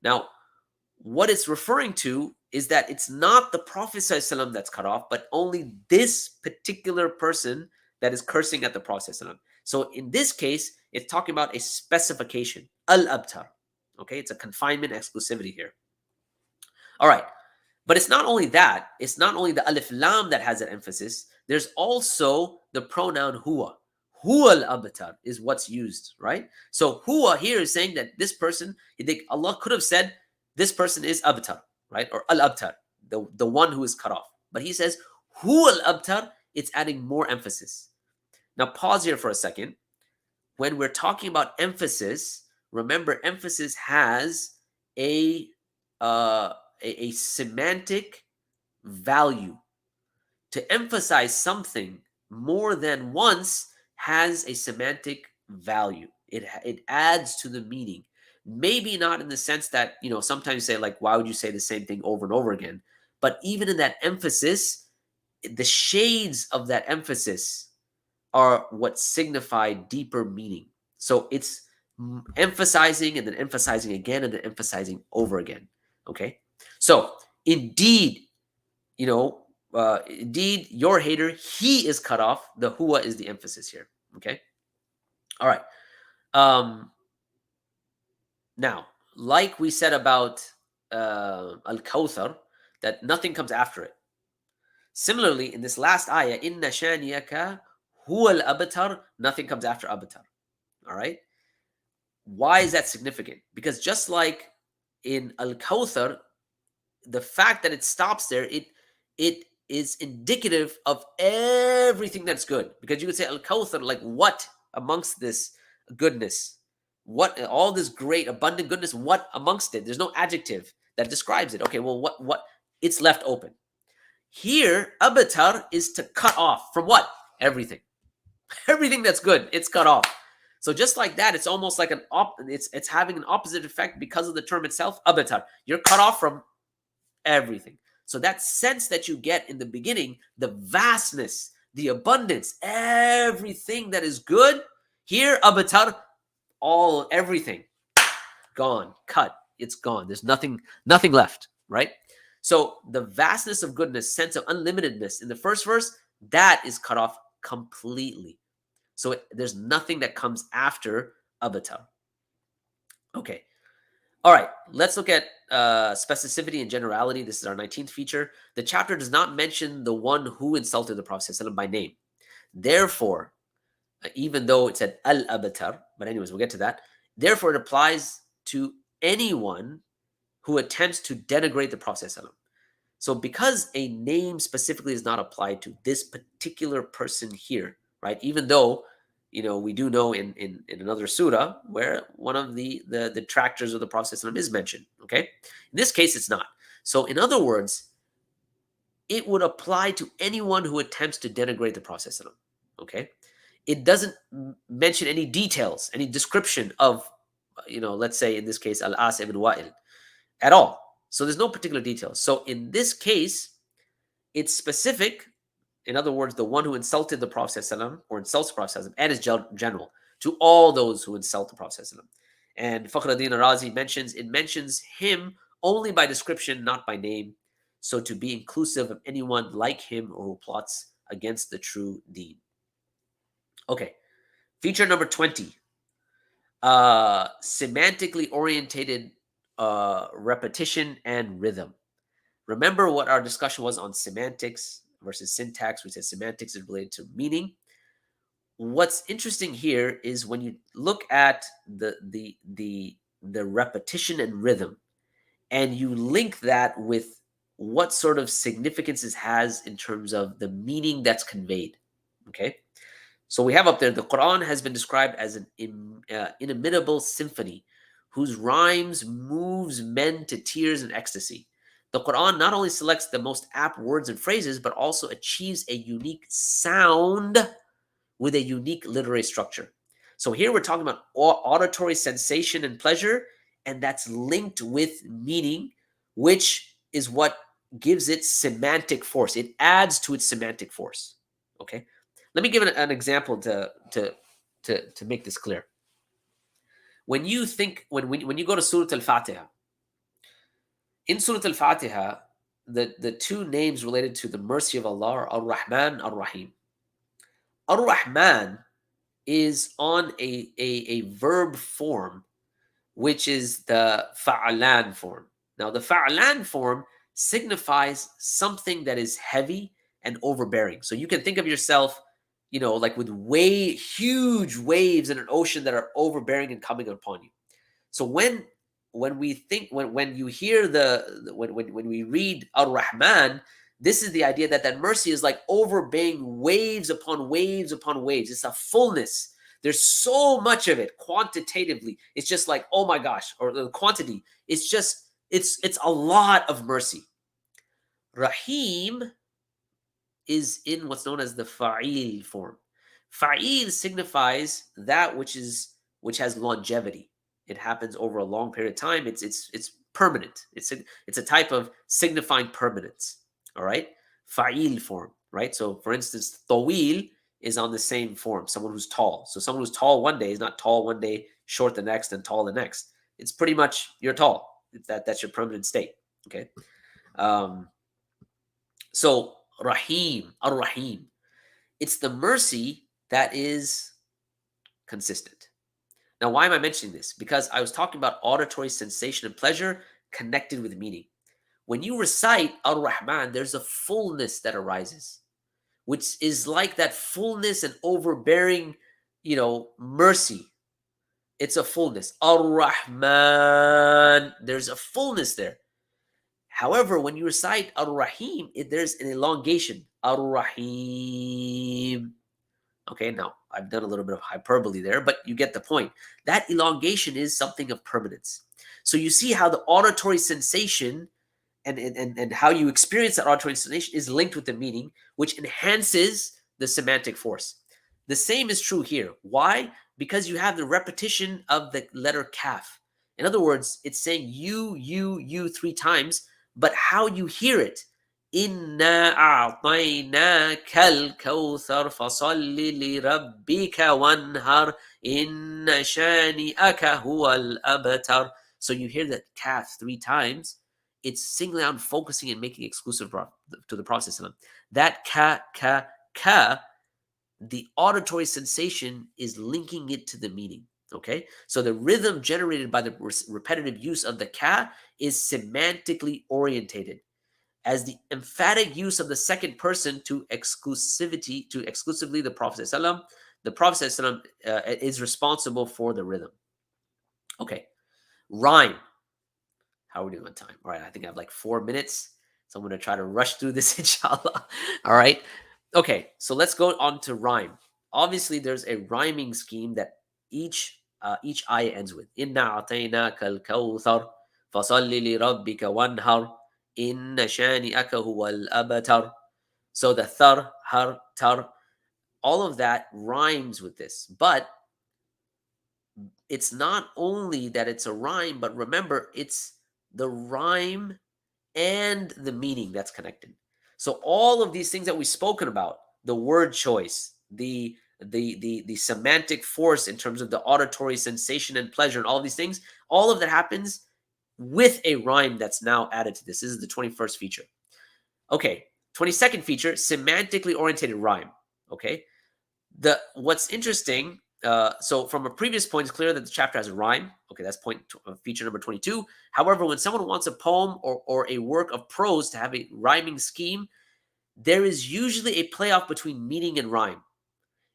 Now, what it's referring to is that it's not the Prophet ﷺ that's cut off, but only this particular person that is cursing at the Prophet ﷺ. So in this case, it's talking about a specification, al-abtar. Okay, it's a confinement exclusivity here. All right, but it's not only that. It's not only the alif lam that has that emphasis. There's also the pronoun huwa. Huwa al-abtar is what's used, right? So huwa here is saying that this person, Allah could have said, this person is abtar, right? Or al-abtar, the one who is cut off. But he says, huwa al-abtar, it's adding more emphasis. Now pause here for a second. When we're talking about emphasis, remember emphasis has a semantic value. To emphasize something more than once has a semantic value. It adds to the meaning. Maybe not in the sense that, sometimes you say, like, why would you say the same thing over and over again? But even in that emphasis, the shades of that emphasis are what signify deeper meaning. So it's emphasizing and then emphasizing again and then emphasizing over again. Okay. So indeed, indeed, your hater, he is cut off. The huwa is the emphasis here. Okay. All right. Now, like we said about al-Kawthar, that nothing comes after it. Similarly, in this last ayah, inna shaniyaka huwa al-abtar, nothing comes after abtar. All right. Why is that significant? Because just like in al-Kawthar, the fact that it stops there, it is indicative of everything that's good. Because you could say al-Kawthar, like, what amongst this goodness? What all this great abundant goodness, what amongst it? There's no adjective that describes it. Okay, well, what it's left open. Here, abatar is to cut off from what? Everything. Everything that's good, it's cut off. So just like that, it's almost like it's having an opposite effect because of the term itself, abatar. You're cut off from everything. So that sense that you get in the beginning, the vastness, the abundance, everything that is good, here, abatar, everything gone, cut, it's gone. There's nothing left, right? So the vastness of goodness, sense of unlimitedness in the first verse, that is cut off completely. So there's nothing that comes after abatar. Okay. All right, let's look at specificity and generality. This is our 19th feature. The chapter does not mention the one who insulted the Prophet ﷺ by name. Therefore, even though it said al-abatar, but anyways, we'll get to that. Therefore, it applies to anyone who attempts to denigrate the Prophet ﷺ. So because a name specifically is not applied to this particular person here, right? Even though, we do know in another surah where one of the detractors of the Prophet ﷺ is mentioned, okay? In this case, it's not. So in other words, it would apply to anyone who attempts to denigrate the Prophet ﷺ, okay? It doesn't mention any details, any description of, let's say in this case, Al-As ibn Wa'il at all. So there's no particular details. So in this case, it's specific. In other words, the one who insulted the Prophet ﷺ or insults the Prophet ﷺ and his general, to all those who insult the Prophet ﷺ. And Fakhruddin al-Razi mentions him only by description, not by name. So to be inclusive of anyone like him or who plots against the true deen. Okay, feature number 20. Semantically orientated repetition and rhythm. Remember what our discussion was on semantics versus syntax. We said semantics is related to meaning. What's interesting here is when you look at the repetition and rhythm, and you link that with what sort of significance it has in terms of the meaning that's conveyed. Okay, so we have up there, the Qur'an has been described as an inimitable symphony whose rhymes moves men to tears and ecstasy. The Qur'an not only selects the most apt words and phrases, but also achieves a unique sound with a unique literary structure. So here we're talking about auditory sensation and pleasure, and that's linked with meaning, which is what gives it semantic force. It adds to its semantic force. Okay, let me give an example to make this clear. When you think when you go to Surah Al-Fatiha, in Surah Al-Fatiha, the two names related to the mercy of Allah are Ar-Rahman, Ar-Rahim. Ar-Rahman is on a verb form, which is the fa'alan form. Now, the fa'alan form signifies something that is heavy and overbearing. So you can think of yourself, like with huge waves in an ocean that are overbearing and coming upon you. So when you hear when we read Ar-Rahman, this is the idea that mercy is like overbearing waves upon waves upon waves. It's a fullness. There's so much of it quantitatively. It's just like, oh my gosh, or the quantity. It's just, it's a lot of mercy. Rahim is in what's known as the fa'il form. Fa'il signifies that which has longevity. It happens over a long period of time. It's permanent. It's a type of signifying permanence. All right, fa'il form. Right. So for instance, tawil is on the same form. Someone who's tall. So someone who's tall one day is not tall one day, short the next, and tall the next. It's pretty much you're tall. That's your permanent state. Okay. So Rahim, Ar-Rahim, it's the mercy that is consistent. Now, why am I mentioning this? Because I was talking about auditory sensation and pleasure connected with meaning. When you recite Ar-Rahman, there's a fullness that arises, which is like that fullness and overbearing, mercy. It's a fullness. Ar-Rahman, there's a fullness there. However, when you recite Ar-Rahim, there's an elongation. Ar-Rahim. Okay, now I've done a little bit of hyperbole there, but you get the point. That elongation is something of permanence. So you see how the auditory sensation and how you experience that auditory sensation is linked with the meaning, which enhances the semantic force. The same is true here. Why? Because you have the repetition of the letter kaf. In other words, it's saying you 3 times, but how you hear it. Inna a'tainaka al-kawthar fasalli li rabbika wanhar inna shani'aka huwa al-abtar. So you hear that kaf 3 times. It's singling out and focusing and making exclusive to the Prophet. That ka, the auditory sensation is linking it to the meaning. Okay, so the rhythm generated by the repetitive use of the ka is semantically orientated, as the emphatic use of the second person to exclusively the Prophet. The Prophet is responsible for the rhythm. Okay, rhyme. How are we doing on time? All right, I think I have like 4 minutes, so I'm going to try to rush through this, inshallah. All right. Okay, so let's go on to rhyme. Obviously, there's a rhyming scheme that each ayah ends with. Inna a'tainaka al-kawthar fasalli li rabbika wanhar inna shani'aka huwal abtar. So the thar, har, tar, all of that rhymes with this. But it's not only that it's a rhyme, but remember, it's the rhyme and the meaning that's connected. So all of these things that we've spoken about, the word choice, the semantic force in terms of the auditory sensation and pleasure and all these things, all of that happens with a rhyme that's now added to this. This is the 21st feature. Okay, 22nd feature, semantically orientated rhyme. Okay, what's interesting, so from a previous point, it's clear that the chapter has a rhyme. Okay, that's feature number 22. However, when someone wants a poem or a work of prose to have a rhyming scheme, there is usually a playoff between meaning and rhyme.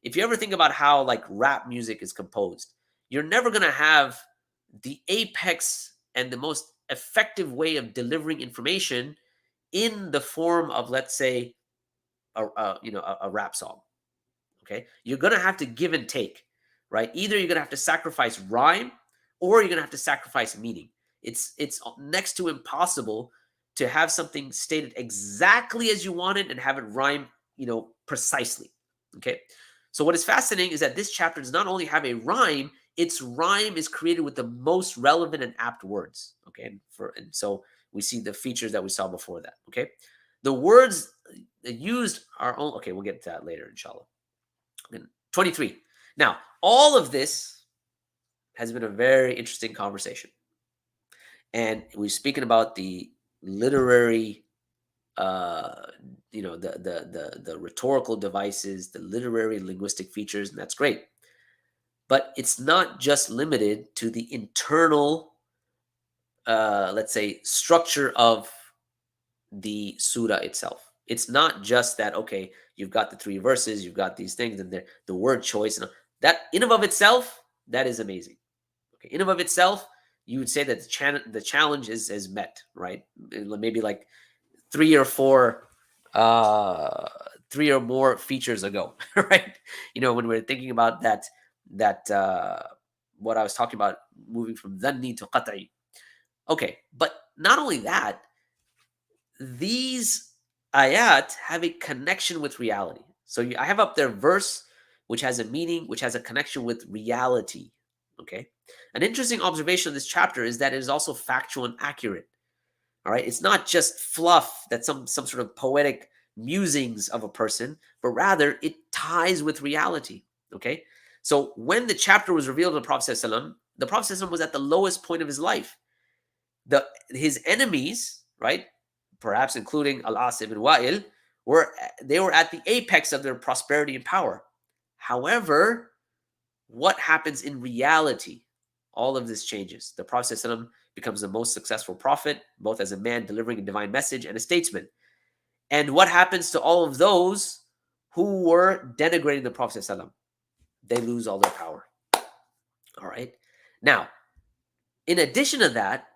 If you ever think about how like rap music is composed, you're never going to have the apex and the most effective way of delivering information in the form of, let's say, a rap song. Okay, you're going to have to give and take, right? Either you're going to have to sacrifice rhyme or you're going to have to sacrifice meaning. It's next to impossible to have something stated exactly as you want it and have it rhyme, precisely. Okay, so what is fascinating is that this chapter does not only have a rhyme, its rhyme is created with the most relevant and apt words. Okay, and so we see the features that we saw before that. Okay, the words used are only, okay, we'll get to that later, inshallah. 23. Now, all of this has been a very interesting conversation. And we're speaking about the literary, the rhetorical devices, the literary linguistic features, and that's great. But it's not just limited to the internal, let's say, structure of the surah itself. It's not just that, okay, you've got the 3 verses, you've got these things, and the word choice, and that in and of itself, that is amazing. Okay, in and of itself, you would say that the challenge is met, right? Maybe like 3 or 4, 3 or more features ago, right? When we're thinking about that what I was talking about, moving from dhanni to qat'i. Okay, but not only that, these ayat have a connection with reality. So I have up there verse, which has a meaning, which has a connection with reality. Okay, An interesting observation of this chapter is that it is also factual and accurate. All right, it's not just fluff that's some sort of poetic musings of a person, but rather it ties with reality. Okay, so when the chapter was revealed to the Prophet ﷺ, the Prophet ﷺ was at the lowest point of his life. His enemies, right, perhaps including Al-As ibn Wa'il, were at the apex of their prosperity and power. However, what happens in reality? All of this changes. The Prophet ﷺ becomes the most successful prophet, both as a man delivering a divine message and a statesman. And what happens to all of those who were denigrating the Prophet ﷺ? They lose all their power. All right. Now, in addition to that,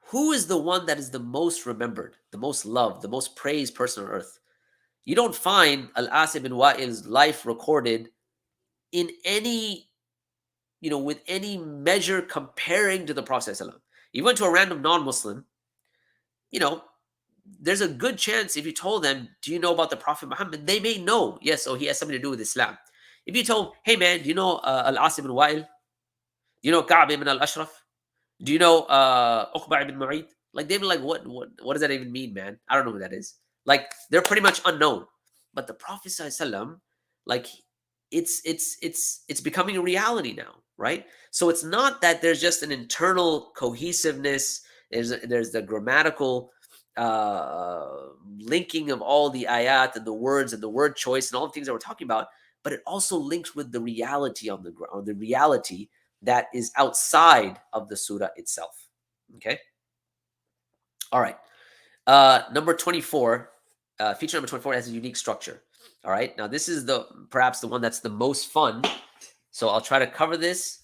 who is the one that is the most remembered, the most loved, the most praised person on earth? You don't find Al-As ibn Wa'il's life recorded in any, with any measure comparing to the Prophet ﷺ. You went to a random non-Muslim, there's a good chance if you told them, do you know about the Prophet Muhammad? They may know, yes, so he has something to do with Islam. If you told, hey man, do you know Al-As ibn Wa'il? Do you know Ka'b ibn al-Ashraf? Do you know Uqba ibn Mu'ayt? Like, they'd be like, what does that even mean, man? I don't know who that is. Like, they're pretty much unknown. But the Prophet ﷺ, like, it's becoming a reality now, right? So it's not that there's just an internal cohesiveness. There's the grammatical linking of all the ayat and the words and the word choice and all the things that we're talking about, but it also links with the reality on the reality that is outside of the surah itself. Okay. All right. Number 24, feature number 24 has a unique structure. All right. Now this is perhaps the one that's the most fun. So I'll try to cover this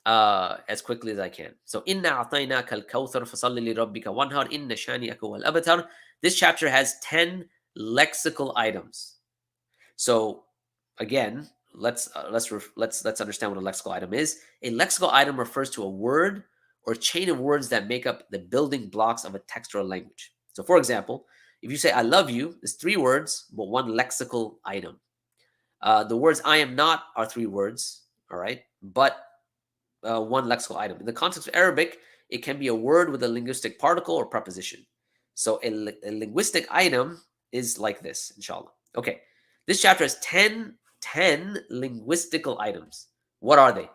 as quickly as I can. So inna a'tainaka al-kawthar fasalli li rabbika wanhar inna shani'aka wal abtar. This chapter has 10 lexical items. So again, let's understand what a lexical item is. A lexical item refers to a word or chain of words that make up the building blocks of a text or a language. So for example, if you say I love you, it's 3 words, but 1 lexical item. The words I am not are 3 words, all right, but 1 lexical item. In the context of Arabic, it can be a word with a linguistic particle or preposition. So a linguistic item is like this, inshallah. Okay, this chapter has 10 linguistical items. What are they?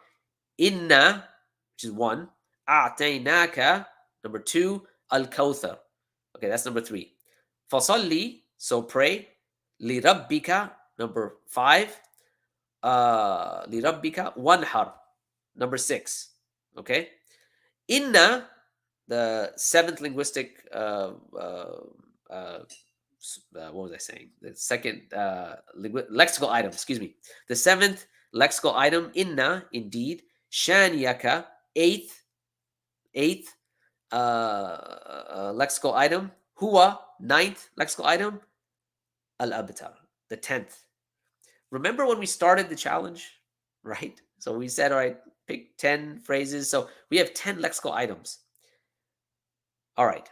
Inna, which is 1. A'tainaka, number 2. Al-Kawthar. Okay, that's number 3. Fasalli, so pray. Li rabbika, number 5. Li rabbika wanhar, number 6. Okay. Inna, the 7th linguistic, what was I saying? The second lexical item, excuse me. The 7th lexical item, inna, indeed. Shaniaka, 8th lexical item. Huwa, 9th lexical item. Al-abtar, the 10th. Remember when we started the challenge, right? So we said, all right, pick 10 phrases. So we have 10 lexical items. All right.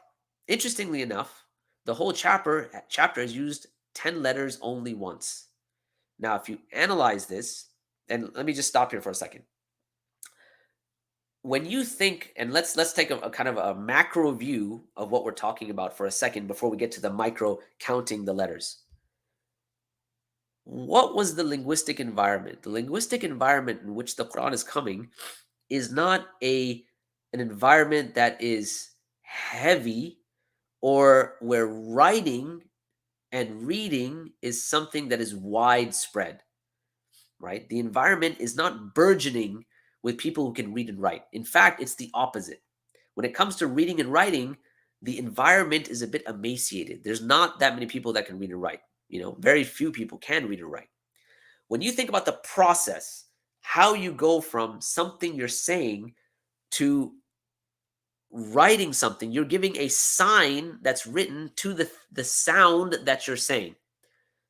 Interestingly enough, the whole chapter has used 10 letters only once. Now, if you analyze this, and let me just stop here for a second. When you think, and let's take a kind of a macro view of what we're talking about for a second before we get to the micro counting the letters. What was the linguistic environment? The linguistic environment in which the Qur'an is coming is not an environment that is heavy or where writing and reading is something that is widespread, right? The environment is not burgeoning with people who can read and write. In fact, it's the opposite. When it comes to reading and writing, the environment is a bit emaciated. There's not that many people that can read and write. Very few people can read and write. When you think about the process, how you go from something you're saying to writing something, you're giving a sign that's written to the sound that you're saying.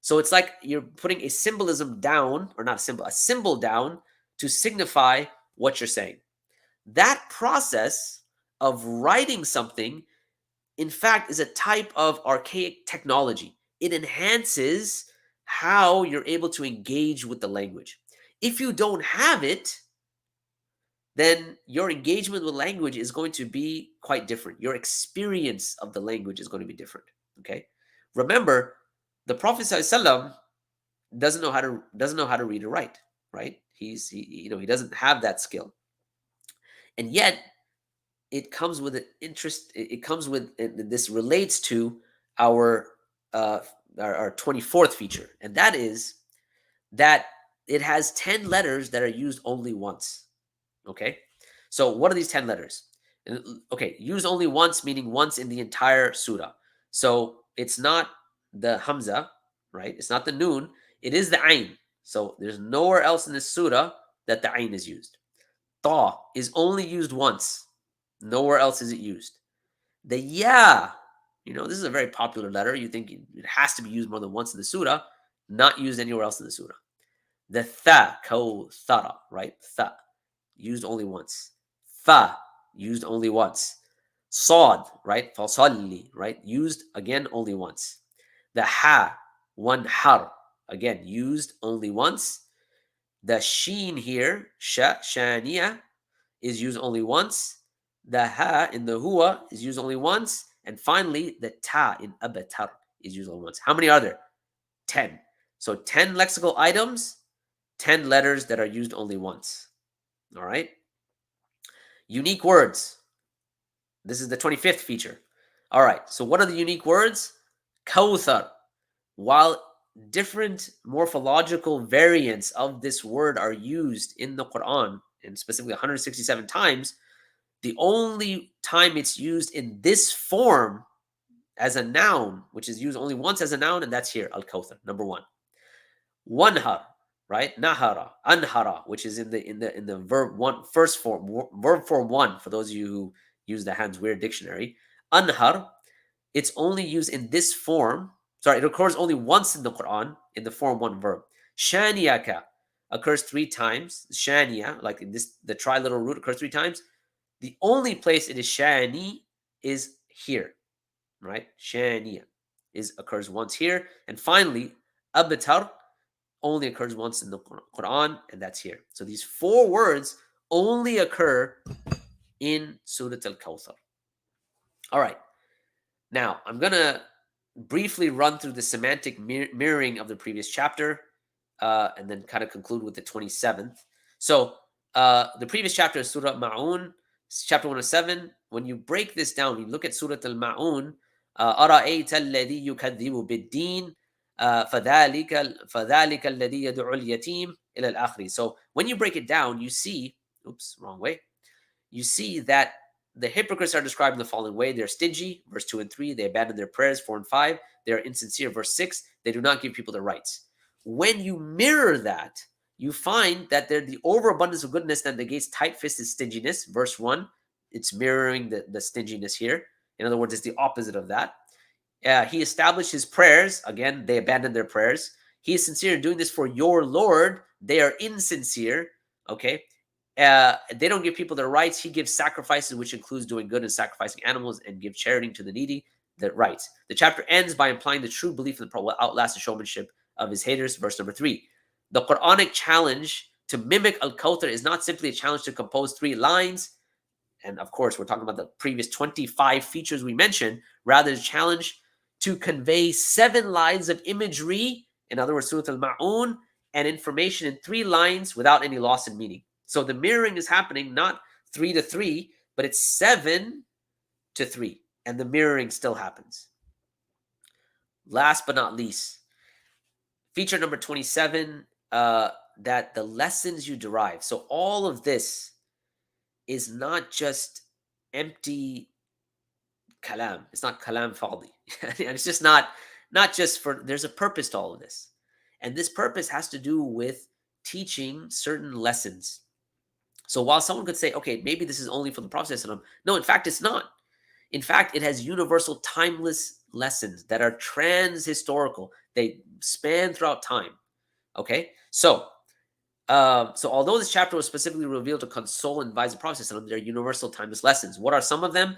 So it's like you're putting a symbolism down, or not a symbol down to signify what you're saying. That process of writing something, in fact, is a type of archaic technology. It enhances how you're able to engage with the language. If you don't have it, then your engagement with language is going to be quite different. Your experience of the language is going to be different. Okay. Remember, the Prophet ﷺ doesn't know how to read or write, right? He doesn't have that skill. And yet it comes with an interest, it comes with, and this relates to our uh our 24th feature, and that is that it has 10 letters that are used only once. Okay, so what are these 10 letters? Okay, used only once, meaning once in the entire surah. So it's not the hamza, right? It's not the noon, it is the ayn. So there's nowhere else in this surah that the ayn is used. Ta is only used once, nowhere else is it used. The ya, this is a very popular letter. You think it has to be used more than once in the surah, not used anywhere else in the surah. The tha, ko thara, right? Tha, used only once. Fa, used only once. Sad, right? Fasalli, right? Used again only once. The ha, one har, again used only once. The sheen here, shaniya, is used only once. The ha in the huwa is used only once. And finally, the ta in abatar is used only once. How many are there? 10. So 10 lexical items, 10 letters that are used only once. All right. Unique words. This is the 25th feature. All right. So what are the unique words? Kawthar. While different morphological variants of this word are used in the Quran, and specifically 167 times, the only time it's used in this form as a noun, which is used only once as a noun, and that's here, al-Kawthar, number one. Wanhar, right? Nahara, anhara, which is in the verb one first form, verb form one, for those of you who use the Hand's Weird Dictionary. Anhar, it's only used in this form. Sorry, it occurs only once in the Quran in the form one verb. Shaniyaka occurs 3 times. Shaniya, like in this, the triliteral root occurs 3 times. The only place it is shani is here, right? Shaniya occurs once here. And finally, abtar only occurs once in the Quran, and that's here. So these 4 words only occur in Surah Al-Kawthar. All right. Now, I'm going to briefly run through the semantic mirroring of the previous chapter, and then kind of conclude with the 27th. So the previous chapter is Surah Ma'un, chapter 107. When you break this down, you look at Surah Al-Ma'un, أَرَأَيْتَ الَّذِي يُكَذِّبُ بِالدِّينِ فَذَلِكَ الَّذِي يَدْعُ الْيَتِيمِ إِلَى الْآخِرِ. So when you break it down, you see, wrong way. You see that the hypocrites are described in the following way. They're stingy, verse 2 and 3. They abandon their prayers, 4 and 5. They are insincere, verse 6. They do not give people their rights. When you mirror that, you find that they're the overabundance of goodness that negates tight-fisted stinginess, verse 1. It's mirroring the stinginess here. In other words, it's the opposite of that. He established his prayers. Again, they abandoned their prayers. He is sincere in doing this for your Lord. They are insincere. Okay. They don't give people their rights. He gives sacrifices, which includes doing good and sacrificing animals, and give charity to the needy, the rights. The chapter ends by implying the true belief in the Prophet will outlast the showmanship of his haters. Verse number 3. The Quranic challenge to mimic Al-Kawthar is not simply a challenge to compose 3 lines. And of course, we're talking about the previous 25 features we mentioned. Rather, a challenge to convey 7 lines of imagery, in other words, Surah Al-Ma'un, and information in 3 lines without any loss in meaning. So the mirroring is happening not 3 to 3, but it's 7 to 3, and the mirroring still happens. Last but not least, feature number 27, that the lessons you derive. So all of this is not just empty kalam. It's not kalam fadi. And it's just not just for, there's a purpose to all of this. And this purpose has to do with teaching certain lessons. So while someone could say, okay, maybe this is only for the Prophet, no, in fact, it's not. In fact, it has universal, timeless lessons that are trans-historical. They span throughout time. Okay? So although this chapter was specifically revealed to console and advise the Prophet, there are universal, timeless lessons. What are some of them?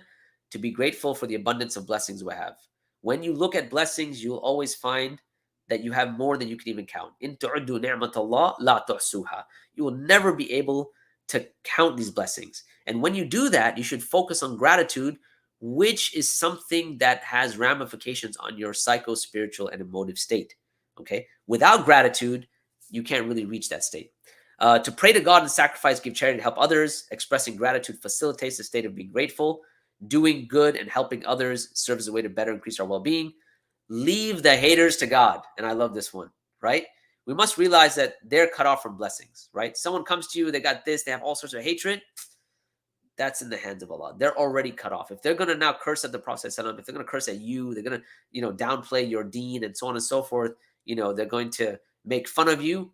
To be grateful for the abundance of blessings we have. When you look at blessings, you'll always find that you have more than you can even count. In tu'uddu ni'mat Allah la tuhsuha. You will never be able to count these blessings. And when you do that, you should focus on gratitude, which is something that has ramifications on your psycho-spiritual and emotive state. Okay? Without gratitude, you can't really reach that state. To pray to God and sacrifice, give charity, and help others. Expressing gratitude facilitates the state of being grateful. Doing good and helping others serves as a way to better increase our well-being. Leave the haters to God. And I love this one, right? We must realize that they're cut off from blessings, right? Someone comes to you, they got this, they have all sorts of hatred. That's in the hands of Allah. They're already cut off. If they're going to now curse at the Prophet, if they're going to curse at you, they're going to, downplay your deen and so on and so forth. They're going to make fun of you.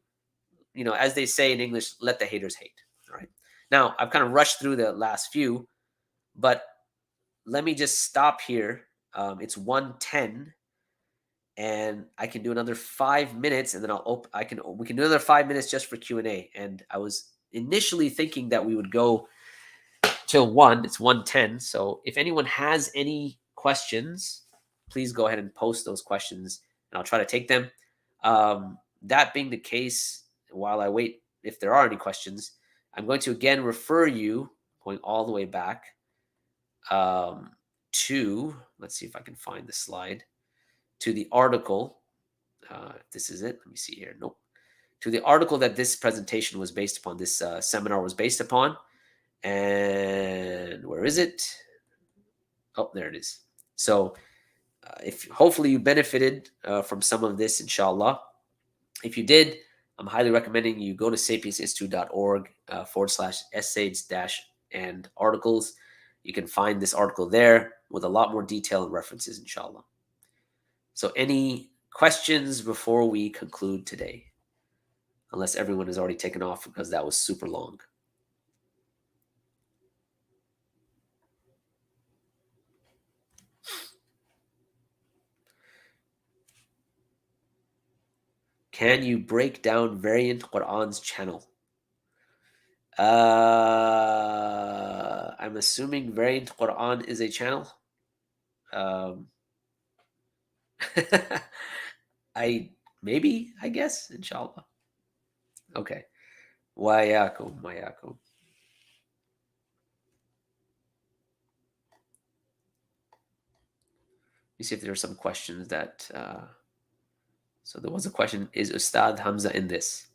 As they say in English, let the haters hate. All right. Now, I've kind of rushed through the last few, but let me just stop here. It's 1:10. And I can do another 5 minutes, and then we can do another 5 minutes just for Q&A. And I was initially thinking that we would go till 1. It's 1:10. So if anyone has any questions, please go ahead and post those questions, and I'll try to take them. That being the case, while I wait, if there are any questions, I'm going to again refer you, going all the way back to, let's see if I can find the slide, to the article. This is it. Let me see here. Nope. To the article that this presentation was based upon, this seminar was based upon. And where is it? Oh, there it is. So if hopefully you benefited from some of this, inshallah. If you did, I'm highly recommending you go to sapiensinstitute.org /essays and articles. You can find this article there with a lot more detail and references, inshallah. So any questions before we conclude today? Unless everyone has already taken off because that was super long. Can you break down Variant Qur'an's channel? I'm assuming Variant Qur'an is a channel. I guess, inshallah. Okay. Wayakum. Let me see if there are some questions that... So there was a question, is Ustad Hamza in this?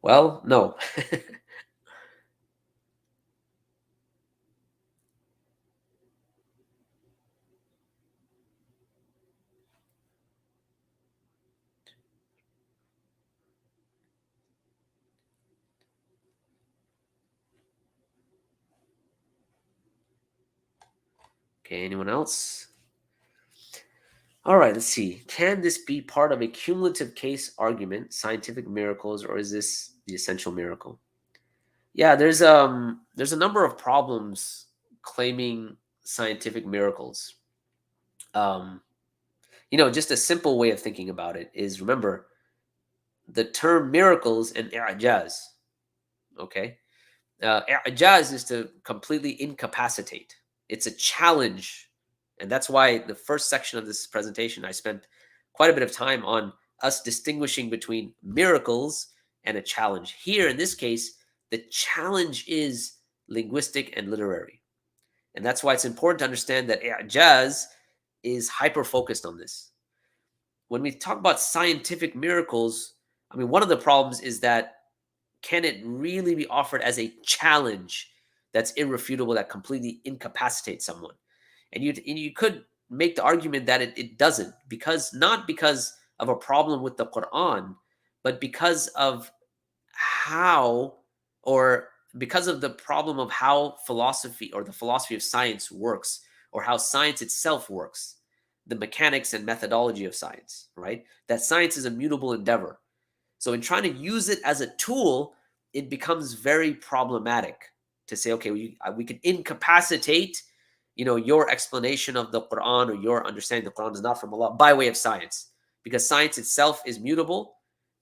Well, no. Okay, anyone else? All right, let's see. Can this be part of a cumulative case argument, scientific miracles, or is this the essential miracle? Yeah, there's a number of problems claiming scientific miracles. Just a simple way of thinking about it is, remember, the term miracles and i'jaz. Okay, i'jaz is to completely incapacitate. It's a challenge. And that's why the first section of this presentation, I spent quite a bit of time on us distinguishing between miracles and a challenge. Here, in this case, the challenge is linguistic and literary. And that's why it's important to understand that i'jaz is hyper-focused on this. When we talk about scientific miracles, one of the problems is that, can it really be offered as a challenge that's irrefutable, that completely incapacitates someone? And you could make the argument that it doesn't, not because of a problem with the Qur'an, but because of the problem of how philosophy, or the philosophy of science, works, or how science itself works, the mechanics and methodology of science, right? That science is a mutable endeavor. So in trying to use it as a tool, it becomes very problematic to say, okay, we can incapacitate your explanation of the Quran, or your understanding the Quran is not from Allah, by way of science, because science itself is mutable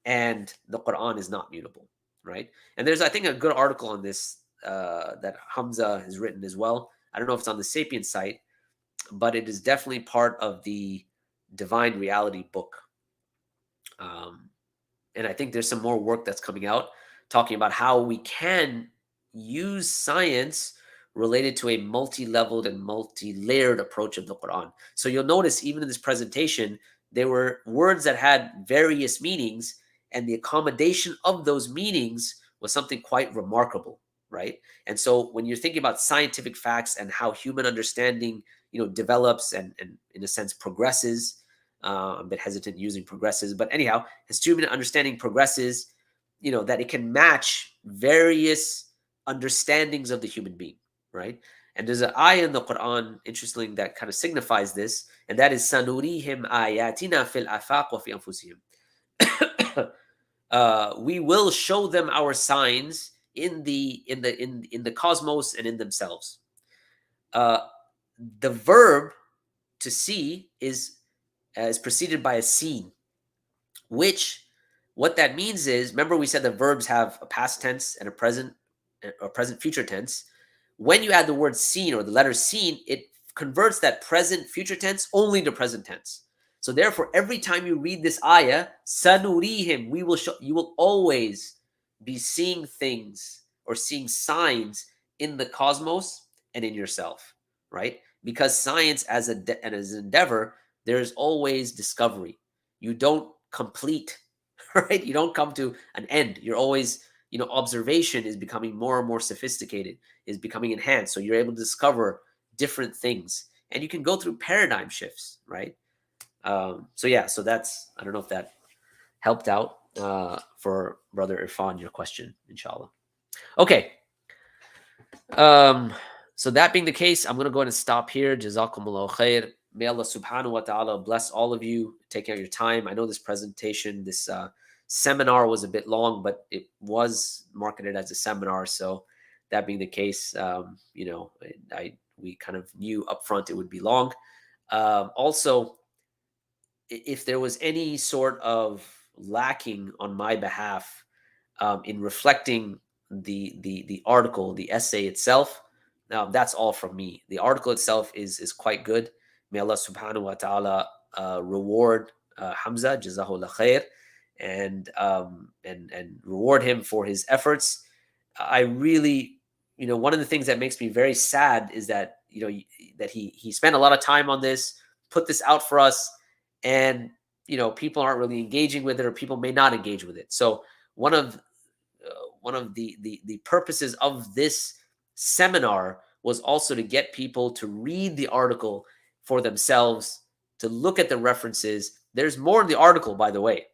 and the Quran is not mutable, right? And there's, I think, a good article on this that Hamza has written as well. I don't know if it's on the Sapient site, but it is definitely part of the Divine Reality book. And I think there's some more work that's coming out talking about how we can use science related to a multi-leveled and multi-layered approach of the Quran. So you'll notice even in this presentation, there were words that had various meanings, and the accommodation of those meanings was something quite remarkable, right? And so when you're thinking about scientific facts and how human understanding, develops and in a sense progresses, I'm a bit hesitant using progresses, but anyhow, as human understanding progresses, that it can match various understandings of the human being, right? And there's an ayah in the Quran, interestingly, that kind of signifies this, and that is sanurihim ayatina fil afaq wa fi anfusihim. We will show them our signs in the cosmos and in themselves. The verb to see is preceded by a seen, which what that means is, remember we said the verbs have a past tense and a present future tense. When you add the word seen or the letter seen, it converts that present future tense only to present tense. So therefore, every time you read this ayah, sanurihim, we will show, you will always be seeing things or seeing signs in the cosmos and in yourself, right? Because science as an endeavor, there's always discovery. You don't complete, right? You don't come to an end. You're always, observation is becoming more and more sophisticated, is becoming enhanced. So you're able to discover different things, and you can go through paradigm shifts, right? So that's, I don't know if that helped out for Brother Irfan, your question, inshallah. Okay. So that being the case, I'm going to go ahead and stop here. Jazakumullahu khair. May Allah subhanahu wa ta'ala bless all of you, taking out your time. I know this presentation, this seminar was a bit long, but it was marketed as a seminar. So that being the case, we kind of knew upfront it would be long. Also, if there was any sort of lacking on my behalf in reflecting the article, the essay itself, now that's all from me. The article itself is quite good. May Allah subhanahu wa ta'ala reward Hamza, jazahullah khair, and reward him for his efforts. I really, one of the things that makes me very sad is that, that he spent a lot of time on this, put this out for us, and, people aren't really engaging with it, or people may not engage with it. So one of the purposes of this seminar was also to get people to read the article for themselves, to look at the references. There's more in the article, by the way,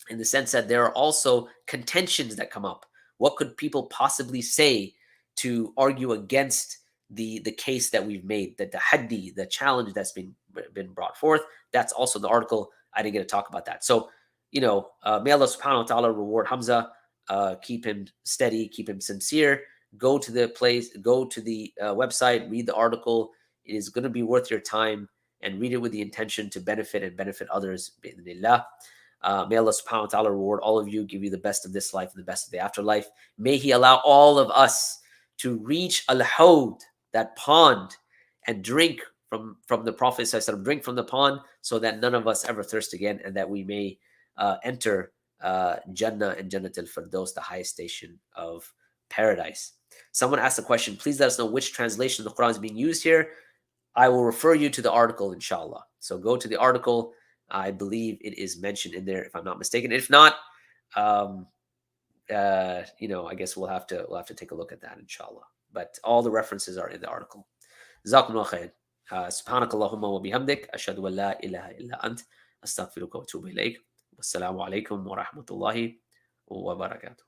in the sense that there are also contentions that come up. What could people possibly say to argue against the case that we've made, that the Haddi, the challenge that's been brought forth? That's also the article. I didn't get to talk about that. So, may Allah subhanahu wa ta'ala reward Hamza, keep him steady, keep him sincere. Go to the website, read the article. It is going to be worth your time, and read it with the intention to benefit others. Bi'idhnillah. May Allah subhanahu wa ta'ala reward all of you, give you the best of this life and the best of the afterlife. May He allow all of us to reach al-hawd, that pond, and drink from the Prophet ﷺ, drink from the pond, so that none of us ever thirst again, and that we may enter Jannah and Jannat al-Firdaus, the highest station of paradise. Someone asked a question. Please let us know which translation of the Quran is being used here. I will refer you to the article, inshallah. So go to the article. I believe it is mentioned in there, if I'm not mistaken. If not, I guess we'll have to take a look at that, inshallah. But all the references are in the article. Jazakumullah khair. Subhanakallahumma wa bihamdik. Ashhadu an la ilaha illa ant. Astaghfiruka wa atubu ilayk. Wassalamu alaikum wa rahmatullahi wa barakatuh.